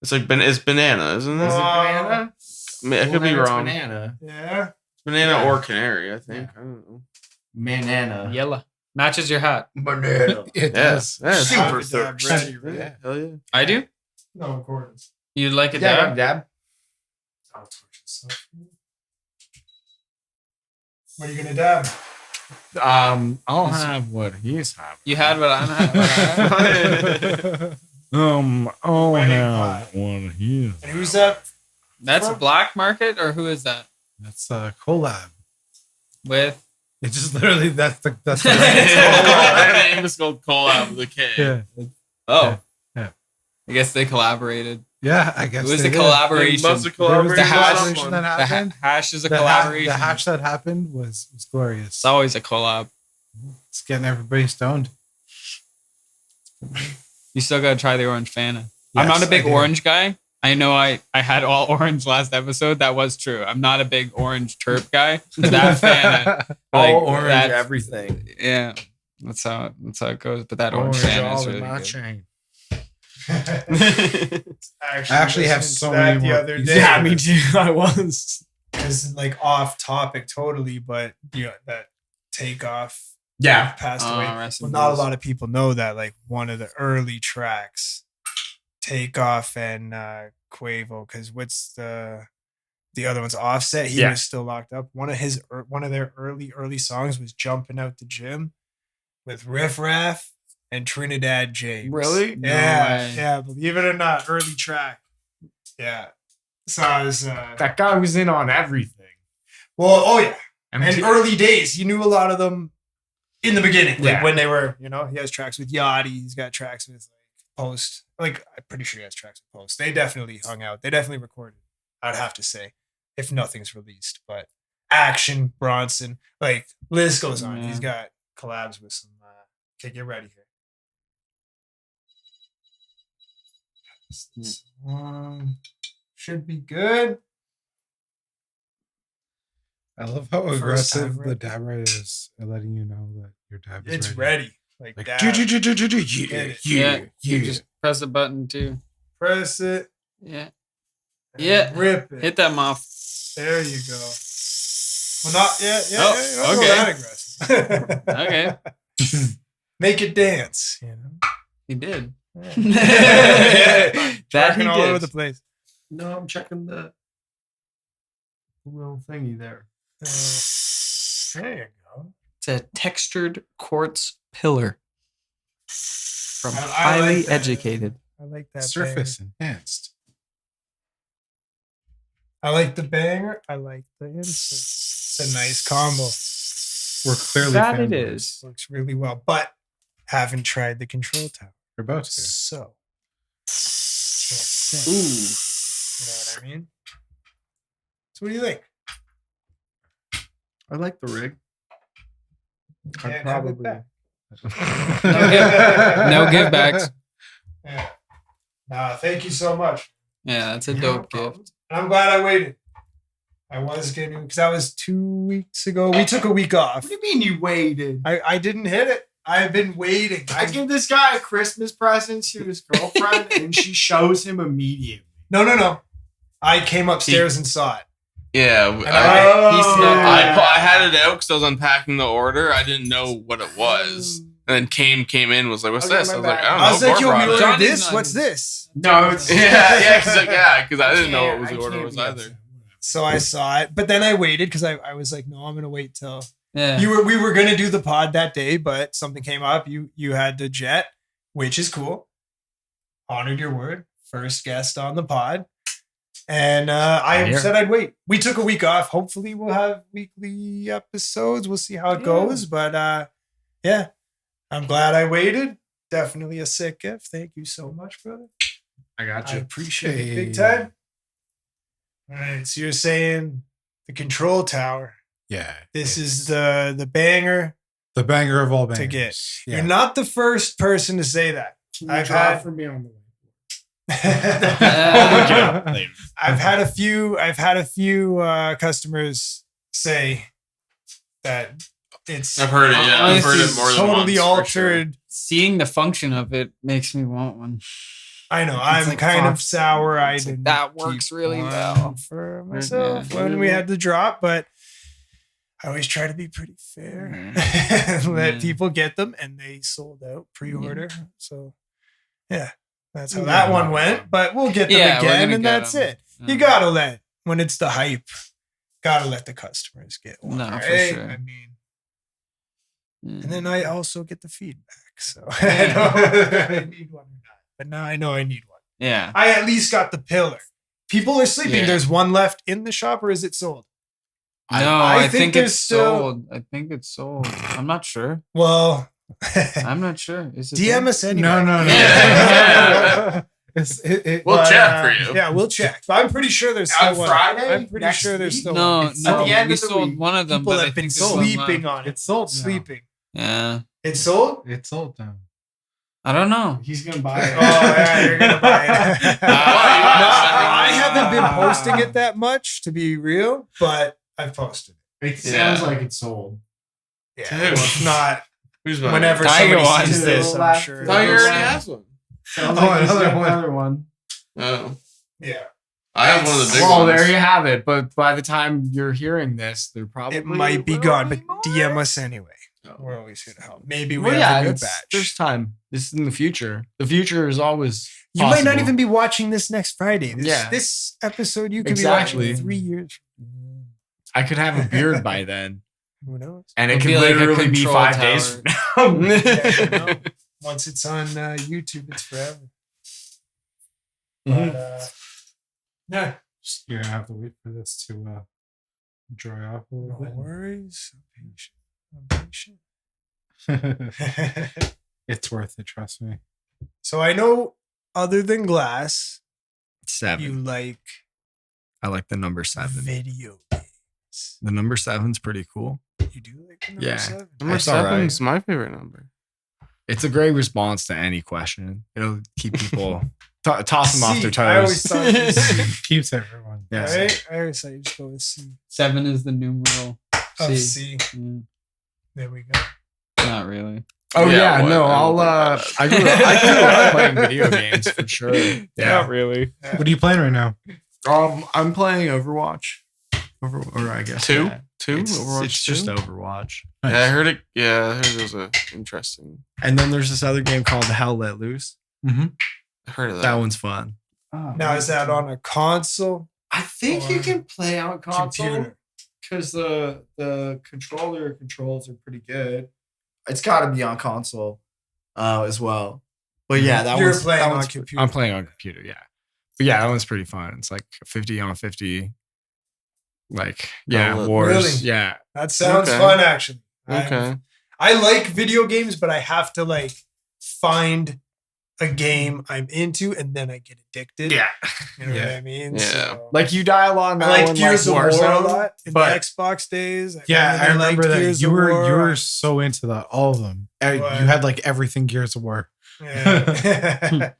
It's like it's banana, isn't Is it? it banana? I mean, I could Well, be then it's wrong. Banana. Yeah. Banana Yeah. or canary, I think. I don't know. Banana. Yellow. Matches your hat. Banana. Yes. Yes. Super thirst. ready, right? Yeah. Hell yeah. I do. No accordance. You'd like it Yeah, dab? dab. I'll torch this up. What are you gonna dab? I'll have what he's having. You had what I'm having. I'll Wedding have pie. what he's. And who's that? That's Black Market, or who is that? That's a collab. With It's just literally that's the Their name is called Collab with a K. yeah. oh, Yeah. I guess they collaborated. Yeah, I guess It was they the did. collaboration. Must have There was collaborated the The hash- with collaboration someone. that The happened. hash is a The collaboration. the hatch that happened was glorious. It's always a collab. It's getting everybody stoned. You still gotta try the orange Fanta. I'm not a Yes, big I do. orange guy. I know I had all orange last episode. That was true. I'm not a big orange terp guy. That Fanta, All like, orange, that- everything. yeah, that's how it goes. But that orange Fanta is really good. chain. I actually have listened so to that many the more other pieces. day. Yeah, me too. I was. It's like off topic totally, but you know that Takeoff Yeah. passed Oh, away. rest in Well, not a peace. lot of people know that. Like one of the early tracks, Takeoff and Quavo, because what's the other one's Offset? He Yeah. was still locked up. One of their early songs was "Jumping Out the Gym" with Riff Raff and Trinidad James. Really? No Yeah, way. yeah. Believe it or not, early track. Yeah. So I was. That guy was in on everything. Well, oh yeah. MT And early days, you knew a lot of them in the beginning, like Yeah. when they were, he has tracks with Yachty, he's got tracks with like Post. Like I'm pretty sure he has tracks with Post. They definitely hung out. They definitely recorded. I'd have to say, if nothing's released, but Action, Bronson, like list goes on. Yeah. He's got collabs with some. Okay, get ready here. This one should be good. I love how First aggressive time, the right? dab right is at letting you know that your dab is It's ready. ready. Like Like, that. yeah, Yeah, you just press the button too. Press it. Yeah, and Yeah. Rip it. hit that mouth. There you go. Well, not yeah. Oh, Don't go okay. that aggressive. Okay, Make it dance. he did. Yeah. That Tracking he all over did. the place. No, I'm checking the little thingy there. There you go. It's a textured quartz pillar from I like highly that. educated. I like that Surface banger. enhanced. I like the banger. I like the insert. It's a nice combo. We're clearly That it fanboys. is. Works really well. But haven't tried the control tower. We're about to. So Ooh, you know what I mean? So what do you think? I like the rig. Can't have it back. no give backs. Yeah. Thank you so much. Yeah, that's a dope gift. I'm glad I waited. I was getting, because that was 2 weeks ago. We took a week off. What do you mean you waited? I didn't hit it. I've been waiting. I give this guy a Christmas present to his girlfriend, and she shows him immediately. No. I came upstairs and saw it. Yeah, I had it out because I was unpacking the order. I didn't know what it was, and then came in, was like, "What's this?" I was like, "I don't know." I was like, "Yo, we ordered Johnny's this. What's this?" No, it's because I didn't know what the order was either. So I saw it, but then I waited because I was like, "No, I'm gonna wait till." Yeah. We were gonna do the pod that day, but something came up. You had to jet, which is cool. Honored your word. First guest on the pod. And I said I'd wait. We took a week off. Hopefully we'll have weekly episodes. We'll see how it goes. But yeah, I'm glad I waited. Definitely a sick gift. Thank you so much, brother. I got you. I appreciate it big time. All right. So you're saying the control tower. Yeah. This is the banger. The banger of all bangers. To get. Yeah. You're not the first person to say that. I've had for me on the way. I've had a few customers say that it's. I've heard it. Yeah, I've heard it more than totally once, altered. Sure. Seeing the function of it makes me want one. I know. I'm like kind of sour. I didn't. That works really well for myself when we had the drop, but I always try to be pretty fair. Let people get them, and they sold out pre-order. So yeah. That's how that one went, but we'll get them again, and that's it. You gotta let, when it's the hype, gotta let the customers get one. No, right? for sure. I mean, and then I also get the feedback, so I know if I need one or not. But now I know I need one. Yeah, I at least got the pillar. People are sleeping. Yeah. There's one left in the shop, or is it sold? No, I think it's sold. I think it's sold. I'm not sure. Well. I'm not sure. Is it DM us anyway. No. We'll check for you. Yeah, we'll check. But I'm pretty sure there's still one. Friday. I'm pretty sure there's still no. one. No, at the end we sold one of them. People but have been sleeping on it. It's sold. Sleeping. Yeah. It's sold. It's sold now. I don't know. He's gonna buy it. Oh yeah, you're gonna buy it. I haven't been posting it that much, to be real, but I've posted it. It sounds like it's sold. Yeah, well, if not. Who's buying Whenever Tiger somebody sees this, I'm sure. Tiger already has one. Another one. Oh. Yeah. I have one of the big ones. Well, there you have it. But by the time you're hearing this, they're probably it might be gone. But DM us anyway. We're always here to help. Maybe we have a new batch. There's time. This is in the future. The future is always. You might not even be watching this next Friday. Yeah. This episode you could be watching 3 years. I could have a beard by then. Who knows? And it could literally be 5 days from now. Yeah, once it's on YouTube, it's forever. But, yeah. You're gonna have to wait for this to dry off a little bit. No worries. I'm patient. It's worth it, trust me. So I know, other than glass, 7. you like. I like the number 7. Video games. The number 7's pretty cool. You do like the number 7? Number 7's my favorite number. It's a great response to any question. It'll keep people toss them off their toes. I always thought it keeps everyone. Yeah. Right? I always thought you just go with C. 7 is the numeral Of C. Yeah. There we go. Not really. Oh yeah, no, I grew up playing video games for sure. Yeah, not really. Yeah. What are you playing right now? I'm playing Overwatch. Or I guess Two? Yeah. Overwatch It's 2? just Overwatch. Yeah, I heard it. Yeah, I heard it was interesting. And then there's this other game called Hell Let Loose. Mm-hmm. I heard of that. That one's fun. Now, is that on a console? I think you can play on console Computer. because the controller controls are pretty good. It's got to be on console as well. But yeah, You're playing on computer. I'm playing on computer, yeah. But yeah, that one's pretty fun. It's like 50 on 50. Like, yeah, wars. Really? Yeah. That sounds fun, actually. Okay. I like video games, but I have to like find a game I'm into, and then I get addicted. Yeah. You know what I mean? Yeah. So, Like you dial on that I like one, Gears of War a Warzone, lot in but the Xbox days. I remember that Gears you of were War. so into all of them. What? You had like everything Gears of War. Yeah.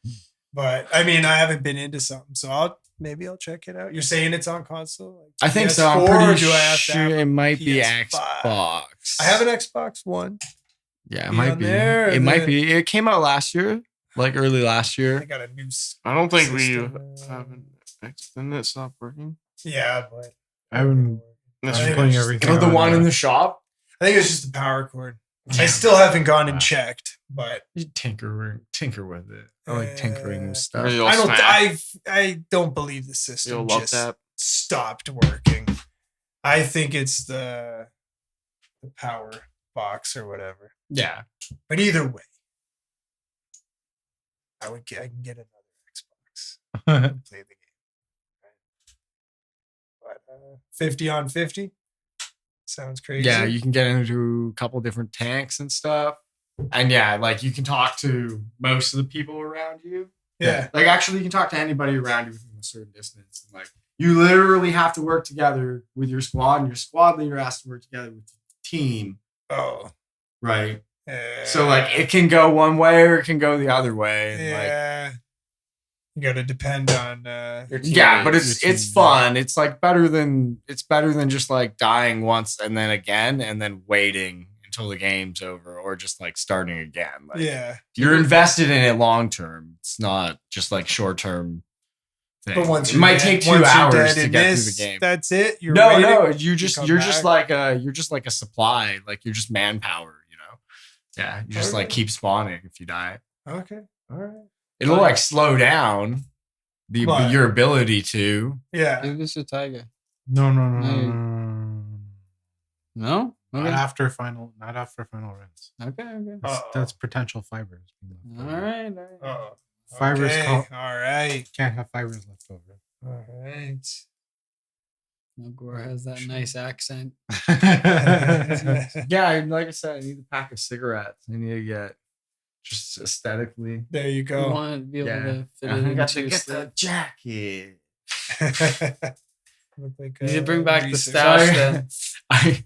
But I mean, I haven't been into something, so maybe I'll check it out. You're saying it's on console? Like I think PS4, so. I'm pretty do I have to sure have it might be PS5? Xbox. I have an Xbox One. Yeah, it Be might on be. there, It and might then- be. It came out last year, like early last I year. got a new. I don't think we system. haven't. Didn't it stop working? Yeah, but I'm That's I think putting it's just- everything. Oh, the on, one in the shop. I think it's just the power cord. I still haven't gone and checked, but You tinker with it. I like tinkering with stuff. Maybe you'll I don't. smack. I don't believe the system You'll love just that. stopped working. I think it's the power box or whatever. Yeah. But either way, I can get another Xbox and play the game. Right. But 50 on 50 sounds crazy. Yeah, you can get into a couple different tanks and stuff. And yeah, like you can talk to most of the people around you. Yeah. Like actually you can talk to anybody around you within a certain distance. And like you literally have to work together with your squad, and your squad leader has to work together with the team. Oh. Right. So like it can go one way or it can go the other way. And yeah. You got to depend on. Yeah, but it's fun. It's like better than just like dying once and then again and then waiting until the game's over or just like starting again. Like, yeah. you're invested in it long term. It's not just like short term. But once it might take 2 hours to get through the game. That's it. You're no, waiting, you're just like a supply. Like you're just manpower. You know. Yeah, you just like keep spawning if you die. Okay. All right. It'll like slow down your ability to. Yeah. Give this a tiger. No. No? Not after final runs. Okay. That's potential fibers. All right. Fibers. Okay, All right. Can't have fibers left over. All right. Now Gore has that nice accent. Yeah, like I said, I need a pack of cigarettes. I need to get just aesthetically. There you You go. want to be able to fit I it got into to your get slip. the jacket. Look like, You need to bring back the research. stash then. I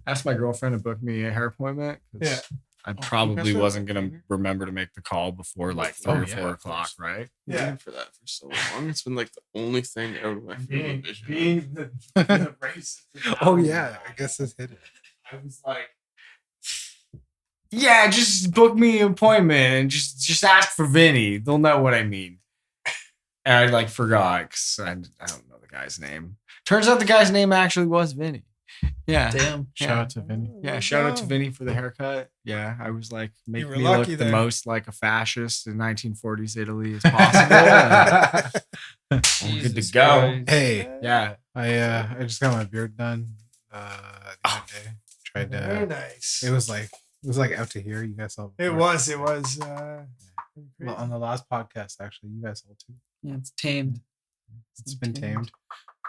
asked my girlfriend to book me a hair appointment. 'Cause Yeah. I probably wasn't going to remember to make the call before like 3 or 4 o'clock, right? Yeah. For that for so long. It's been like the only thing out of my field of vision. Being the racist. Oh yeah, I guess it's hidden. I was like, yeah, just book me an appointment and just ask for Vinny. They'll know what I mean. And I like forgot because I don't know the guy's name. Turns out the guy's name actually was Vinny. Yeah. Damn. Shout out to Vinny. Yeah, shout out to Vinny for the haircut. Yeah, I was like, make were me look lucky the there. most like a fascist in 1940s Italy as possible. I'm good to Jesus go. Christ. Hey, Yeah. I just got my beard done the other day. Tried Very to. nice. It was like out to here. You guys saw. It was. Well, on the last podcast. Actually, you guys saw too. Yeah, it's tamed. It's been tamed.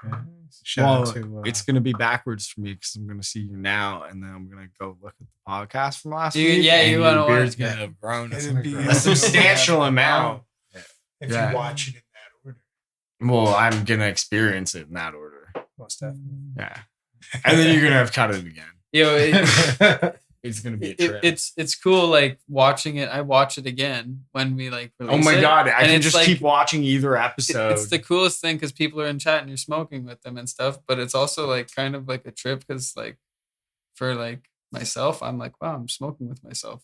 Yeah. Shout out Well, to. it's gonna be backwards for me because I'm gonna see you now, and then I'm gonna go look at the podcast from last You- week. yeah, and you your wanna beard's watch- gonna have grown It'd be- a substantial amount. If Yeah. you watch it in that order, Well, I'm gonna experience it in that order. most definitely. Yeah, and then you're gonna have cut it again. Yo, It's gonna be a trip. it's cool like watching it. I watch it again when we like Oh release my it. god! I And can it's just like- keep watching either episode. It's the coolest thing because people are in chat and you're smoking with them and stuff. But it's also like kind of like a trip because like for like myself, I'm like, wow, I'm smoking with myself.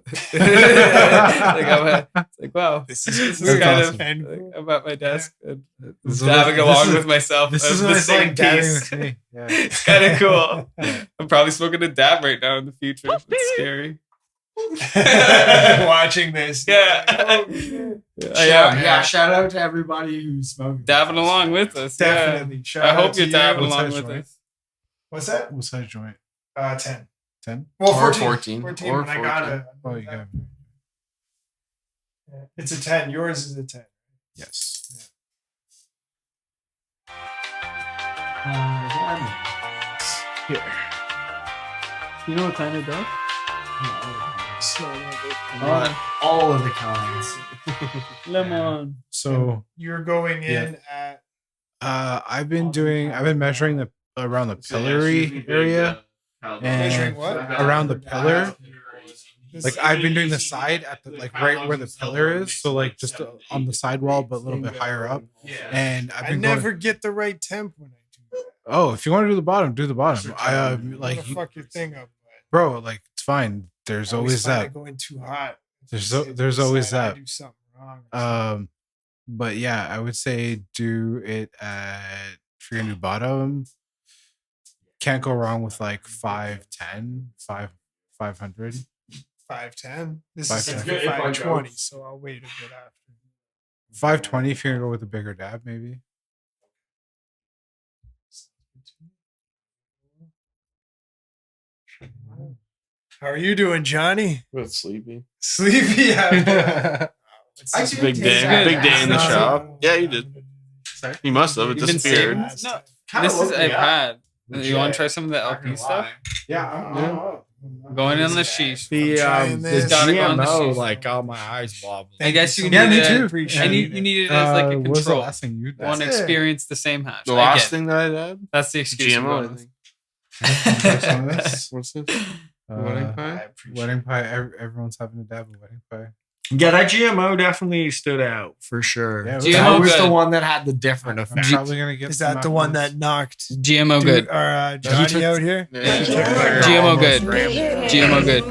It's like wow, This is kind awesome. of like, I'm at my desk and This is dabbing what- along this is- with myself. This of is the what it's same like dabbing piece. with me. Yeah. It's kind of cool. I'm probably smoking a dab right now in the future. It's scary. Watching this. Yeah. Shout out to everybody who's smoking. Dabbing along with us. Definitely. Yeah. Shout I out hope to you're you. dabbing What along size with joint? us. What's that? What size joint? 10. 10? Well, Or 14. 14. 14, Or but I got it. Oh, you got it. Yeah. It's a 10. Yours is a 10. Yes. Here. You know what kind of duck? All of the kinds. Lemon. So You're going in at. I've been measuring the around the pillory area. Measuring And what? around the pillar. Like I've been doing the side at the like right where the pillar is, so like just on the side wall, but a little bit higher up. And I've been never get the right temp when I do that. Oh, if you want to do the bottom, do the bottom. I like fuck your thing up, bro. Like it's fine. There's always that. Going too hot. There's always that. I do something wrong. But yeah, I would say do it at if you're gonna do bottom. Can't go wrong with like 510, 500. 510. This is 510. 520, so I'll wait a bit after. 520 if you're gonna go with a bigger dab, maybe. How are you doing, Johnny? We're sleepy. Sleepy. It's a big day in the shop. Yeah, you did. Sorry? You must have. It You've been disappeared. No, this is I've had. You want to try some of the LP stuff? Yeah. Going in the sheesh. The gotta go on the GMO sheesh. like got my eyes wobbling. I guess you Yeah, need me it. too. You need it as like a What was the control. last thing you did? Want to experience the same hash. The I last get it. thing that I did? That's the excuse. I'm GMO, going I with. think. Some of this? What's this? Wedding pie? Wedding pie. Everyone's having a dab of wedding pie. Yeah, that GMO definitely stood out for sure. Yeah, GMO that was good. the one that had the different I'm effect. probably gonna get. Is some that the one afterwards. that knocked GMO good. Johnny out here? GMO good. GMO good.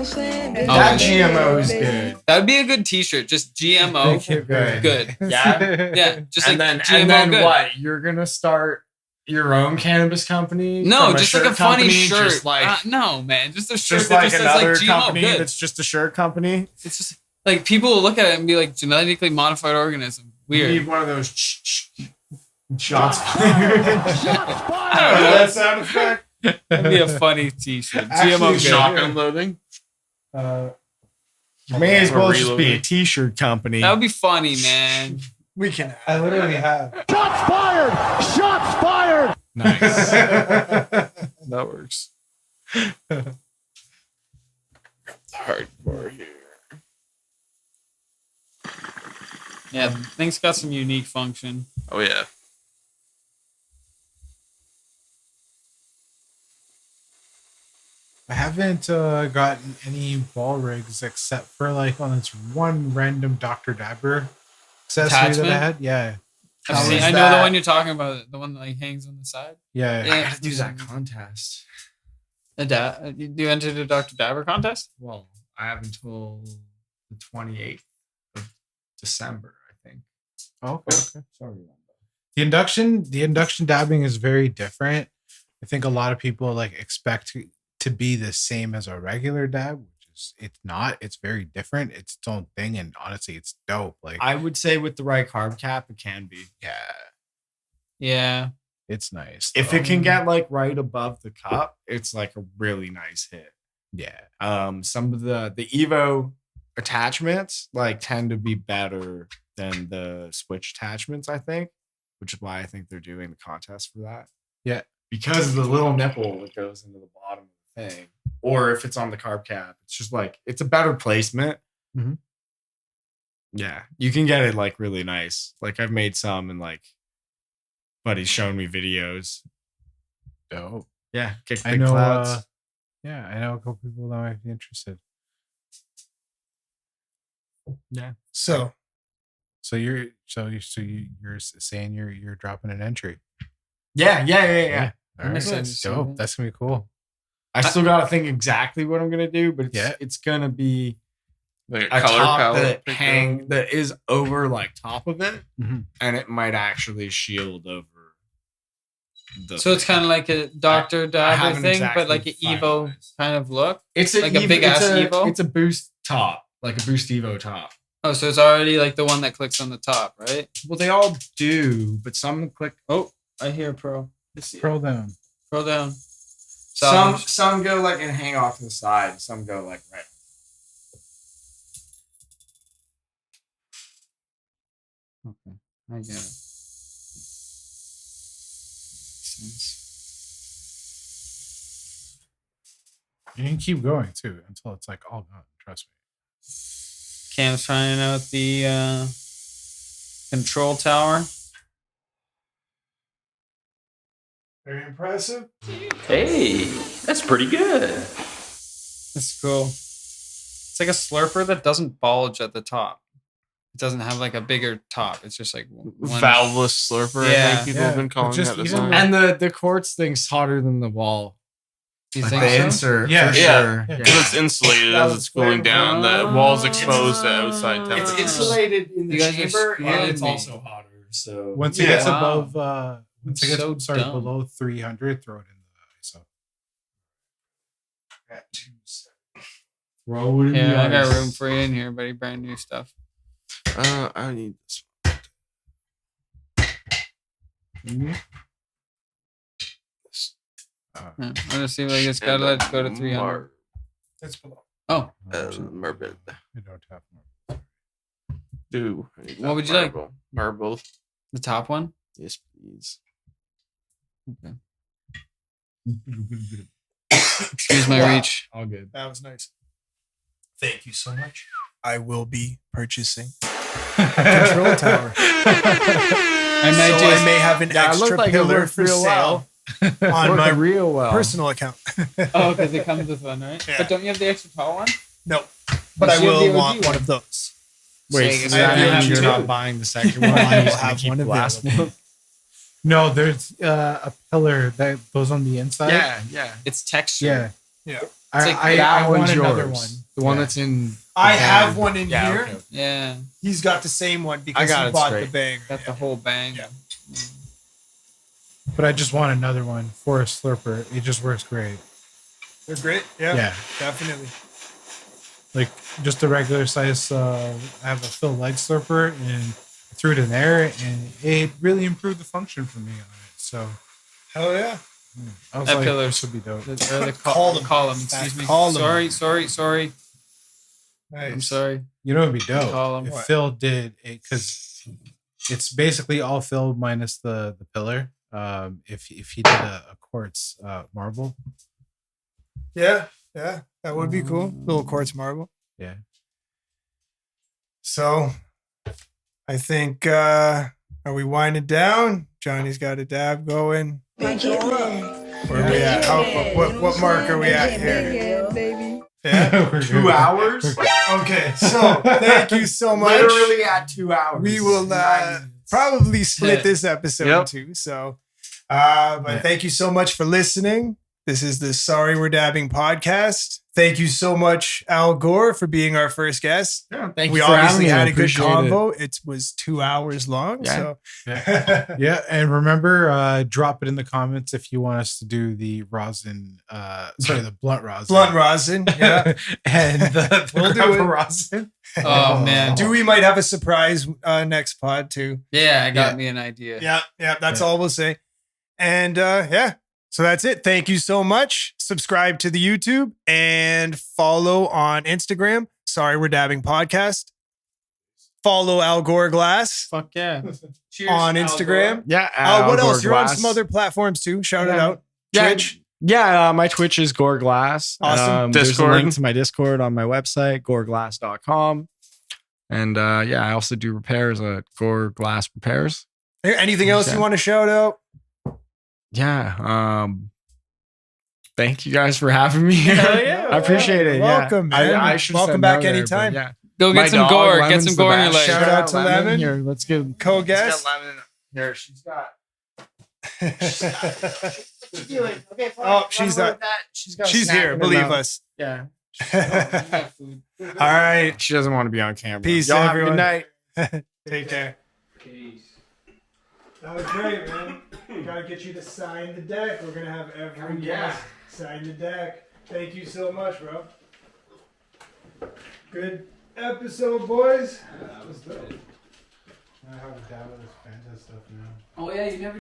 That GMO is good. That would be a good T-shirt. Just GMO Thank you, good. good. Yeah. Yeah, just like and GMO then good. what? You're gonna start your own cannabis company? No, from just like a funny company, shirt. Just like, no, man, just a shirt just that like just says another like GMO company good. that's just a shirt company. It's just like people will look at it and be like genetically modified organism. You Weird. need one of those shots fired. I don't know that sound effect. That'd be a funny T-shirt. Actually, GMO good. Shotgun loading? You may as well just be a t-shirt company. That would be funny, man. We can. I literally have. Shots fired! Shots fired! Nice. That works. Hardcore here. Yeah, things got some unique function. Oh, yeah. I haven't gotten any ball rigs except for like on this one random Dr. Dabber accessory that I had. Yeah. I know the one you're talking about, the one that like hangs on the side. Yeah. Yeah. I gotta do that contest. You entered a Dr. Dabber contest? Well, I have until the 28th of December, I think. Oh, okay. Sorry. The induction dabbing is very different. I think a lot of people like expect to be the same as a regular dab, which is it's not. It's very different. It's its own thing, and honestly, it's dope. Like I would say with the right carb cap, it can be. Yeah. It's nice. If it can get like right above the cup, it's like a really nice hit. Yeah. Some of the Evo attachments like tend to be better than the Switch attachments, I think, which is why I think they're doing the contest for that. Yeah. Because of the little nipple that goes into the bottom of the thing. Or if it's on the carb cap, it's just like it's a better placement. Mhm. Yeah. You can get it like really nice. Like I've made some and like buddy's shown me videos. Dope. Yeah. Kick I big know. clouds. Yeah, I know a couple people that might be interested. Yeah. So you're saying you're dropping an entry. Yeah. All right, Makes that's sense. dope. That's gonna be cool. I still gotta think exactly what I'm gonna do, but Yeah. it's gonna be Like a top palette that is over like top of it, Mhm. and it might actually shield over the. So it's kind of like a Dr. Dabber haven't thing, exactly but like an Evo finalized. kind of look. It's like a big ass Evo? It's a boost top, like a boost Evo top. Oh, so it's already like the one that clicks on the top, right? Well, they all do, but some click. Oh, I hear pro. Let's see. Pearl down. Pro down. Some go like and hang off to the side. Some go like right. Okay, I get it. You can keep going too until it's like all gone. Trust me. Cam's trying out the control tower. very impressive. Hey, that's pretty good. That's cool. It's like a slurper that doesn't bulge at the top. It doesn't have like a bigger top. It's just like one valveless slurper. I think people have been calling that design. And the quartz thing's hotter than the wall. You Like think the so? insert, Yeah, for sure. because it's insulated as it's cooling down. The wall's exposed to outside temperature. It's insulated in the You guys are chamber, and scaring it's me. also hotter. So Once it gets Wow. above, once it gets So dumb. below 300, throw it in the ISO. throw it in the Yeah, I got ice. room for you in here, buddy. Brand new stuff. I need this one. Yeah, I'll just see if I just gotta let it go to 300. That's below. Oh, Marble. I don't have Dude, What would you like? Marble. the top one. Yes, please. Okay. Excuse my reach. All good. That was nice. Thank you so much. I will be purchasing a control tower. I may have an extra pillar for sale on my real well. personal account. Oh, because it comes with one, right? Yeah. But don't you have the extra tall one? No, but You I should have the will OG want one one. of those. Wait, Say so I that have means you're two. not buying the second one. I You're will just gonna have keep one the last available. one. No, there's a pillar that goes on the inside. Yeah. It's texture. Yeah. Yeah. That want one's another yours. one. The one Yeah. that's in. I the have bag. one in here. Okay. Yeah. He's got the same one because got he it bought straight. the banger. Got the whole bang. Yeah. But I just want another one for a slurper. It just works great. They're great. Yeah, Yeah. definitely. Like just a regular size. I have a fill leg slurper and I threw it in there, and it really improved the function for me on it. So Hell yeah. I was That like, pillar this would be dope. The Column. column. Excuse me. Column. Sorry. Nice. I'm sorry. You know, it'd be dope Column. if What? Phil did it, because it's basically all filled minus the pillar. If he did a quartz marble, Yeah, that would be cool. Little quartz marble. yeah. So, I think are we winding down? Johnny's got a dab going. Big hit man. Where are we at? What mark are we at Big here? hit, baby. Yeah. 2 hours. Okay. So thank you so much. Literally at 2 hours. We will 9 minutes. probably split Yeah. this episode Yep. too. So, but thank you so much for listening. This is the Sorry We're Dabbing podcast. Thank you so much, Al Gore, for being our first guest. Yeah, thank We you for having obviously me. I had a good appreciate it. convo. It was 2 hours long. Yeah. So, Yeah, and remember, drop it in the comments if you want us to do the rosin, the blunt rosin. blunt rosin. Yeah. and the We'll do grappa it. rosin. Oh man. Dewey might have a surprise next pod too. Yeah, I got Yeah. me an idea. Yeah. That's Yeah. all we'll say. And yeah. So that's it. Thank you so much. Subscribe to the YouTube and follow on Instagram. Sorry, We're Dabbing Podcast. Follow Al Gore Glass Fuck yeah. on Instagram. Yeah. What Gore else? You're on Glass. some other platforms too. Shout it Yeah. out. Yeah. Twitch. Yeah, my Twitch is Gore Glass. Awesome. There's a Discord. link to my Discord on my website, goreglass.com. And yeah, I also do repairs at Gore Glass Repairs. Anything else you want to shout out? Yeah. Thank you guys for having me here. Hell yeah. I appreciate it. Welcome, yeah. man. I should have Welcome said back no there, anytime. but Yeah. Go My get some dog, gore. Get Lemon's some the gore in your best. life. Shout out to Lemon. Here, let's give Co-guest. Lemon. Here, she's got. Oh, she's here. Believe us. Yeah. All right. She doesn't want to be on camera. Peace, Y'all everyone. Have a good night. Take care. That was great, man. We gotta get you to sign the deck. We're gonna have everyone sign the deck. Thank you so much, bro. Good episode, boys. That was dope. I have a dab of this Fanta stuff now. Oh yeah, you never